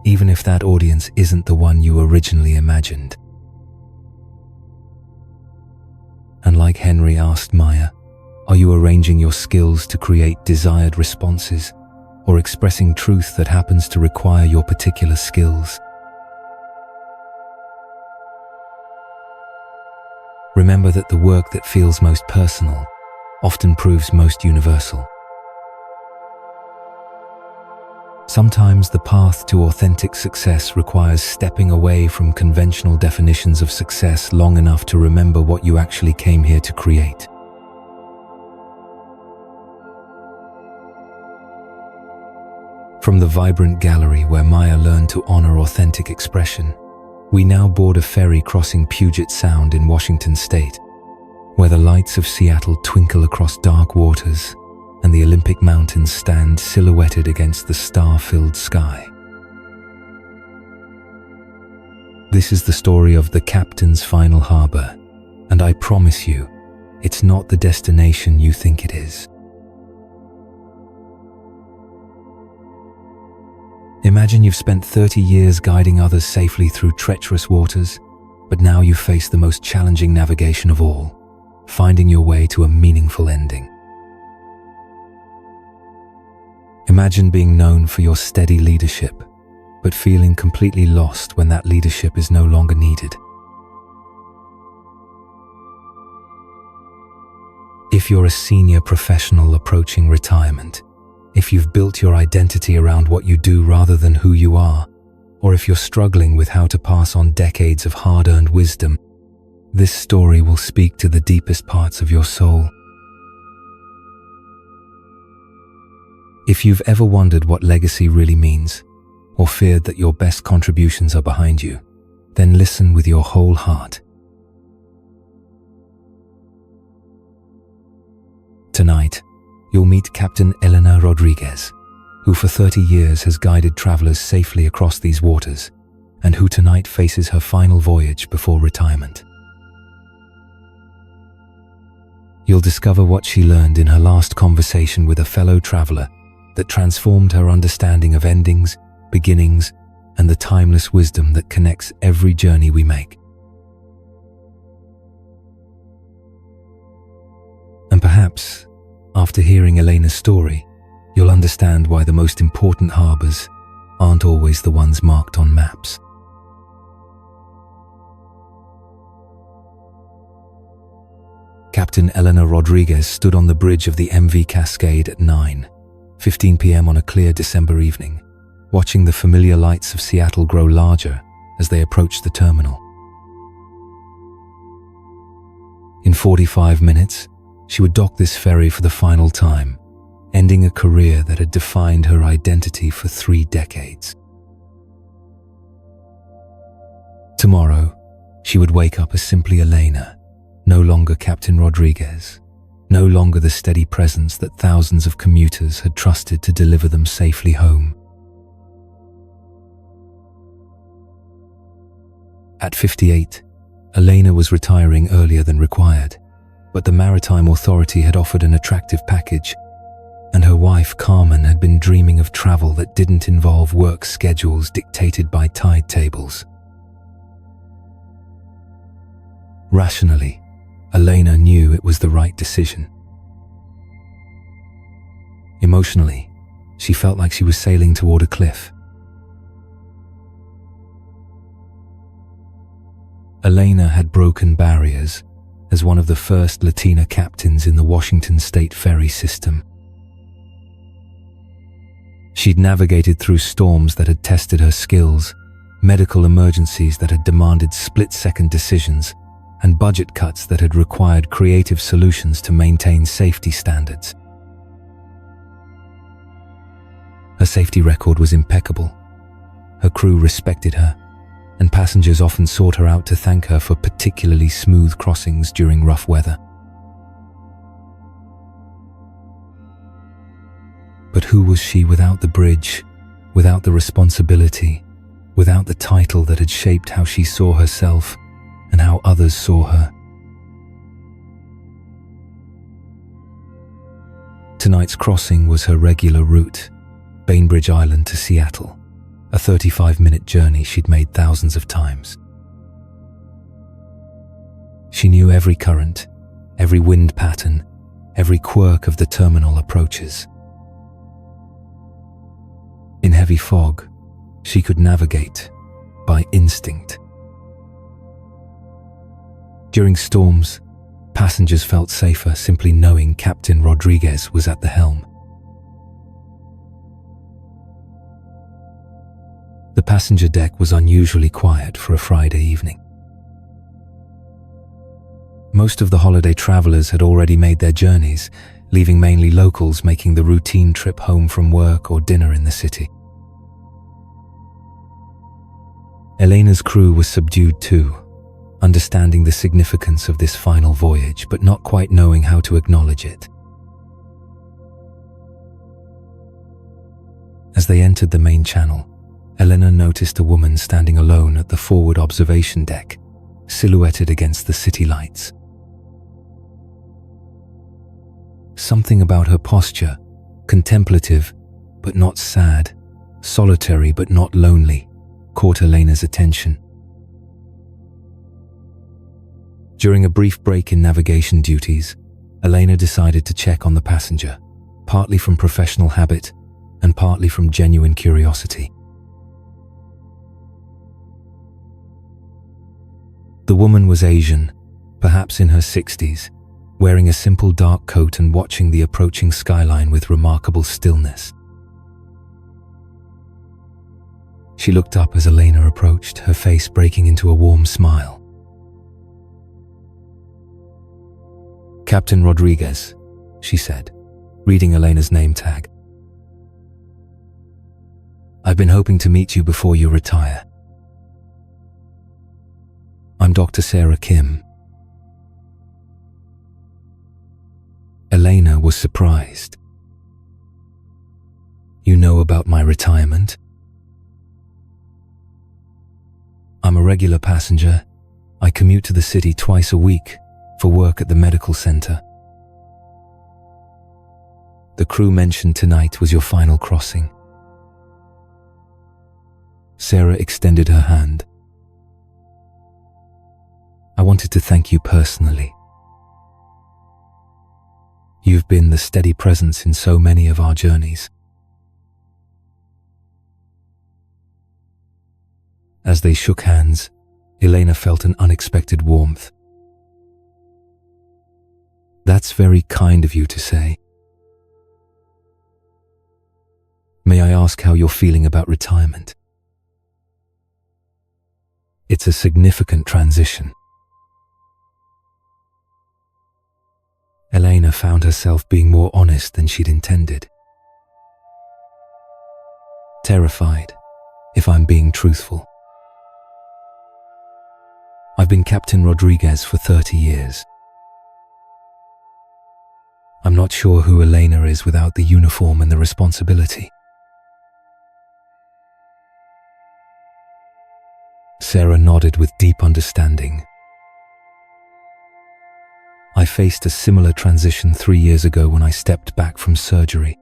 even if that audience isn't the one you originally imagined? And like Henry asked Maya, are you arranging your skills to create desired responses, or expressing truth that happens to require your particular skills? Remember that the work that feels most personal often proves most universal. Sometimes the path to authentic success requires stepping away from conventional definitions of success long enough to remember what you actually came here to create. From the vibrant gallery where Maya learned to honor authentic expression, we now board a ferry crossing Puget Sound in Washington state, where the lights of Seattle twinkle across dark waters and the Olympic Mountains stand silhouetted against the star-filled sky. This is the story of the captain's final harbor, and I promise you, it's not the destination you think it is. Imagine you've spent 30 years guiding others safely through treacherous waters, but now you face the most challenging navigation of all, finding your way to a meaningful ending. Imagine being known for your steady leadership, but feeling completely lost when that leadership is no longer needed. If you're a senior professional approaching retirement, if you've built your identity around what you do rather than who you are, or if you're struggling with how to pass on decades of hard-earned wisdom, this story will speak to the deepest parts of your soul. If you've ever wondered what legacy really means, or feared that your best contributions are behind you, then listen with your whole heart. Tonight, you'll meet Captain Elena Rodriguez, who for 30 years has guided travelers safely across these waters, and who tonight faces her final voyage before retirement. You'll discover what she learned in her last conversation with a fellow traveler that transformed her understanding of endings, beginnings, and the timeless wisdom that connects every journey we make. And perhaps, after hearing Elena's story, you'll understand why the most important harbors aren't always the ones marked on maps. Captain Elena Rodriguez stood on the bridge of the MV Cascade at 9:15 p.m. on a clear December evening, watching the familiar lights of Seattle grow larger as they approached the terminal. In 45 minutes, she would dock this ferry for the final time, ending a career that had defined her identity for 3 decades. Tomorrow, she would wake up as simply Elena, no longer Captain Rodriguez, no longer the steady presence that thousands of commuters had trusted to deliver them safely home. At 58, Elena was retiring earlier than required, but the Maritime Authority had offered an attractive package, and her wife Carmen had been dreaming of travel that didn't involve work schedules dictated by tide tables. Rationally, Elena knew it was the right decision. Emotionally, she felt like she was sailing toward a cliff. Elena had broken barriers as one of the first Latina captains in the Washington State ferry system. She'd navigated through storms that had tested her skills, medical emergencies that had demanded split-second decisions, and budget cuts that had required creative solutions to maintain safety standards. Her safety record was impeccable. Her crew respected her, and passengers often sought her out to thank her for particularly smooth crossings during rough weather. But who was she without the bridge, without the responsibility, without the title that had shaped how she saw herself and how others saw her? Tonight's crossing was her regular route, Bainbridge Island to Seattle, a 35-minute journey she'd made thousands of times. She knew every current, every wind pattern, every quirk of the terminal approaches. In heavy fog, she could navigate by instinct. During storms, passengers felt safer simply knowing Captain Rodriguez was at the helm. The passenger deck was unusually quiet for a Friday evening. Most of the holiday travelers had already made their journeys, leaving mainly locals making the routine trip home from work or dinner in the city. Elena's crew was subdued too, understanding the significance of this final voyage, but not quite knowing how to acknowledge it. As they entered the main channel, Elena noticed a woman standing alone at the forward observation deck, silhouetted against the city lights. Something about her posture, contemplative but not sad, solitary but not lonely, caught Elena's attention. During a brief break in navigation duties, Elena decided to check on the passenger, partly from professional habit and partly from genuine curiosity. The woman was Asian, perhaps in her 60s, wearing a simple dark coat and watching the approaching skyline with remarkable stillness. She looked up as Elena approached, her face breaking into a warm smile. "Captain Rodriguez," she said, reading Elena's name tag. "I've been hoping to meet you before you retire. I'm Dr. Sarah Kim." Elena was surprised. "You know about my retirement?" "I'm a regular passenger. I commute to the city twice a week for work at the medical center. The crew mentioned tonight was your final crossing." Sarah extended her hand. "I wanted to thank you personally. You've been the steady presence in so many of our journeys." As they shook hands, Elena felt an unexpected warmth. "That's very kind of you to say. May I ask how you're feeling about retirement?" "It's a significant transition." Elena found herself being more honest than she'd intended. "Terrified, if I'm being truthful. I've been Captain Rodriguez for 30 years. I'm not sure who Elena is without the uniform and the responsibility. Sarah nodded with deep understanding. I faced a similar transition 3 years ago when I stepped back from surgery.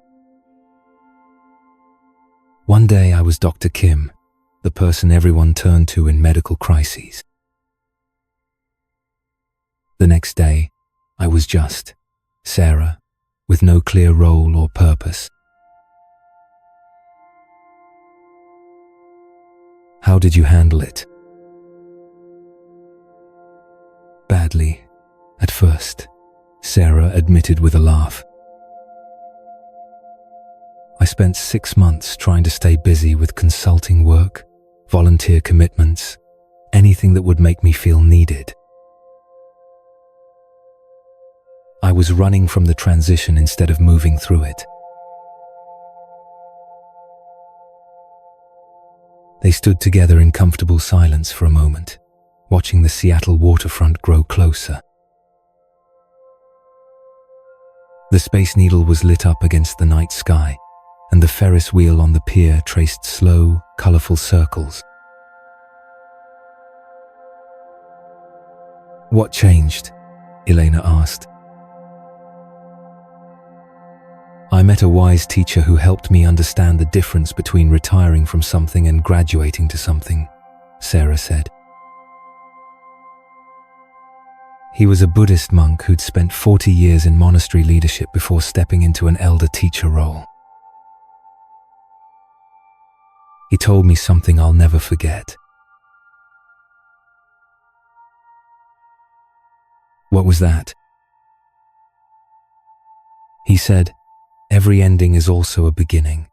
One day I was Dr. Kim, the person everyone turned to in medical crises. The next day, I was just Sarah, with no clear role or purpose. How did you handle it? Badly, at first, Sarah admitted with a laugh. I spent 6 months trying to stay busy with consulting work, volunteer commitments, anything that would make me feel needed. I was running from the transition instead of moving through it. They stood together in comfortable silence for a moment, watching the Seattle waterfront grow closer. The Space Needle was lit up against the night sky, and the Ferris wheel on the pier traced slow, colorful circles. What changed? Elena asked. I met a wise teacher who helped me understand the difference between retiring from something and graduating to something, Sarah said. He was a Buddhist monk who'd spent 40 years in monastery leadership before stepping into an elder teacher role. He told me something I'll never forget. What was that? He said, every ending is also a beginning,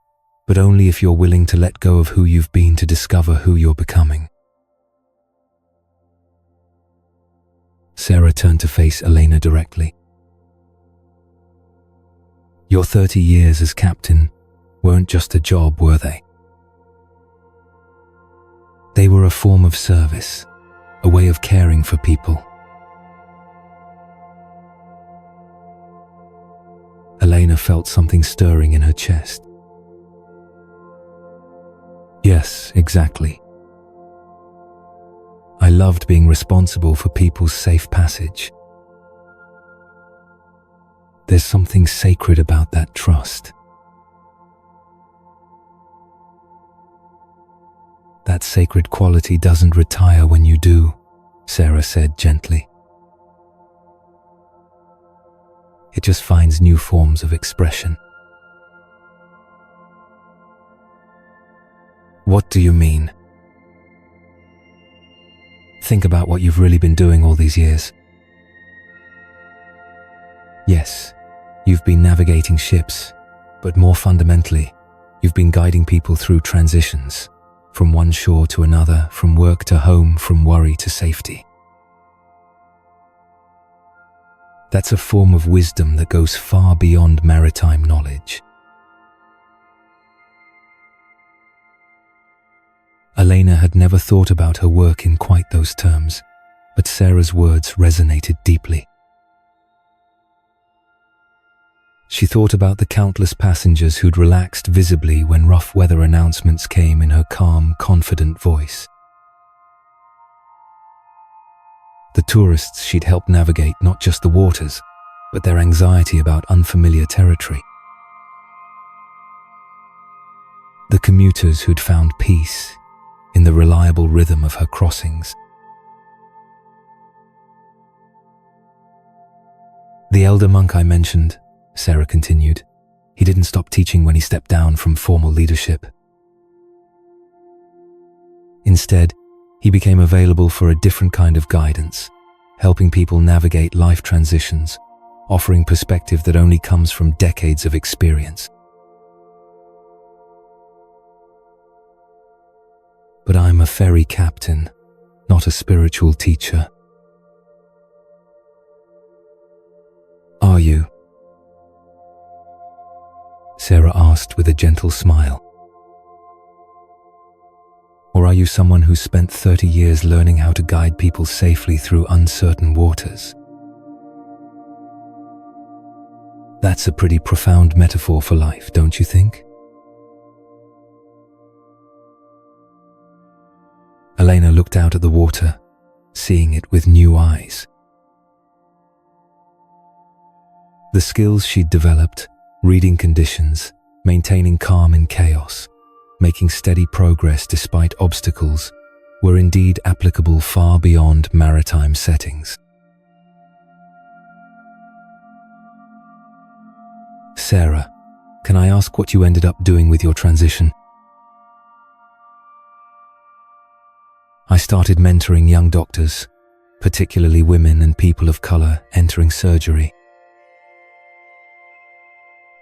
but only if you're willing to let go of who you've been to discover who you're becoming. Sarah turned to face Elena directly. Your 30 years as captain weren't just a job, were they? They were a form of service, a way of caring for people. Elena felt something stirring in her chest. Yes, exactly. I loved being responsible for people's safe passage. There's something sacred about that trust. That sacred quality doesn't retire when you do, Sarah said gently. It just finds new forms of expression. What do you mean? Think about what you've really been doing all these years. Yes, you've been navigating ships, but more fundamentally, you've been guiding people through transitions, from one shore to another, from work to home, from worry to safety. That's a form of wisdom that goes far beyond maritime knowledge. Elena had never thought about her work in quite those terms, but Sarah's words resonated deeply. She thought about the countless passengers who'd relaxed visibly when rough weather announcements came in her calm, confident voice. The tourists she'd helped navigate not just the waters, but their anxiety about unfamiliar territory. The commuters who'd found peace in the reliable rhythm of her crossings. The elder monk I mentioned, Sarah continued, he didn't stop teaching when he stepped down from formal leadership. Instead, he became available for a different kind of guidance, helping people navigate life transitions, offering perspective that only comes from decades of experience. But I'm a ferry captain, not a spiritual teacher. Are you? Sarah asked with a gentle smile. Or are you someone who spent 30 years learning how to guide people safely through uncertain waters? That's a pretty profound metaphor for life, don't you think? Elena looked out at the water, seeing it with new eyes. The skills she'd developed, reading conditions, maintaining calm in chaos, making steady progress despite obstacles, were indeed applicable far beyond maritime settings. Sarah, can I ask what you ended up doing with your transition? I started mentoring young doctors, particularly women and people of color entering surgery.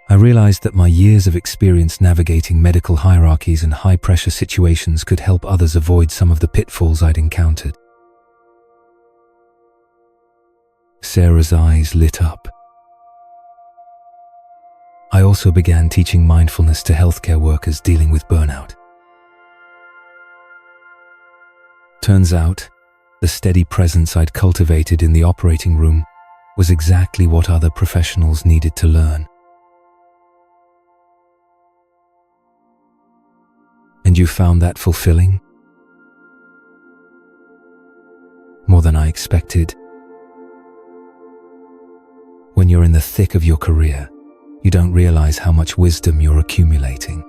I realized that my years of experience navigating medical hierarchies and high-pressure situations could help others avoid some of the pitfalls I'd encountered. Sarah's eyes lit up. I also began teaching mindfulness to healthcare workers dealing with burnout. Turns out, the steady presence I'd cultivated in the operating room was exactly what other professionals needed to learn. And you found that fulfilling? More than I expected. When you're in the thick of your career, you don't realize how much wisdom you're accumulating.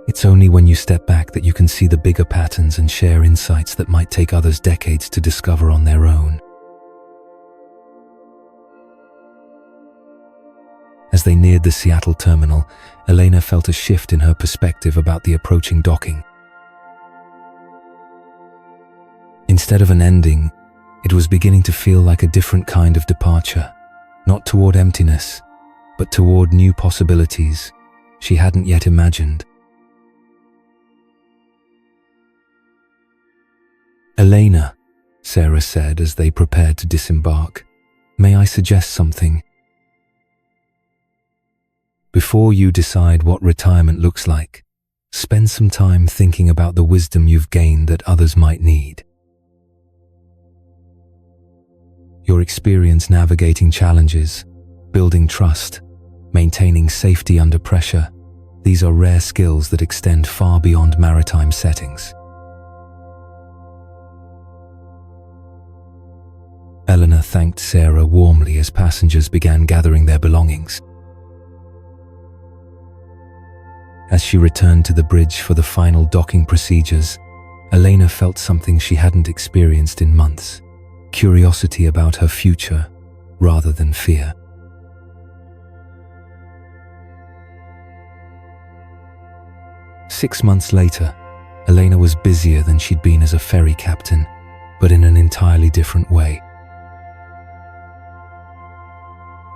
It's only when you step back that you can see the bigger patterns and share insights that might take others decades to discover on their own. As they neared the Seattle terminal, Elena felt a shift in her perspective about the approaching docking. Instead of an ending, it was beginning to feel like a different kind of departure, not toward emptiness, but toward new possibilities she hadn't yet imagined. "Elena," Sarah said as they prepared to disembark, "may I suggest something? Before you decide what retirement looks like, spend some time thinking about the wisdom you've gained that others might need. Your experience navigating challenges, building trust, maintaining safety under pressure, these are rare skills that extend far beyond maritime settings." Eleanor thanked Sarah warmly as passengers began gathering their belongings. As she returned to the bridge for the final docking procedures, Elena felt something she hadn't experienced in months: curiosity about her future rather than fear. Six months later, Elena was busier than she'd been as a ferry captain, but in an entirely different way.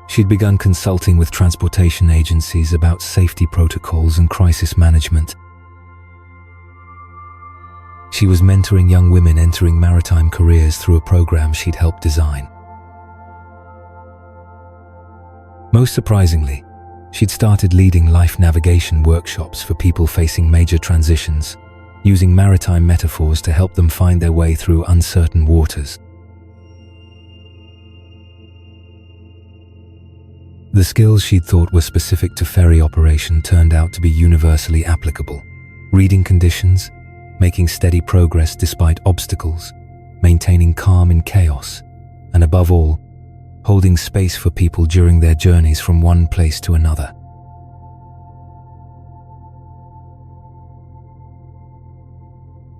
She'd begun consulting with transportation agencies about safety protocols and crisis management. She was mentoring young women entering maritime careers through a program she'd helped design. Most surprisingly, she'd started leading life navigation workshops for people facing major transitions, using maritime metaphors to help them find their way through uncertain waters. The skills she'd thought were specific to ferry operation turned out to be universally applicable: reading conditions, making steady progress despite obstacles, maintaining calm in chaos, and above all, holding space for people during their journeys from one place to another.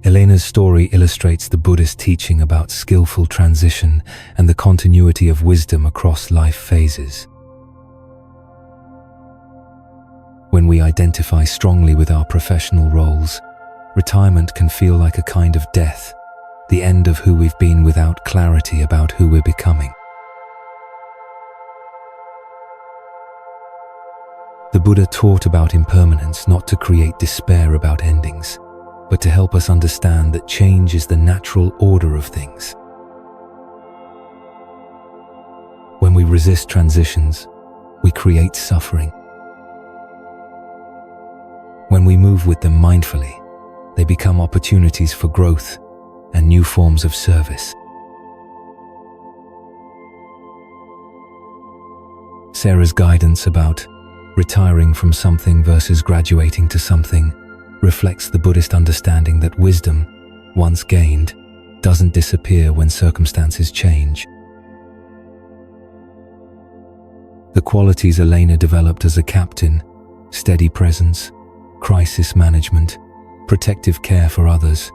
Elena's story illustrates the Buddhist teaching about skillful transition and the continuity of wisdom across life phases. When we identify strongly with our professional roles, retirement can feel like a kind of death, the end of who we've been without clarity about who we're becoming. The Buddha taught about impermanence not to create despair about endings, but to help us understand that change is the natural order of things. When we resist transitions, we create suffering. When we move with them mindfully, they become opportunities for growth and new forms of service. Sarah's guidance about retiring from something versus graduating to something reflects the Buddhist understanding that wisdom, once gained, doesn't disappear when circumstances change. The qualities Elena developed as a captain, steady presence, crisis management, protective care for others,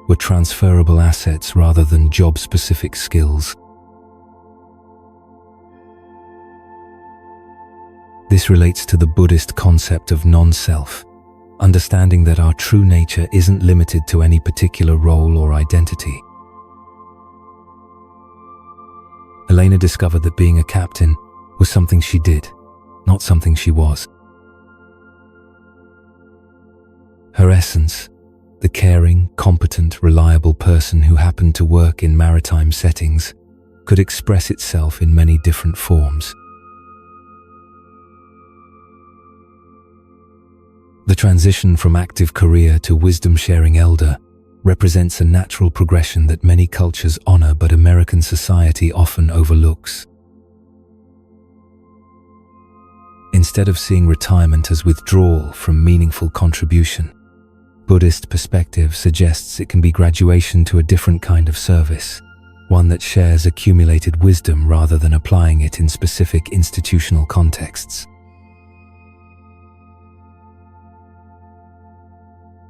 were transferable assets rather than job-specific skills. This relates to the Buddhist concept of non-self, understanding that our true nature isn't limited to any particular role or identity. Elena discovered that being a captain was something she did, not something she was. Her essence, the caring, competent, reliable person who happened to work in maritime settings, could express itself in many different forms. The transition from active career to wisdom-sharing elder represents a natural progression that many cultures honor but American society often overlooks. Instead of seeing retirement as withdrawal from meaningful contribution, Buddhist perspective suggests it can be graduation to a different kind of service, one that shares accumulated wisdom rather than applying it in specific institutional contexts.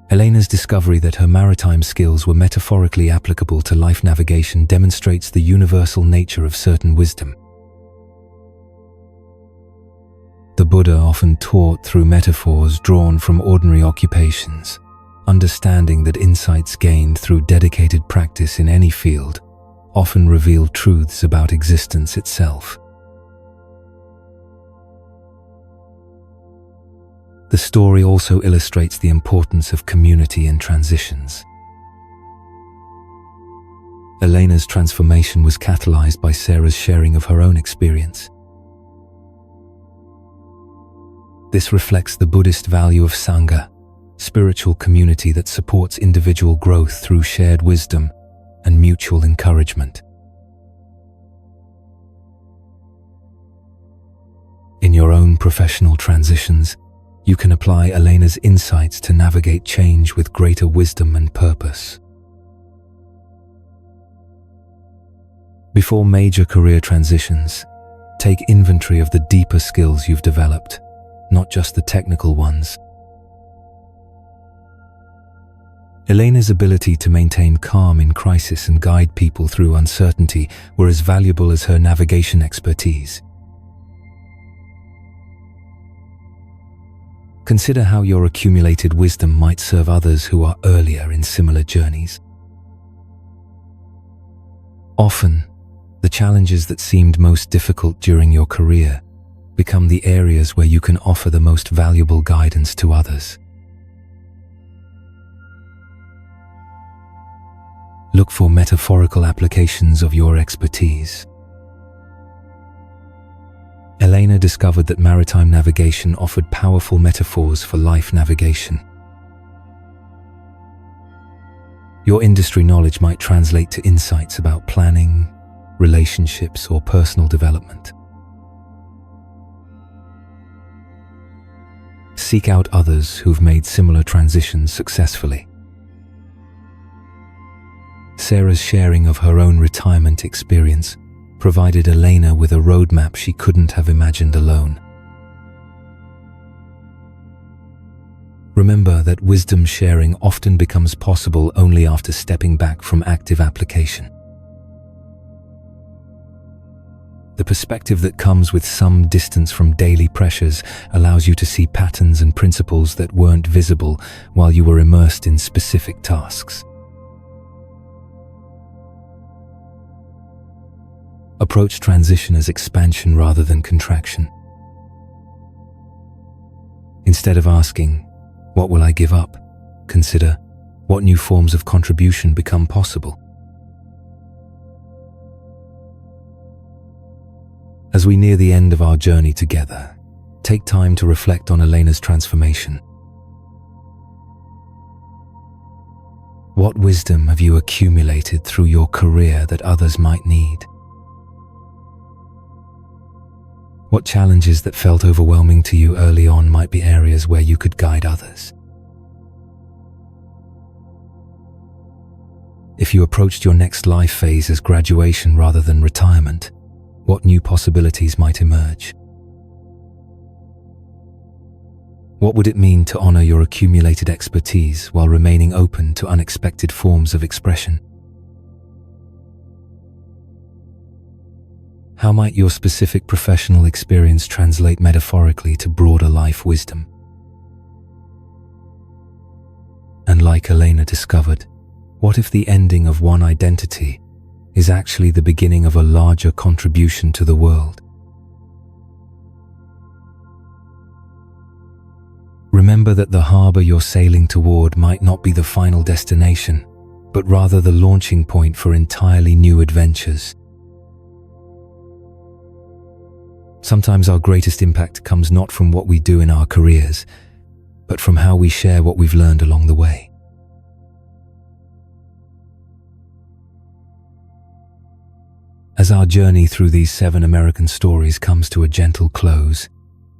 Elena's discovery that her maritime skills were metaphorically applicable to life navigation demonstrates the universal nature of certain wisdom. The Buddha often taught through metaphors drawn from ordinary occupations, understanding that insights gained through dedicated practice in any field often reveal truths about existence itself. The story also illustrates the importance of community in transitions. Elena's transformation was catalyzed by Sarah's sharing of her own experience. This reflects the Buddhist value of Sangha, spiritual community that supports individual growth through shared wisdom and mutual encouragement. In your own professional transitions, you can apply Elena's insights to navigate change with greater wisdom and purpose. Before major career transitions, take inventory of the deeper skills you've developed, not just the technical ones. Elena's ability to maintain calm in crisis and guide people through uncertainty were as valuable as her navigation expertise. Consider how your accumulated wisdom might serve others who are earlier in similar journeys. Often, the challenges that seemed most difficult during your career become the areas where you can offer the most valuable guidance to others. Look for metaphorical applications of your expertise. Elena discovered that maritime navigation offered powerful metaphors for life navigation. Your industry knowledge might translate to insights about planning, relationships, or personal development. Seek out others who've made similar transitions successfully. Sarah's sharing of her own retirement experience provided Elena with a roadmap she couldn't have imagined alone. Remember that wisdom sharing often becomes possible only after stepping back from active application. The perspective that comes with some distance from daily pressures allows you to see patterns and principles that weren't visible while you were immersed in specific tasks. Approach transition as expansion rather than contraction. Instead of asking, "What will I give up?" consider, "What new forms of contribution become possible?" As we near the end of our journey together, take time to reflect on Elena's transformation. What wisdom have you accumulated through your career that others might need? What challenges that felt overwhelming to you early on might be areas where you could guide others? If you approached your next life phase as graduation rather than retirement, what new possibilities might emerge? What would it mean to honor your accumulated expertise while remaining open to unexpected forms of expression? How might your specific professional experience translate metaphorically to broader life wisdom? And like Elena discovered, what if the ending of one identity is actually the beginning of a larger contribution to the world? Remember that the harbor you're sailing toward might not be the final destination, but rather the launching point for entirely new adventures. Sometimes our greatest impact comes not from what we do in our careers, but from how we share what we've learned along the way. As our journey through these 7 American stories comes to a gentle close,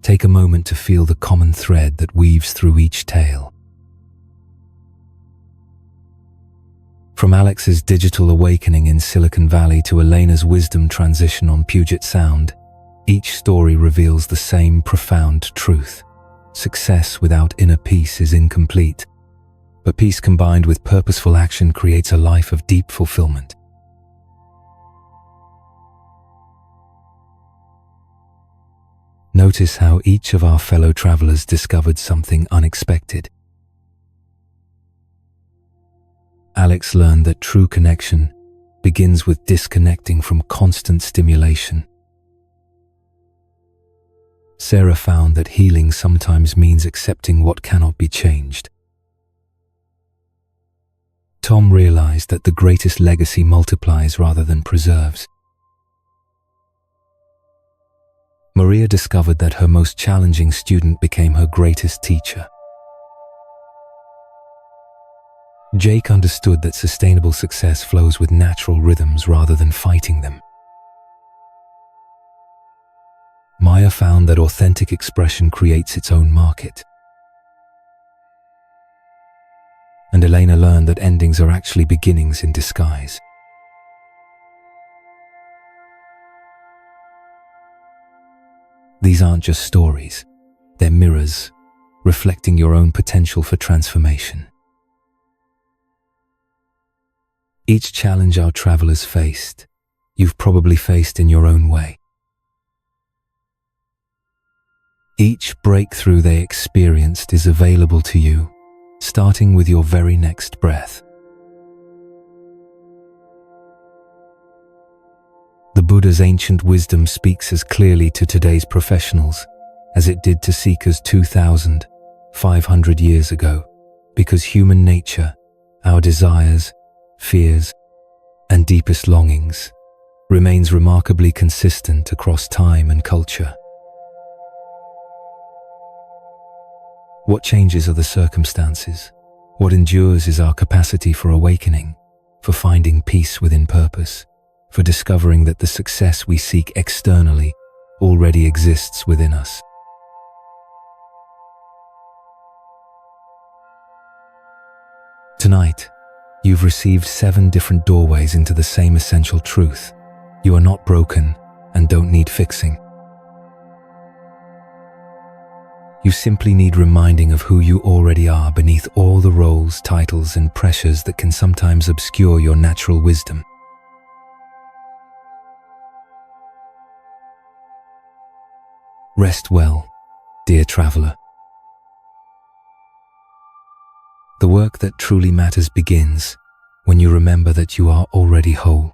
take a moment to feel the common thread that weaves through each tale. From Alex's digital awakening in Silicon Valley to Elena's wisdom transition on Puget Sound, each story reveals the same profound truth. Success without inner peace is incomplete, but peace combined with purposeful action creates a life of deep fulfillment. Notice how each of our fellow travelers discovered something unexpected. Alex learned that true connection begins with disconnecting from constant stimulation. Sarah found that healing sometimes means accepting what cannot be changed. Tom realized that the greatest legacy multiplies rather than preserves. Maria discovered that her most challenging student became her greatest teacher. Jake understood that sustainable success flows with natural rhythms rather than fighting them. Maya found that authentic expression creates its own market. And Elena learned that endings are actually beginnings in disguise. These aren't just stories, they're mirrors, reflecting your own potential for transformation. Each challenge our travelers faced, you've probably faced in your own way. Each breakthrough they experienced is available to you, starting with your very next breath. The Buddha's ancient wisdom speaks as clearly to today's professionals as it did to seekers 2,500 years ago, because human nature, our desires, fears, and deepest longings, remains remarkably consistent across time and culture. What changes are the circumstances. What endures is our capacity for awakening, for finding peace within purpose, for discovering that the success we seek externally already exists within us. Tonight, you've received 7 different doorways into the same essential truth. You are not broken and don't need fixing. You simply need reminding of who you already are beneath all the roles, titles, and pressures that can sometimes obscure your natural wisdom. Rest well, dear traveler. The work that truly matters begins when you remember that you are already whole.